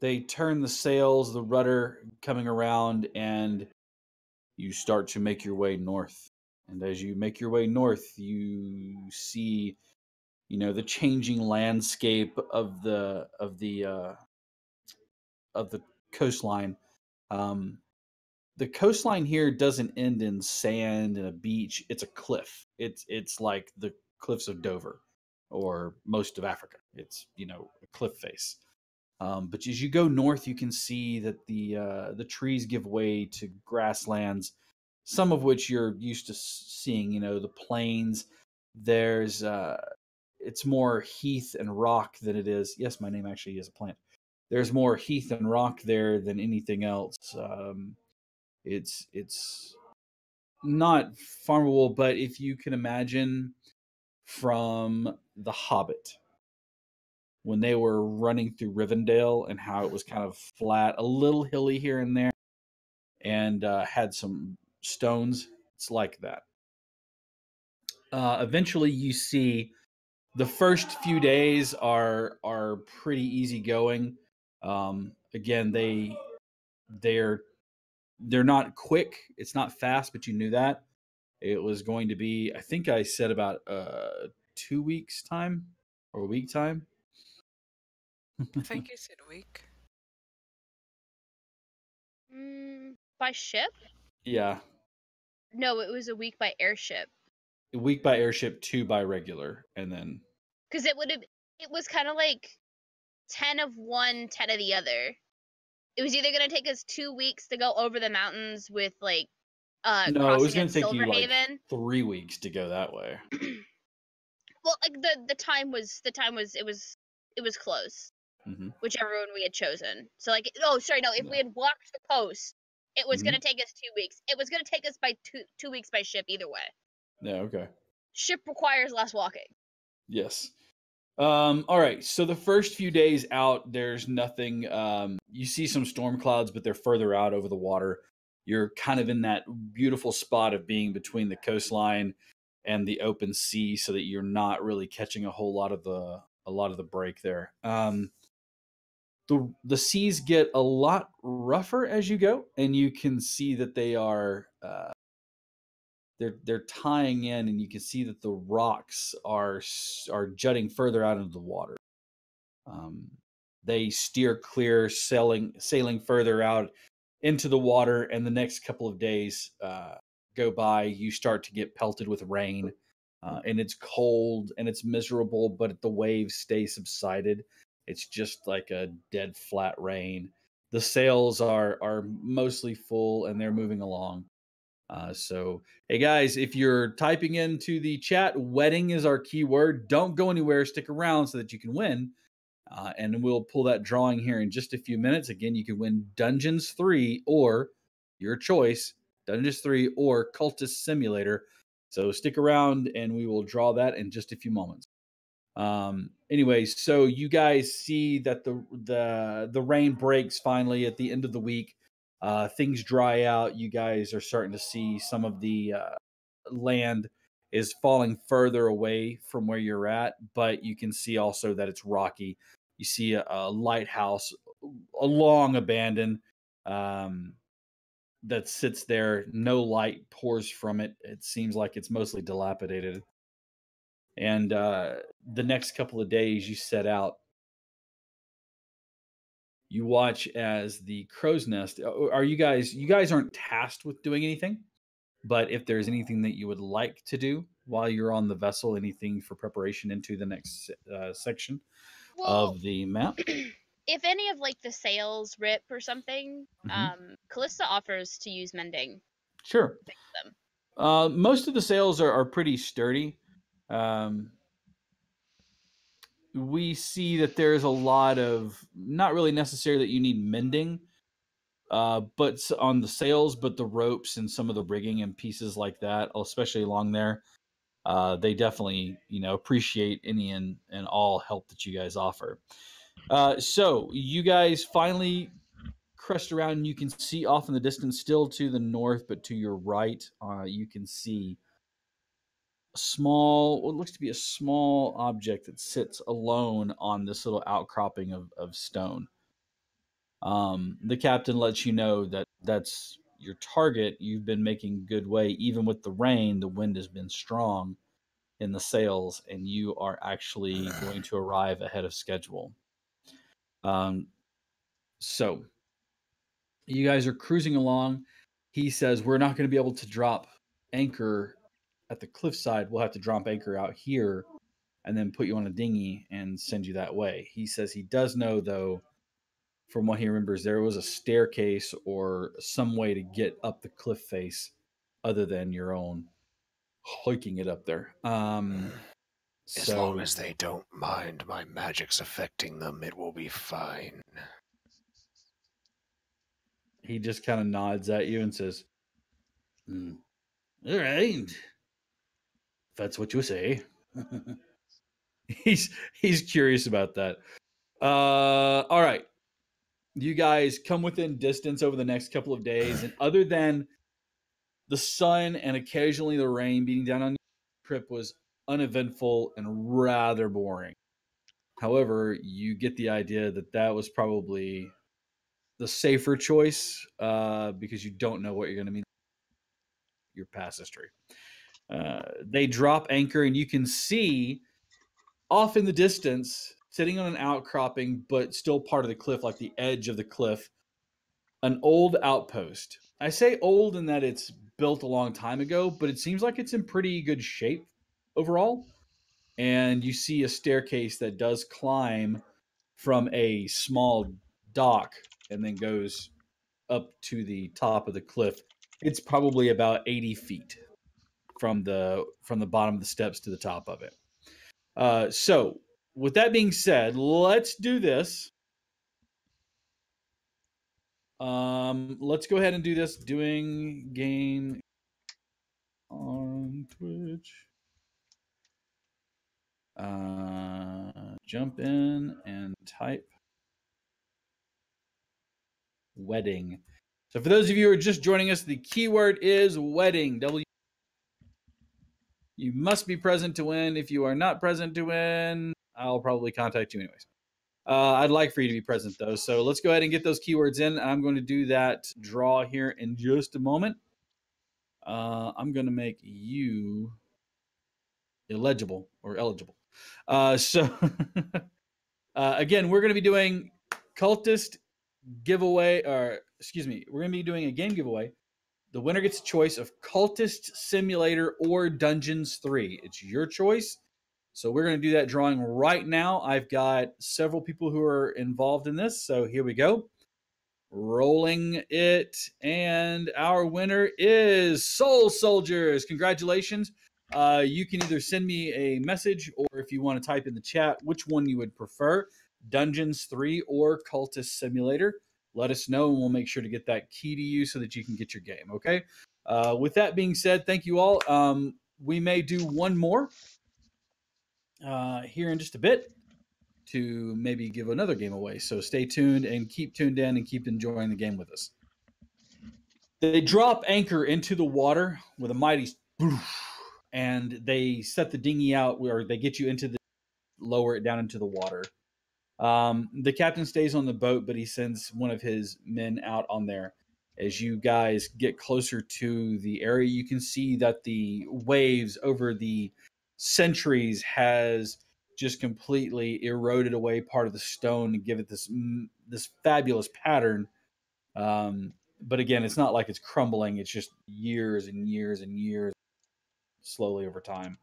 They turn the sails, the rudder coming around, and you start to make your way north. And as you make your way north, you see, the changing landscape of the coastline. The coastline here doesn't end in sand and a beach. It's a cliff. It's like the cliffs of Dover or most of Africa. It's a cliff face. But as you go north, you can see that the trees give way to grasslands, some of which you're used to seeing. The plains. There's it's more heath and rock than it is. Yes, my name actually is a plant. There's more heath and rock there than anything else. It's not farmable, but if you can imagine from The Hobbit, when they were running through Rivendell and how it was kind of flat, a little hilly here and there, and had some stones. It's like that. Eventually, you see the first few days are pretty easygoing. Again, they're not quick. It's not fast, but you knew that. It was going to be, I think I said about 2 weeks time or a week time. I think you said a week. By ship? Yeah, No, it was a week by airship. a week by airship, 2 by regular, and then Because it was kind of like 10 of one, 10 of the other. It was either going to take us 2 weeks to go over the mountains with like no, it was crossing going at to take you like Silverhaven. 3 weeks to go that way. Well, like the time was it was close. Hmm. Whichever one we had chosen. So like, oh, sorry, no, if we had walked the coast, it was going to take us 2 weeks. It was going to take us by 2 weeks by ship either way. Yeah, okay. Ship requires less walking. Yes. All right. So the first few days out, there's nothing. You see some storm clouds, but they're further out over the water. You're kind of in that beautiful spot of being between the coastline and the open sea, so that you're not really catching a lot of the break there. The seas get a lot rougher as you go, and you can see that they are they're tying in, and you can see that the rocks are jutting further out into the water. They steer clear, sailing further out into the water, and the next couple of days go by. You start to get pelted with rain, and it's cold and it's miserable, but the waves stay subsided. It's just like a dead flat rain. The sails are mostly full, and they're moving along. So, hey guys, if you're typing into the chat, wedding is our keyword. Don't go anywhere. Stick around so that you can win. And we'll pull that drawing here in just a few minutes. Again, you can win Dungeons 3 or your choice, Dungeons 3 or Cultist Simulator. So stick around and we will draw that in just a few moments. Anyway, so you guys see that the rain breaks finally at the end of the week. Things dry out. You guys are starting to see some of the land is falling further away from where you're at, but you can see also that it's rocky. You see a lighthouse, a long abandoned, that sits there. No light pours from it. It seems like it's mostly dilapidated. And the next couple of days, you set out. You watch as the crow's nest. Are you guys? You guys aren't tasked with doing anything, but if there's anything that you would like to do while you're on the vessel, anything for preparation into the next section of the map. If any of like the sails rip or something, Callista offers to use mending. Sure. To fix them. Most of the sails are pretty sturdy. We see that there's a lot of, not really necessary that you need mending, but on the sails, but the ropes and some of the rigging and pieces like that, especially along there, they definitely, appreciate any and all help that you guys offer. So you guys finally crest around, and you can see off in the distance, still to the north, but to your right, you can see what looks to be a small object that sits alone on this little outcropping of stone. The captain lets you know that that's your target. You've been making good way. Even with the rain, the wind has been strong in the sails, and you are actually going to arrive ahead of schedule. So you guys are cruising along. He says, we're not going to be able to drop anchor at the cliffside. We'll have to drop anchor out here and then put you on a dinghy and send you that way. He says he does know, though, from what he remembers, there was a staircase or some way to get up the cliff face other than your own hiking it up there. As long as they don't mind my magic's affecting them, it will be fine. He just kind of nods at you and says, all right, if that's what you say. he's curious about that. All right. You guys come within distance over the next couple of days, and other than the sun and occasionally the rain beating down on you, the trip was uneventful and rather boring. However, you get the idea that that was probably the safer choice because you don't know what you're going to meet your past history. They drop anchor, and you can see off in the distance, sitting on an outcropping, but still part of the cliff, like the edge of the cliff, an old outpost. I say old in that it's built a long time ago, but it seems like it's in pretty good shape overall. And you see a staircase that does climb from a small dock and then goes up to the top of the cliff. It's probably about 80 feet from the bottom of the steps to the top of it. So with that being said, let's do this. Let's go ahead and do this. Doing game on Twitch. Jump in and type wedding. So for those of you who are just joining us, the keyword is wedding. You must be present to win. If you are not present to win, I'll probably contact you anyways. I'd like for you to be present, though. So let's go ahead and get those keywords in. I'm going to do that draw here in just a moment. I'm going to make you illegible or eligible. Again, we're going to be doing cultist giveaway, or excuse me, we're going to be doing a game giveaway. The winner gets a choice of Cultist Simulator or Dungeons 3. It's your choice. So we're going to do that drawing right now. I've got several people who are involved in this. So here we go. Rolling it. And our winner is Soul Soldiers. Congratulations. You can either send me a message, or if you want to type in the chat which one you would prefer, Dungeons 3 or Cultist Simulator. Let us know, and we'll make sure to get that key to you so that you can get your game, okay? With that being said, thank you all. We may do one more here in just a bit to maybe give another game away. So stay tuned and keep tuned in and keep enjoying the game with us. They drop anchor into the water with a mighty and they set the dinghy out, or they get you into the, lower it down into the water. The captain stays on the boat, but he sends one of his men out on there. As you guys get closer to the area, you can see that the waves over the centuries has just completely eroded away part of the stone to give it this fabulous pattern. But again, it's not like it's crumbling. It's just years and years and years slowly over time.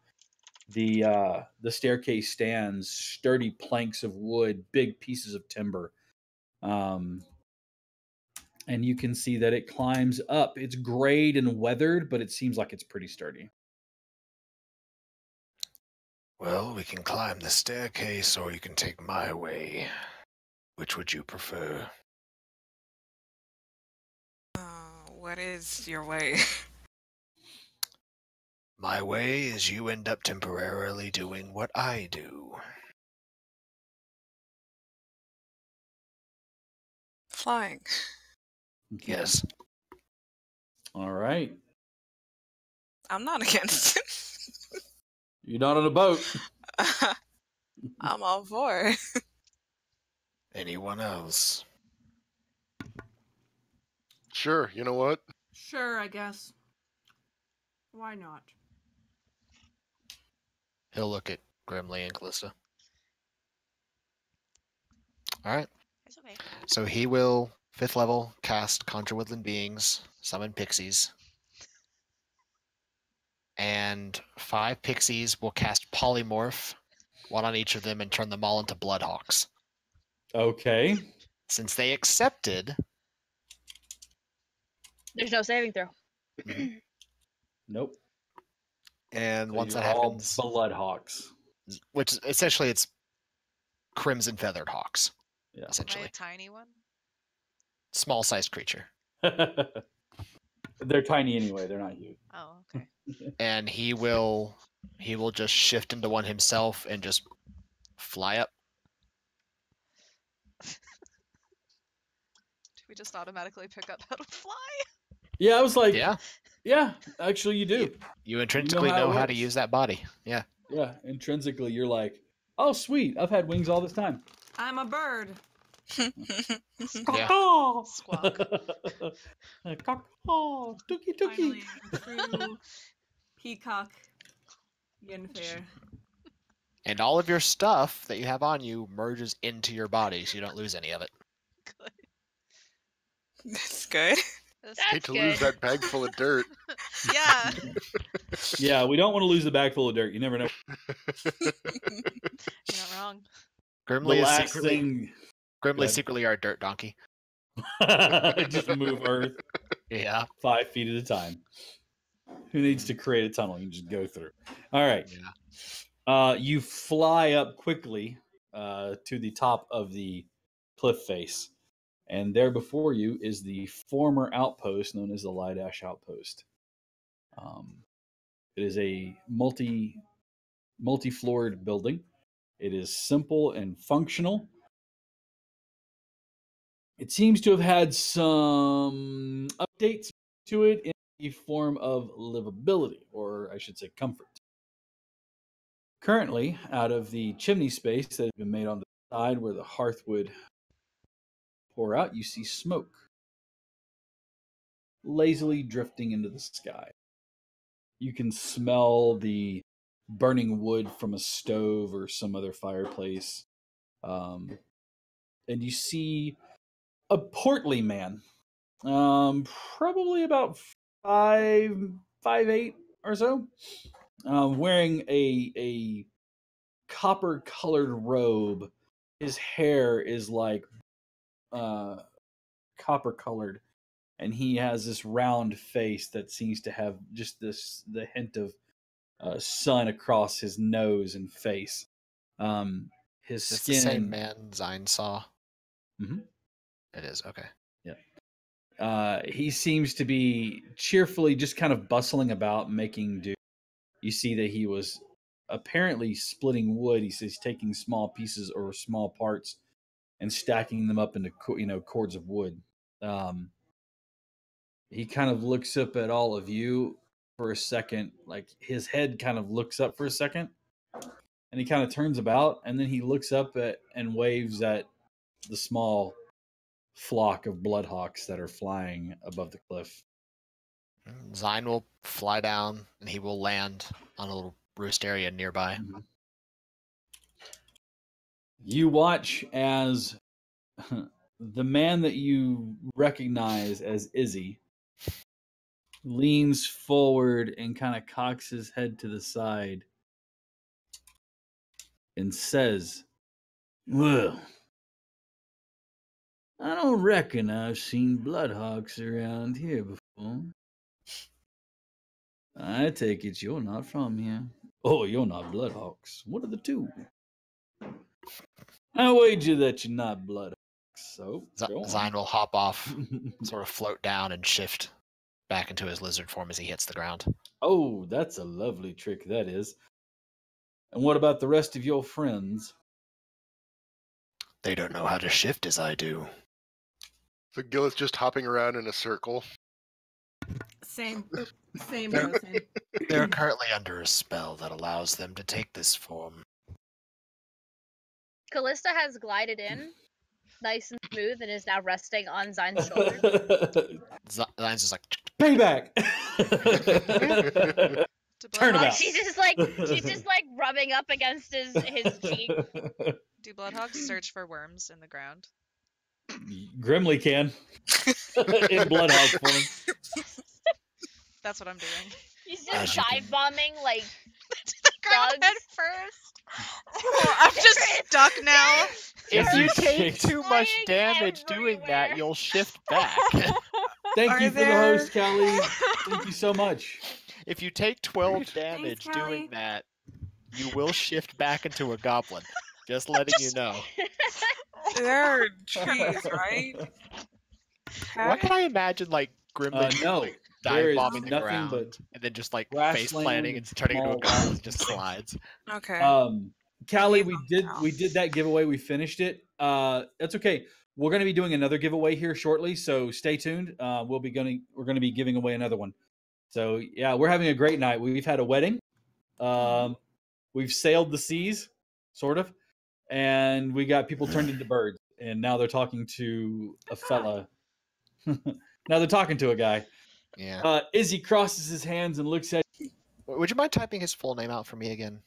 The staircase stands, sturdy planks of wood, big pieces of timber. And you can see that it climbs up. It's grayed and weathered, but it seems like it's pretty sturdy. Well, we can climb the staircase, or you can take my way. Which would you prefer? What is your way? My way is you end up temporarily doing what I do. Flying. Yes. All right. I'm not against it. You're not on a boat. I'm all for it. Anyone else? Sure, you know what? Sure, I guess. Why not? He'll look at Grimly and Callista. Alright. It's okay. So he will, 5th level, cast Conjure Woodland Beings, summon pixies. And 5 pixies will cast Polymorph, 1 on each of them, and turn them all into Bloodhawks. Okay. Since they accepted... There's no saving throw. Nope. And So once that you're all happens... Bloodhawks. Which, essentially, it's Crimson Feathered Hawks. Yeah. Am I Essentially. a tiny one? Small-sized creature. They're tiny anyway. They're not huge. Oh, okay. And he will just shift into one himself and just fly up. Do we just automatically pick up how to fly? Yeah, I was like, Yeah. yeah, actually you do. You intrinsically how it know how to works. use that body. Yeah. Yeah, intrinsically you're like, oh sweet, I've had wings all this time. I'm a bird. Yeah. Squawk. Caw-caw, dookie dookie. Finally, a true peacock Yenfair. And all of your stuff that you have on you merges into your body, so you don't lose any of it. Good. That's good. That's Hate to lose that bag full of dirt. Yeah. Yeah, we don't want to lose the bag full of dirt. You never know. You're not wrong. The Grimly is last secretly, thing, Grimly Good. secretly our dirt donkey. just move Earth Yeah. 5 feet at a time. Who needs to create a tunnel? You can just go through. All right. Yeah. You fly up quickly to the top of the cliff face, and there before you is the former outpost known as the Lidash Outpost. It is a multi-floored building. It is simple and functional. It seems to have had some updates to it in the form of livability, or I should say comfort. Currently, out of the chimney space that has been made on the side where the hearth would pour out, you see smoke lazily drifting into the sky. You can smell the burning wood from a stove or some other fireplace. And you see a portly man, probably about 5'8" or so, wearing a copper-colored robe. His hair is like copper-colored, and he has this round face that seems to have just the hint of sun across his nose and face. His Is this skin. the same man Zine saw? Mhm. It is, okay. He seems to be cheerfully just kind of bustling about, making do. You see that he was apparently splitting wood. He says taking small pieces or small parts and stacking them up into cords of wood. He kind of looks up at all of you for a second, like his head kind of looks up for a second, and he kind of turns about, and then he looks up at and waves at the small flock of bloodhawks that are flying above the cliff. Zine will fly down and he will land on a little roost area nearby. Mm-hmm. You watch as the man that you recognize as Izzy leans forward and kind of cocks his head to the side and says, "Well, I don't reckon I've seen bloodhawks around here before. I take it you're not from here. Oh, you're not bloodhawks. What are the two? I wager that you're not bloodhawks. So, go on." Zine will hop off, sort of float down and shift back into his lizard form as he hits the ground. Oh, that's a lovely trick, that is. And what about the rest of your friends? They don't know how to shift as I do. So Gillet's just hopping around in a circle. Same, Rosen. They're currently under a spell that allows them to take this form. Callista has glided in, nice and smooth, and is now resting on Zine's shoulder. Zine's just like, Payback! Turnabout. She's just like rubbing up against his cheek. Do bloodhogs search for worms in the ground? Grimly can. In bloodhog form. That's what I'm doing. He's As just you dive bombing like Ground bugs. head first. Oh, I'm just stuck now. if you Every take shake- too much Flying damage doing that, everywhere. you'll shift back. Thank Are you for the there- host, Callie. Thank you so much. If you take 12 damage Callie. doing that, you will shift back into a goblin. Just letting you know. There are trees, right? Why can I imagine like Grimly No, like, there dive is bombing the nothing ground but and then just like grassland, face planting and turning into a small goblin and just slides? Okay. Callie, we did that giveaway. We finished it. That's okay. We're going to be doing another giveaway here shortly, so stay tuned. We're going to be giving away another one. So yeah, we're having a great night. We've had a wedding. We've sailed the seas, sort of, and we got people turned into birds, and now they're talking to a fella. Now they're talking to a guy. Yeah. Izzy crosses his hands and looks at. Would you mind typing his full name out for me again?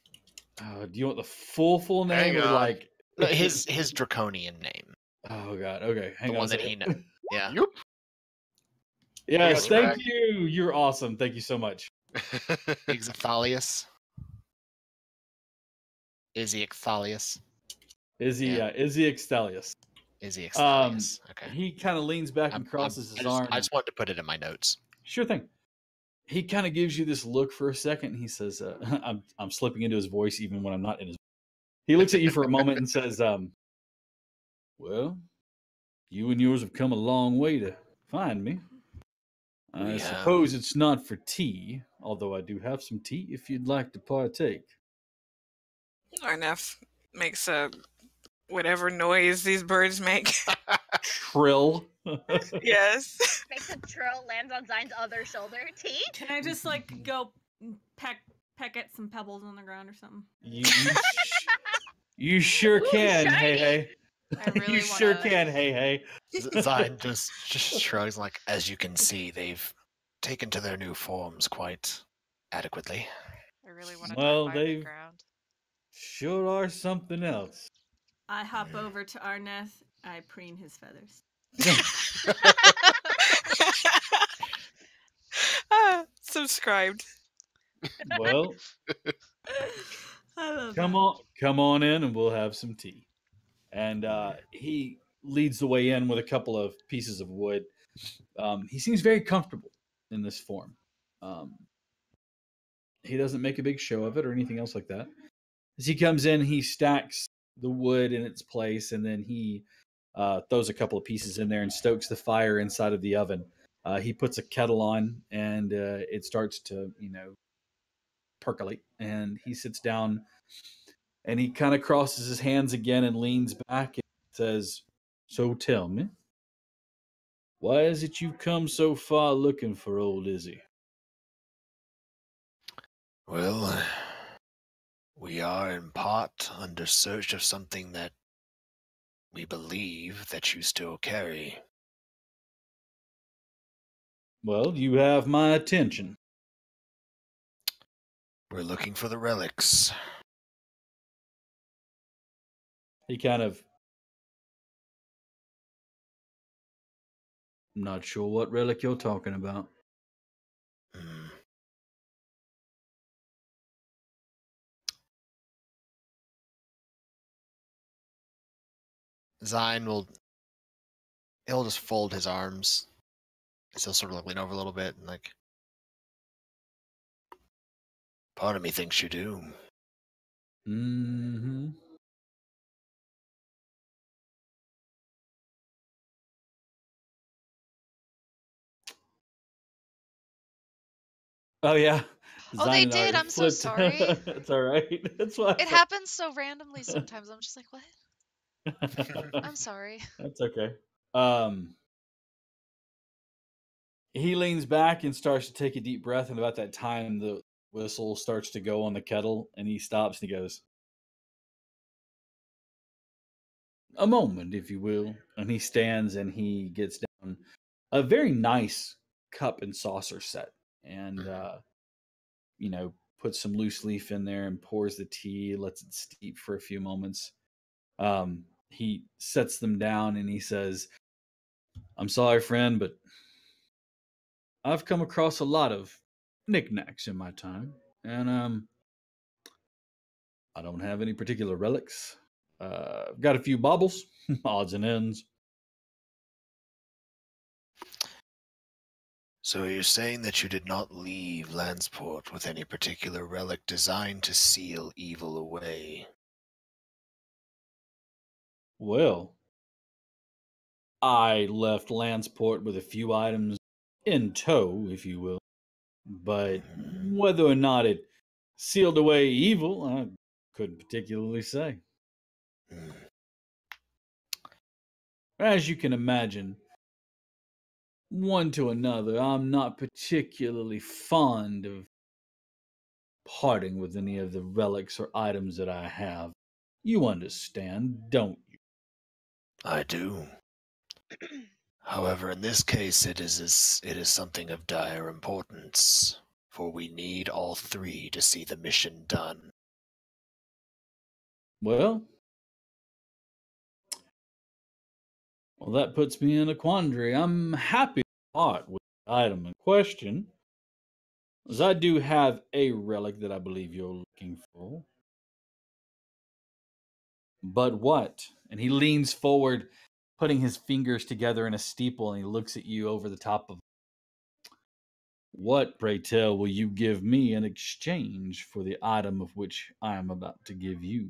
Do you want the full name, or like his draconian name? Oh God. Okay, hang the on. One that he knows. Yeah. Yep. Yes, thank you. You're awesome. Thank you so much. Exithalius. Izzy Exthalius. Izzy Exthalius. Izzy Exthalius. Okay. He kind of leans back and crosses his arms. I just wanted to put it in my notes. Sure thing. He kind of gives you this look for a second. He says, I'm slipping into his voice even when I'm not in his voice. He looks at you for a moment and says, well, you and yours have come a long way to find me. I suppose it's not for tea, although I do have some tea if you'd like to partake. Arnef makes whatever noise these birds make. Trill. Yes. Makes a trill, lands on Zine's other shoulder. Tea? Can I just go peck at some pebbles on the ground or something? You sure can, shiny. hey. I really You sure can, hey. Zine just shrugs like, as you can see, they've taken to their new forms quite adequately. I really want to Well, dive by the ground. Sure are something else. I hop over to Arneth. I preen his feathers. Subscribed. Well, I love come on in and we'll have some tea. And he leads the way in with a couple of pieces of wood. He seems very comfortable in this form. He doesn't make a big show of it or anything else like that. As he comes in, he stacks the wood in its place, and then he throws a couple of pieces in there and stokes the fire inside of the oven. He puts a kettle on, and it starts to, percolate. And he sits down, and he kind of crosses his hands again and leans back and says, "So tell me, why is it you've come so far looking for old Izzy?" Well, we are in part under search of something that we believe that you still carry. Well, you have my attention. We're looking for the relics. He kind of... I'm not sure what relic you're talking about. Zine he'll just fold his arms. He'll sort of lean over a little bit and Part of me thinks you do. Mm-hmm. Oh, yeah. Oh, they did. I'm so sorry. It's all right. That's why. It happens so randomly sometimes. I'm just like, what? I'm sorry. That's okay. He leans back and starts to take a deep breath, and about that time, the whistle starts to go on the kettle, and he stops and he goes, "A moment, if you will." And he stands and he gets down a very nice cup and saucer set, and puts some loose leaf in there and pours the tea, lets it steep for a few moments. He sets them down and he says, "I'm sorry, friend, but I've come across a lot of knickknacks in my time, and I don't have any particular relics. I've got a few baubles, odds and ends." So you're saying that you did not leave Lansport with any particular relic designed to seal evil away? Well, I left Lansport with a few items in tow, if you will. But whether or not it sealed away evil, Couldn't particularly say. Hmm. As you can imagine, one to another, I'm not particularly fond of parting with any of the relics or items that I have. You understand, don't you? I do. However, in this case, it is something of dire importance, for we need all three to see the mission done. Well, that puts me in a quandary. I'm happy to part with the item in question, as I do have a relic that I believe you're looking for. But what? And he leans forward, putting his fingers together in a steeple, and he looks at you over the top of. What, pray tell, will you give me in exchange for the item of which I am about to give you?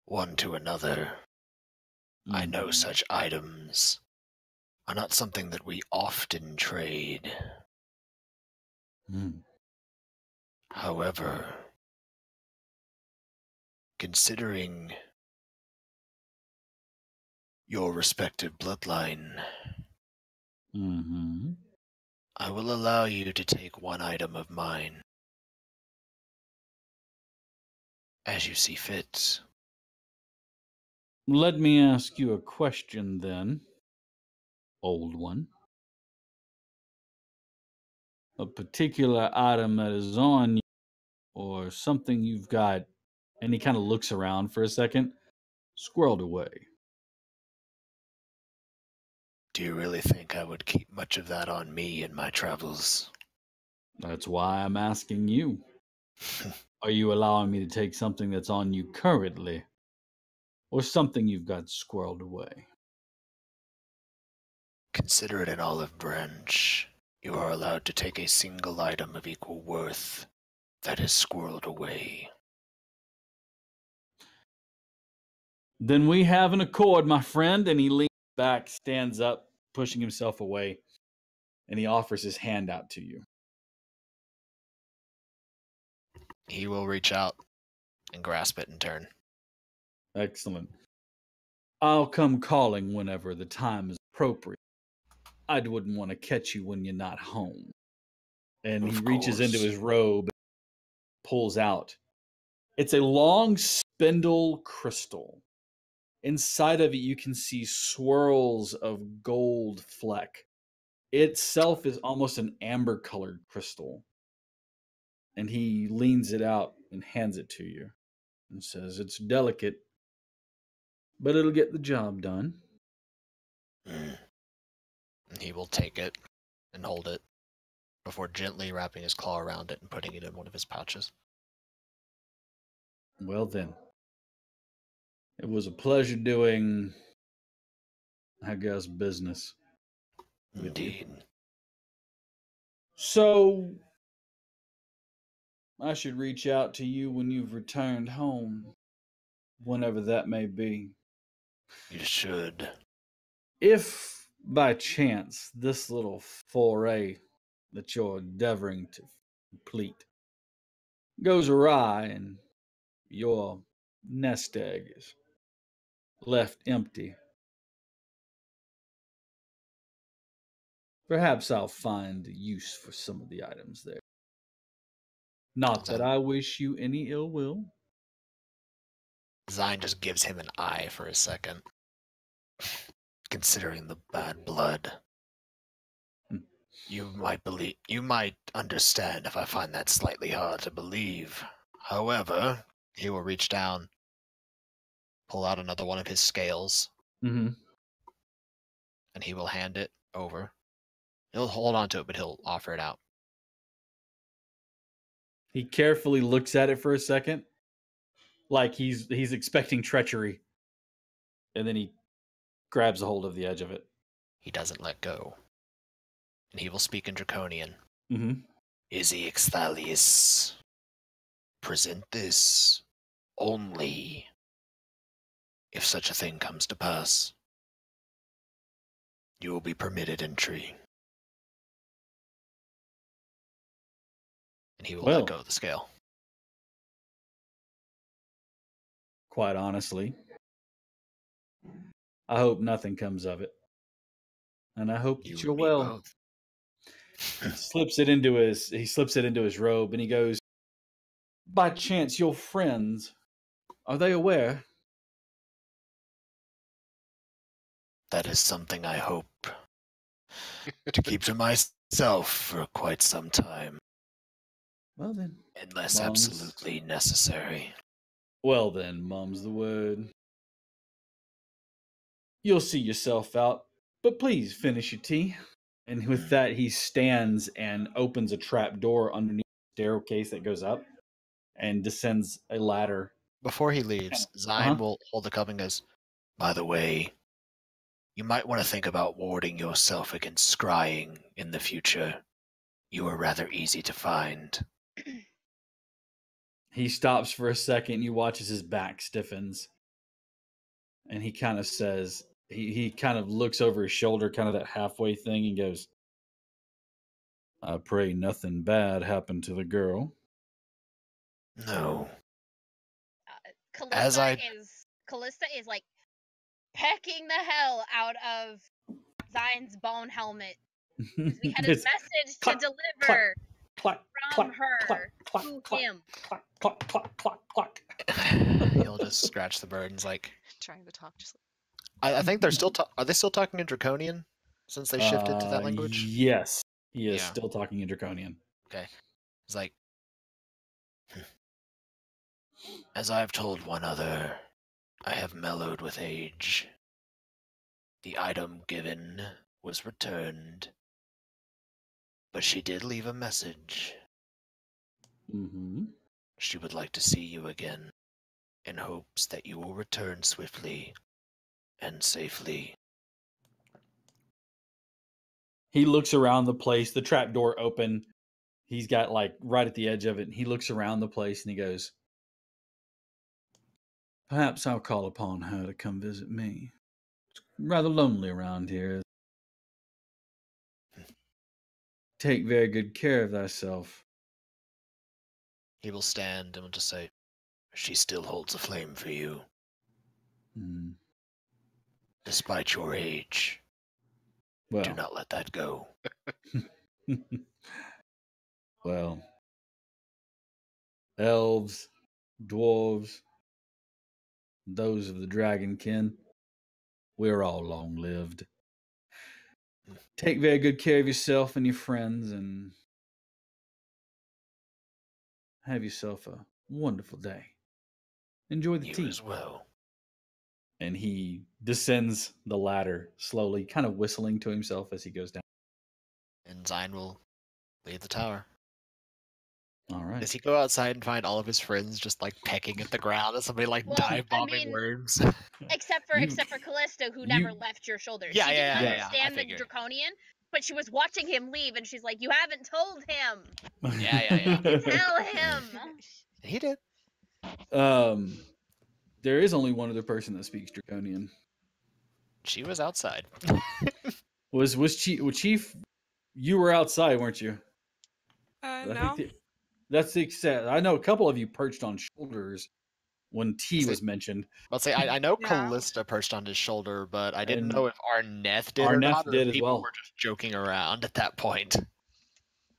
One to another. I know such items are not something that we often trade. However, considering your respective bloodline, I will allow you to take one item of mine as you see fit. Let me ask you a question then, old one. A particular item that is on you, or something you've got, and he kind of looks around for a second, squirreled away. Do you really think I would keep much of that on me in my travels? That's why I'm asking you. Are you allowing me to take something that's on you currently, or something you've got squirreled away? Consider it an olive branch. You are allowed to take a single item of equal worth that is squirreled away. Then we have an accord, my friend. And he leans back, stands up, pushing himself away, and he offers his hand out to you. He will reach out and grasp it in turn. Excellent. I'll come calling whenever the time is appropriate. I wouldn't want to catch you when you're not home. And he reaches into his robe, pulls out. It's a long spindle crystal. Inside of it, you can see swirls of gold fleck. Itself is almost an amber-colored crystal. And he leans it out and hands it to you and says, it's delicate, but it'll get the job done. He will take it and hold it before gently wrapping his claw around it and putting it in one of his pouches. Well then, it was a pleasure doing, I guess, business. Indeed. So, I should reach out to you when you've returned home, whenever that may be. You should. If, by chance, this little foray that you're endeavoring to complete goes awry and your nest egg is left empty, perhaps I'll find use for some of the items there. Not that I wish you any ill will. Zine just gives him an eye for a second. Considering the bad blood, you might understand if I find that slightly hard to believe. However, he will reach down, pull out another one of his scales, and he will hand it over. He'll hold on to it, but he'll offer it out. He carefully looks at it for a second, like he's expecting treachery, and then he grabs a hold of the edge of it. He doesn't let go, and he will speak in Draconian. Izzy Ixthalius, present this only if such a thing comes to pass. You will be permitted entry. And he will Well. let go of the scale. Quite honestly, I hope nothing comes of it. And I hope that You you're and me well. both. He slips it into his robe, and he goes, by chance, your friends, are they aware? That is something I hope to keep to myself for quite some time, Well then. unless Mom's- absolutely necessary. Well then, mum's the word. You'll see yourself out, but please finish your tea. And with that, he stands and opens a trap door underneath the staircase that goes up and descends a ladder. Before he leaves, Zion Uh-huh. will hold the cup and goes, By the way, you might want to think about warding yourself against scrying in the future. You are rather easy to find. He stops for a second. You watch as his back stiffens. And he kind of says, he kind of looks over his shoulder, kind of that halfway thing, and goes, I pray nothing bad happened to the girl. No. Callista is like pecking the hell out of Zion's bone helmet. We had a It's message clack, to deliver clack, from clack, her clack, clack, to clack, him. clack, clack, clack, clack, clack. he'll just scratch the bird and is like, Trying to talk just I think they're still are they still talking in Draconian since they shifted to that language? Yes. He is Yeah. still talking in Draconian. It's like, As I have told one other, I have mellowed with age. The item given was returned, but she did leave a message. Mm-hmm. She would like to see you again, in hopes that you will return swiftly and safely. He looks around the place, the trap door open. He's got like right at the edge of it. And he looks around the place and he goes, perhaps I'll call upon her to come visit me. It's rather lonely around here. Take very good care of thyself. he will stand and will just say, She still holds a flame for you, Hmm. despite your age. Well, Do not let that go. well, elves, dwarves, those of the dragonkin, we're all long-lived. Take very good care of yourself and your friends, and have yourself a wonderful day. Enjoy the You tea. as well. And he descends the ladder slowly, kind of whistling to himself as he goes down. and Zion will leave the tower. All right. Does he go outside and find all of his friends just like pecking at the ground as somebody like Well, dive I bombing mean, worms? Except for Callisto, who never left your shoulders. Yeah, she yeah, didn't yeah, I understand the figured. Draconian, but she was watching him leave, and she's like, "You haven't told him. Yeah. Tell him." He did. There is only one other person that speaks Draconian. She was outside. Was Chief? You were outside, weren't you? No. That's the extent. I know a couple of you perched on shoulders when T Say- was mentioned. I'll say I know Yeah. Callista perched on his shoulder, but I didn't And know if Arneth did or Arneth not, or did if as people well. were just joking around at that point.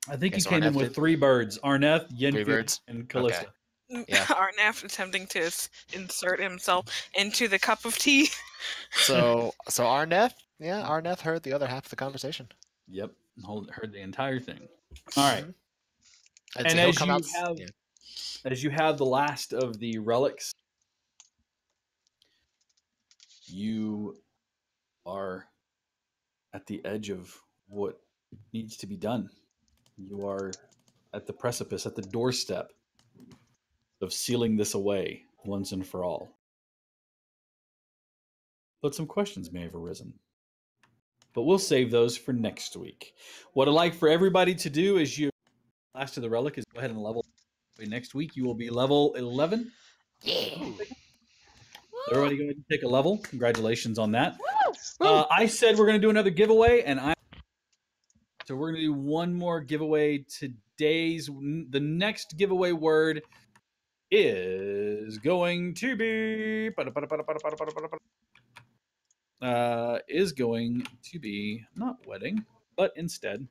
I think Okay, you so came in Arneth with did? 3 birds: Arneth, Three Yennefer, birds? and Callista. Yeah. Arnaf attempting to insert himself into the cup of tea. So Arneth heard the other half of the conversation. Yep, heard the entire thing. All right. Mhm. And so he'll as come you out- have, yeah. as you have the last of the relics, you are at the edge of what needs to be done. You are at the precipice, at the doorstep of sealing this away once and for all. But some questions may have arisen. But we'll save those for next week. What I'd like for everybody to do is last of the relic is go ahead and level. Next week you will be level 11. Yeah. Everybody go ahead and take a level. Congratulations on that. Woo! I said we're going to do another giveaway, and so we're going to do one more giveaway days. The next giveaway word is going to be not wedding, but instead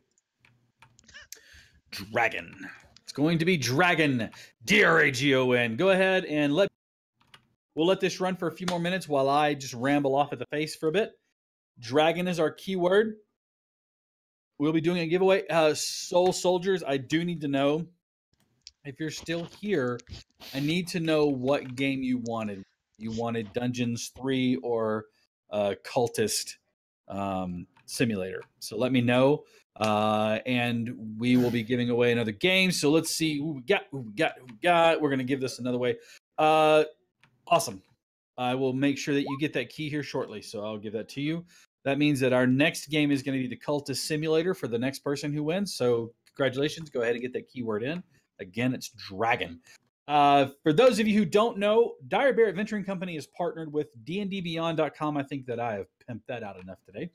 dragon. It's going to be dragon. DRAGON. Go ahead and we'll let this run for a few more minutes while I just ramble off at the face for a bit. Dragon is our keyword. We'll be doing a giveaway. Soul Soldiers, I do need to know if you're still here. I need to know what game you wanted. You wanted Dungeons 3 or Cultist Simulator. So let me know. And we will be giving away another game. So let's see who we got. We're going to give this another way. Awesome. I will make sure that you get that key here shortly. So I'll give that to you. That means that our next game is going to be the Cultist Simulator for the next person who wins. So congratulations. Go ahead and get that keyword in. Again, it's dragon. For those of you who don't know, Dire Bear Adventuring Company is partnered with dndbeyond.com. I think that I have pimped that out enough today.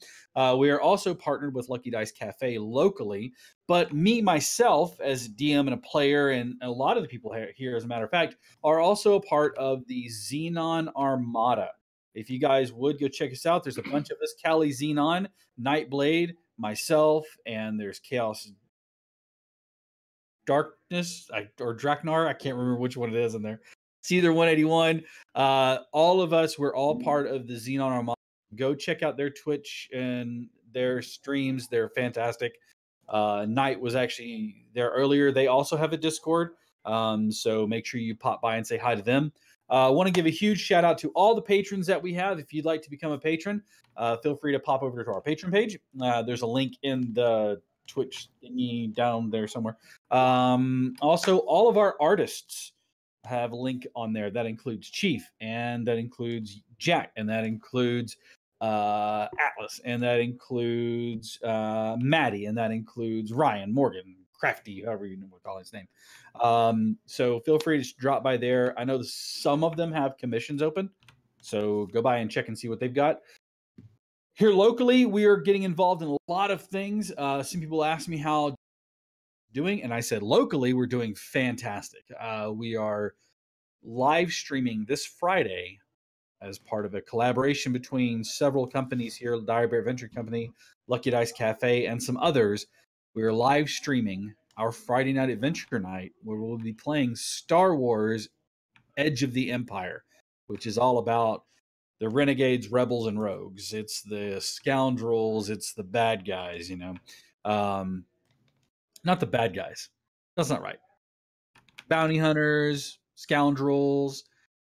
We are also partnered with Lucky Dice Cafe locally, but me, myself, as DM and a player, and a lot of the people here, as a matter of fact, are also a part of the Xenon Armada. If you guys would go check us out, there's a bunch of us, Kali Xenon, Nightblade, myself, and there's Chaos Darkness or Draknar. I can't remember which one it is in there. It's either 181. All of us, we're all part of the Xenon Armada. Go check out their Twitch and their streams. They're fantastic. Knight was actually there earlier. They also have a Discord. So make sure you pop by and say hi to them. I want to give a huge shout out to all the patrons that we have. If you'd like to become a patron, feel free to pop over to our patron page. There's a link in the Twitch thingy down there somewhere. Also, all of our artists have a link on there. That includes Chief, and that includes Jack, and that includes Atlas, and that includes Maddie, and that includes Ryan, Morgan, Crafty, however you want to call his name. So feel free to just drop by there. I know some of them have commissions open, so go by and check and see what they've got. Here locally, we are getting involved in a lot of things. Some people ask me how doing, and I said locally we're doing fantastic. We are live streaming this Friday as part of a collaboration between several companies here, Dire Bear Adventure Company, Lucky Dice Cafe, and some others. We are live streaming our Friday night adventure night where we'll be playing Star Wars Edge of the Empire, which is all about the renegades, rebels, and rogues. It's the scoundrels. It's the bad guys, you know. Not the bad guys. That's not right. Bounty hunters, scoundrels,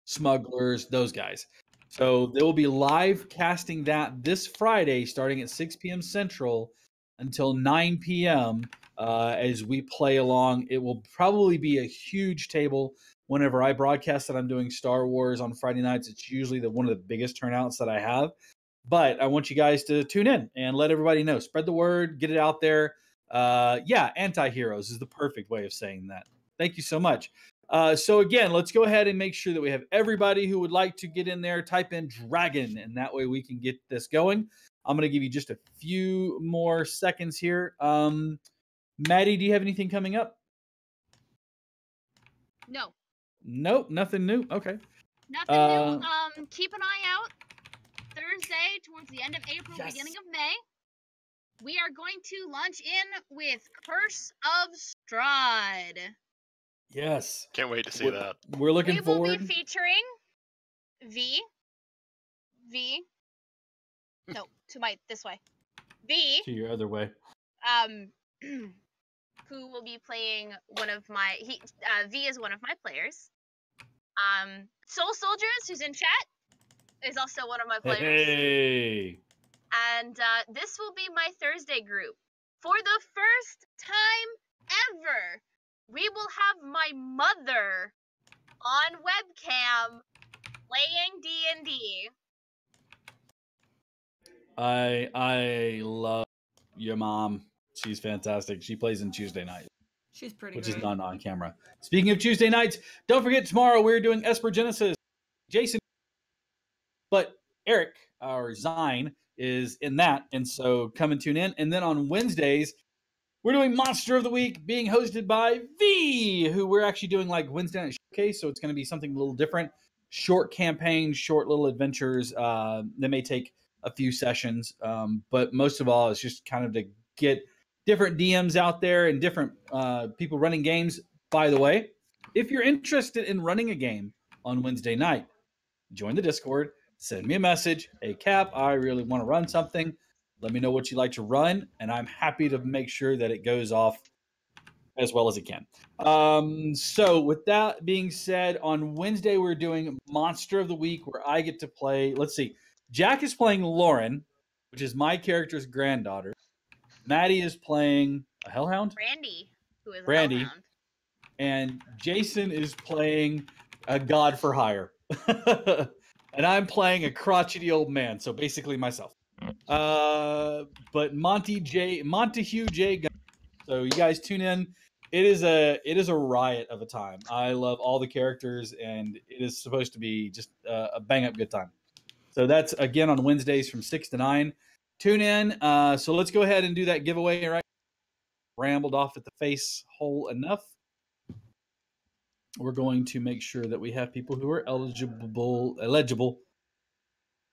smugglers, those guys. So they will be live casting that this Friday starting at 6 p.m. Central until 9 p.m. As we play along. It will probably be a huge table. Whenever I broadcast that I'm doing Star Wars on Friday nights, it's usually one of the biggest turnouts that I have. But I want you guys to tune in and let everybody know. Spread the word, get it out there. Yeah, anti-heroes is the perfect way of saying that. Thank you so much. So again, let's go ahead and make sure that we have everybody who would like to get in there, type in dragon, and that way we can get this going. I'm going to give you just a few more seconds here. Maddie, do you have anything coming up? No. Nope, nothing new. Okay. Nothing new. Keep an eye out. Thursday, towards the end of April, beginning of May, we are going to launch in with Curse of Strahd. Yes. Can't wait to see that. We're looking forward. We will be featuring V. No, this way. V. To your other way. Who will be playing one of my V is one of my players. Soul Soldiers, who's in chat, is also one of my players. Hey. And this will be my Thursday group. For the first time ever, we will have my mother on webcam playing D&D. I love your mom. She's fantastic. She plays in Tuesday night. She's pretty Which great. is not on camera. Speaking of Tuesday nights, don't forget tomorrow we're doing Esper Genesis. Jason. But Eric, our Zine, is in that. And so come and tune in. And then on Wednesdays, We're doing Monster of the Week, being hosted by V, who we're actually doing like Wednesday Night Showcase, so it's going to be something a little different. Short campaigns, short little adventures. They may take a few sessions, but most of all, it's just kind of to get different DMs out there and different people running games. By the way, if you're interested in running a game on Wednesday night, join the Discord, send me a message. Hey, Cap, I really want to run something. Let me know what you like to run, and I'm happy to make sure that it goes off as well as it can. So with that being said, on Wednesday, we're doing Monster of the Week, where I get to play, let's see, Jack is playing Lauren, which is my character's granddaughter. Maddie is playing a Hellhound. Brandy, who is a Brandy. hellhound. And Jason is playing a God for Hire. And I'm playing a crotchety old man, so basically myself. But Montague J. Gunn. So you guys tune in. It is a riot of a time. I love all the characters, and it is supposed to be just a bang up good time. So that's again on Wednesdays from 6 to 9. Tune in. So let's go ahead and do that giveaway. Right, rambled off at the face hole enough. We're going to make sure that we have people who are eligible,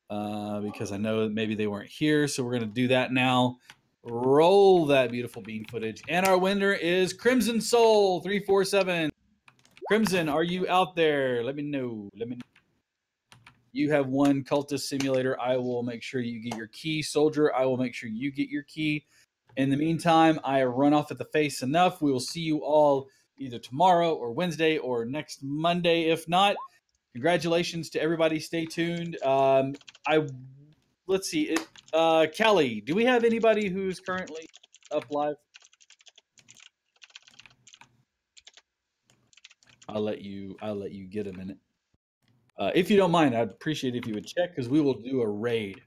because I know that maybe they weren't here. So we're going to do that now. Roll that beautiful bean footage. And our winner is Crimson Soul 347. Crimson, are you out there? Let me know. You have won Cultist Simulator. I will make sure you get your key. Soldier, I will make sure you get your key. In the meantime, I run off at the face enough. We will see you all either tomorrow or Wednesday or next Monday. If not, congratulations to everybody. Stay tuned. Let's see. Kelly, do we have anybody who's currently up live? I'll let you get a minute. If you don't mind, I'd appreciate it if you would check, because we will do a raid.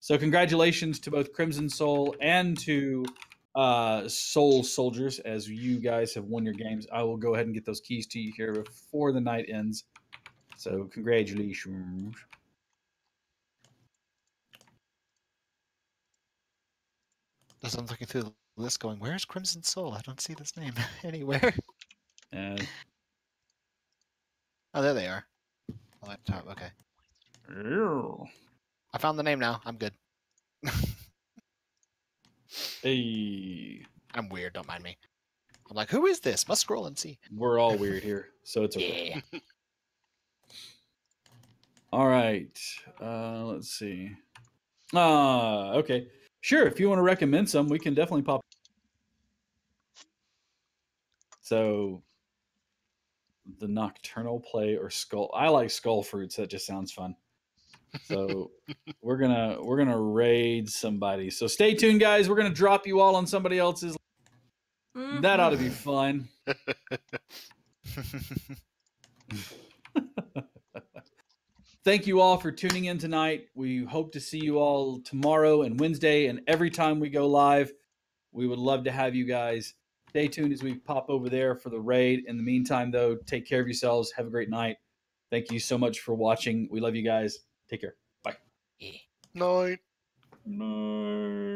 So congratulations to both Crimson Soul and to Soul Soldiers, as you guys have won your games. I will go ahead and get those keys to you here before the night ends. So congratulations. As I'm looking through the list going, where's Crimson Soul? I don't see this name anywhere. Oh, there they are. On that top, okay. I found the name now. I'm good. Hey. I'm weird, don't mind me. I'm like, who is this? Must scroll and see. We're all weird here, so it's okay. Yeah. All right. Let's see. Okay. Sure, if you want to recommend some, we can definitely pop. So the Nocturnal Play or Skull. I like Skull Fruits. That just sounds fun. So we're gonna raid somebody. So stay tuned, guys. We're gonna drop you all on somebody else's. That ought to be fun. Thank you all for tuning in tonight. We hope to see you all tomorrow and Wednesday and every time we go live. We would love to have you guys. Stay tuned as we pop over there for the raid. In the meantime, though, take care of yourselves. Have a great night. Thank you so much for watching. We love you guys. Take care. Bye. Night. Night.